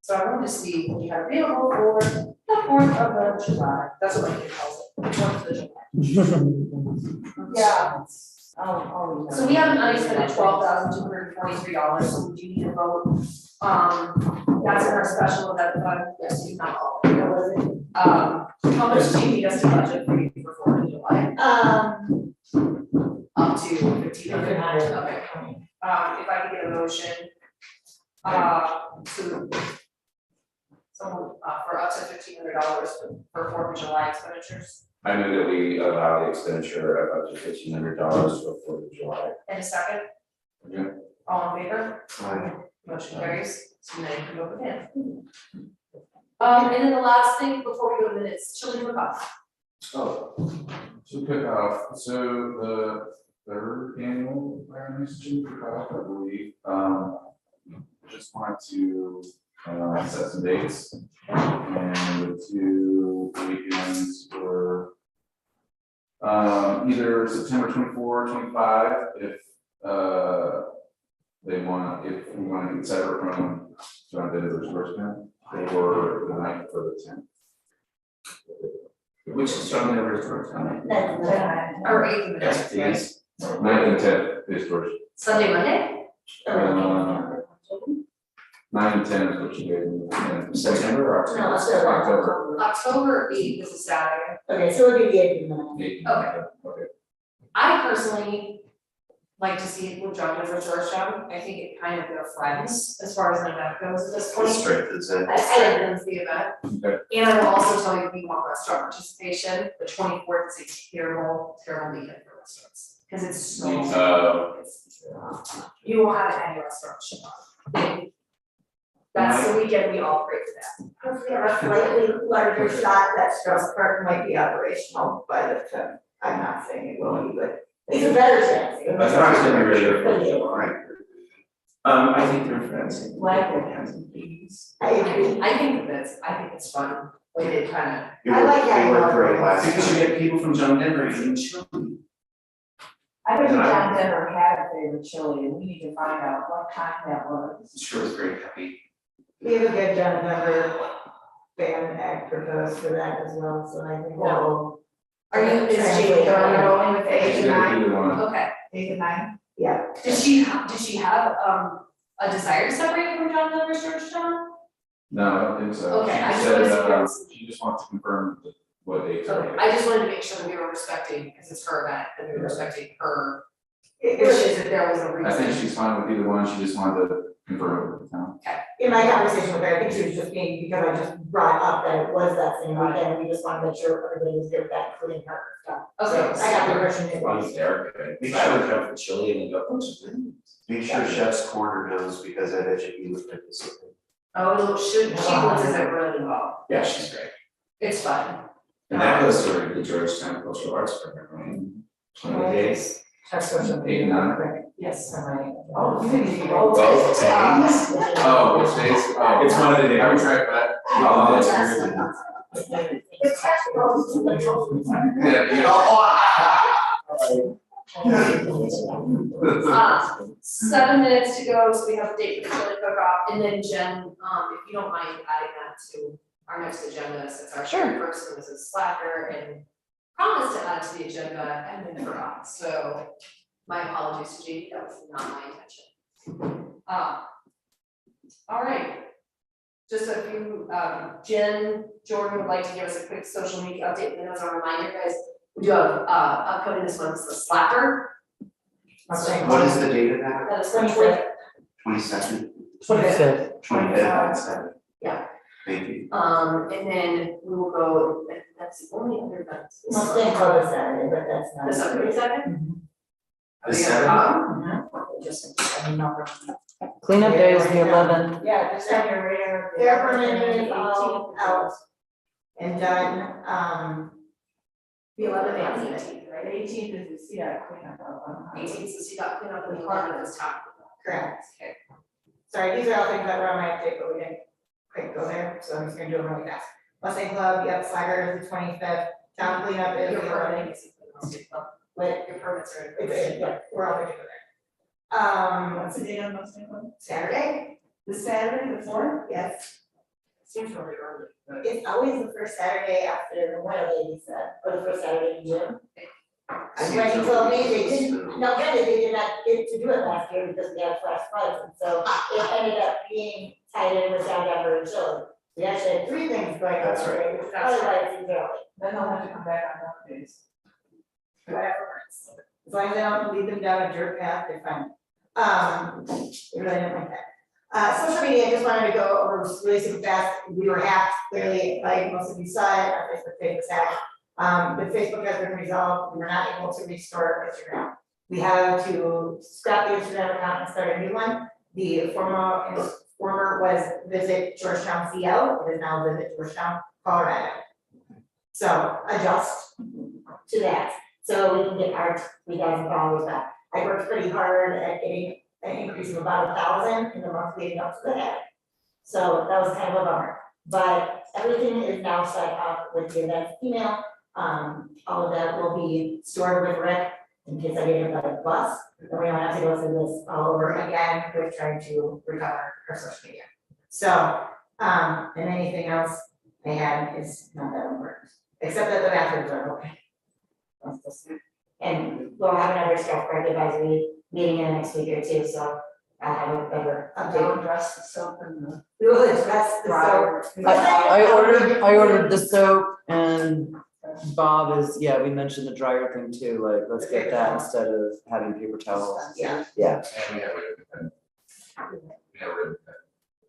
so I wanted to see what you had available for the 4th of July. That's what my kid calls it, the 4th of July. Yeah. So we have an unexpended $12,243, so we do need a vote. That's in our special event fund, yes, you not all, that was it. How much do you need us to budget for you for 4th of July? Up to 1,500, okay. If I could get a motion, to someone, for up to $1,500 for 4th of July expenditures, I know that we allow the expenditure of up to $1,500 for 4th of July. and a second? Yeah. All in favor? Aye. Motion carries, so now you can go with it. And then the last thing before we go to minutes, children with us. Oh, to pick off, so the third annual awareness to pick off, I believe, just wanted to set some dates. And the 2 weekends were either September 24, 25, if they want, if we want to get separate from John Denver's first camp, or the night for the 10th. Which is John Denver's first time. Or 8 minutes, right? Yes. 9th and 10th is first. Sunday, Monday? 9 and 10 is what you gave me. September or October? No, October. October 8th is a Saturday. Okay, so it'll be the 8th of the month. Okay. I personally like to see it with John Denver Georgetown. I think it kind of friends as far as an event goes at this point. Strengthens it. That strengthens the event. Okay. And I will also tell you, we want restaurant participation. The 24th is a terrible, terrible weekend for restaurants. Because it's so. You won't have any restaurants. That's the weekend we all pray for that. If we have a slightly larger shot, that Strauss Park might be operational by the 10th. I'm not saying it will be, but it's a better chance. That's not gonna be really good. Right. I think they're friends. Like I agree. I think it's fun. We did kind of. I like that. We were great last Because you time. get people from John Denver eating chili. I bet you John Denver had a favorite chili, and we need to find out what kind that was. Sure was very happy. We have a good John Denver band act proposed for that as well, so I think that will. Are you, is Jamie going with the 8 and 9? Either one. Okay. 8 and 9? Yeah. Did she have a desire to separate from John Denver Georgetown? No, I don't think so. Okay, I She just said, wanted to she just wants to confirm what dates are. Okay, I just wanted to make sure that we were respecting, because it's her event, that we were respecting her It wishes, if there was a reason. I think she's fine with either one, she just wanted to confirm it with the town. In my conversation with her, I think she was just being, because I just brought up that it was that same weekend, we just wanted to make sure everybody was good with that, including her stuff. Okay. So I got the impression it Well, was. they're good. I would come for chili and then go, oh, it's good. Be sure Chef's Corner knows because I bet you would participate. Oh, she influences it really well, Yeah, she's great. it's fun. And that goes to the Georgetown Cultural Arts Program, right? 20 days. That's what I'm. 8 and 9. Yes, I'm right. Oh, you didn't. Both days. Oh, which days? Oh, It's one of the days. I would track that. Oh, that's weird. Yeah, 7 minutes to go, so we have a date for the chili cook-off, and then Jen, if you don't mind adding that to our next agenda, since our Sure. person was a slacker and promised to add it to the agenda and then forgot, so my apologies to JD, that was not my intention. All right. Just a few, Jen, Jordan would like to give us a quick social media update, and as a reminder, guys, we do have, upcoming this month's the Slapper. What is the date of that? That is 25th. 22nd? 25th. 25th. Yeah. Thank you. And then we will go, that's the only other event. Must stay closed Saturday, but that's not. The Sunday, second? The seventh? Just. Cleanup day is the 11th. Yeah, just on your radar. Fair permitting is all out and done, The 11th and 18th, right? 18th is, yeah, cleanup. 18th is you got clean up in the apartment this time. correct. Okay. Sorry, these are all things that were on my update, but we didn't quite go there, so I'm just gonna do them really fast. Mustang Club, yep, Slacker is the 25th, town cleanup is Your the permitting 11th. is, But your permits are. yeah, we're all good to go there. What's the date on Mustang Club? Saturday, This Saturday, the 4th? yes, Seems really early, but. it's always the first Saturday after Memorial Day, he said, or the first Saturday in June. When he told me they didn't, no, granted, they did not get to do it last year because we had flash floods, and so it ended up being tied in with Down Denver and Chile. We actually had 3 things going on, That's right. which is probably why it seems early. Then they'll have to come back on that days. Whatever. As long as I don't lead them down a dirt path, they're fine. They really didn't like that. Social media, I just wanted to go over really super fast. We were hacked, clearly, like most of you saw it, our Facebook page was hacked. The Facebook has been resolved, we were not able to restore Instagram. We had to scrap the Instagram account and start a new one. The former was Visit Georgetown CL, it is now Visit Georgetown, Colorado. So adjust to that, so we can get our 3,000 followers back. I worked pretty hard at getting an increase of about 1,000 in the month leading up to that. So that was kind of a bummer, but everything is now set up with the event email. All of that will be stored with Rick in case I get hit by a bus, and we don't have to go through this all over again with trying to recover our social media. So, and anything else I had is not that important, except that the bathrooms are okay. That's just- And we'll have another staff credit advisory meeting in the next week or two, so I'll have a better update. Address the soap and the. We will address the soap. I ordered the soap and Bob is, yeah, we mentioned the dryer thing too, like, let's get that instead of having paper towels. Yeah, Yeah. And we have rid of it.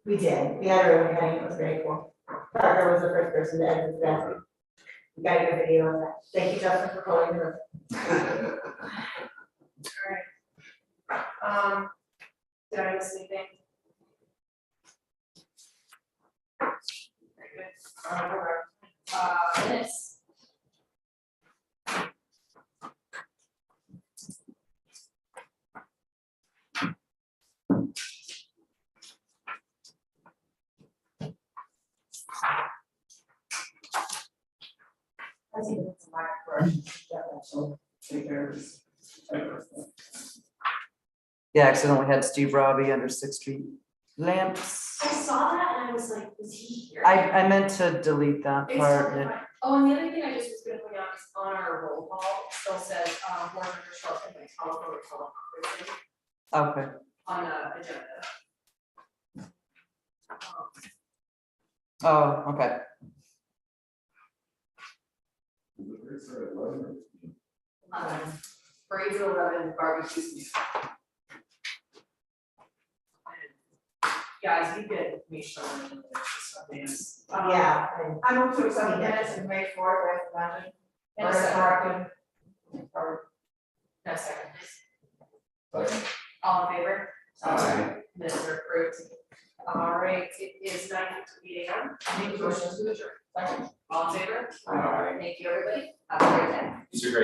we did, we had a ribbon cutting, it was very cool. Parker was the first person to edit the bathroom. We got a good video of that, thank you, Justin, for calling the room. Did I miss anything? Very good. Minutes. I think it's a minor correction, that actually take care of this. Yeah, accidentally had Steve Robbie under 6th Street lamps. I saw that and I was like, is he here? I meant to delete that It's part. totally fine. Oh, and the other thing I just was gonna point out is on our roll call, it still says, board member shall attend by telephone or teleconferencing Okay. on the agenda. Oh, okay. Parades at 11, barbecues. Guys, you get me showing something. Yeah. I moved to accept the minutes of May 4th, as mentioned. And a second. Or, no second. All in favor? Aye. Minutes are approved. All right, it is 9:58 AM. Make a motion to adjourn. Second. All in favor? Aye. Thank you, everybody. Have a great day. These are great.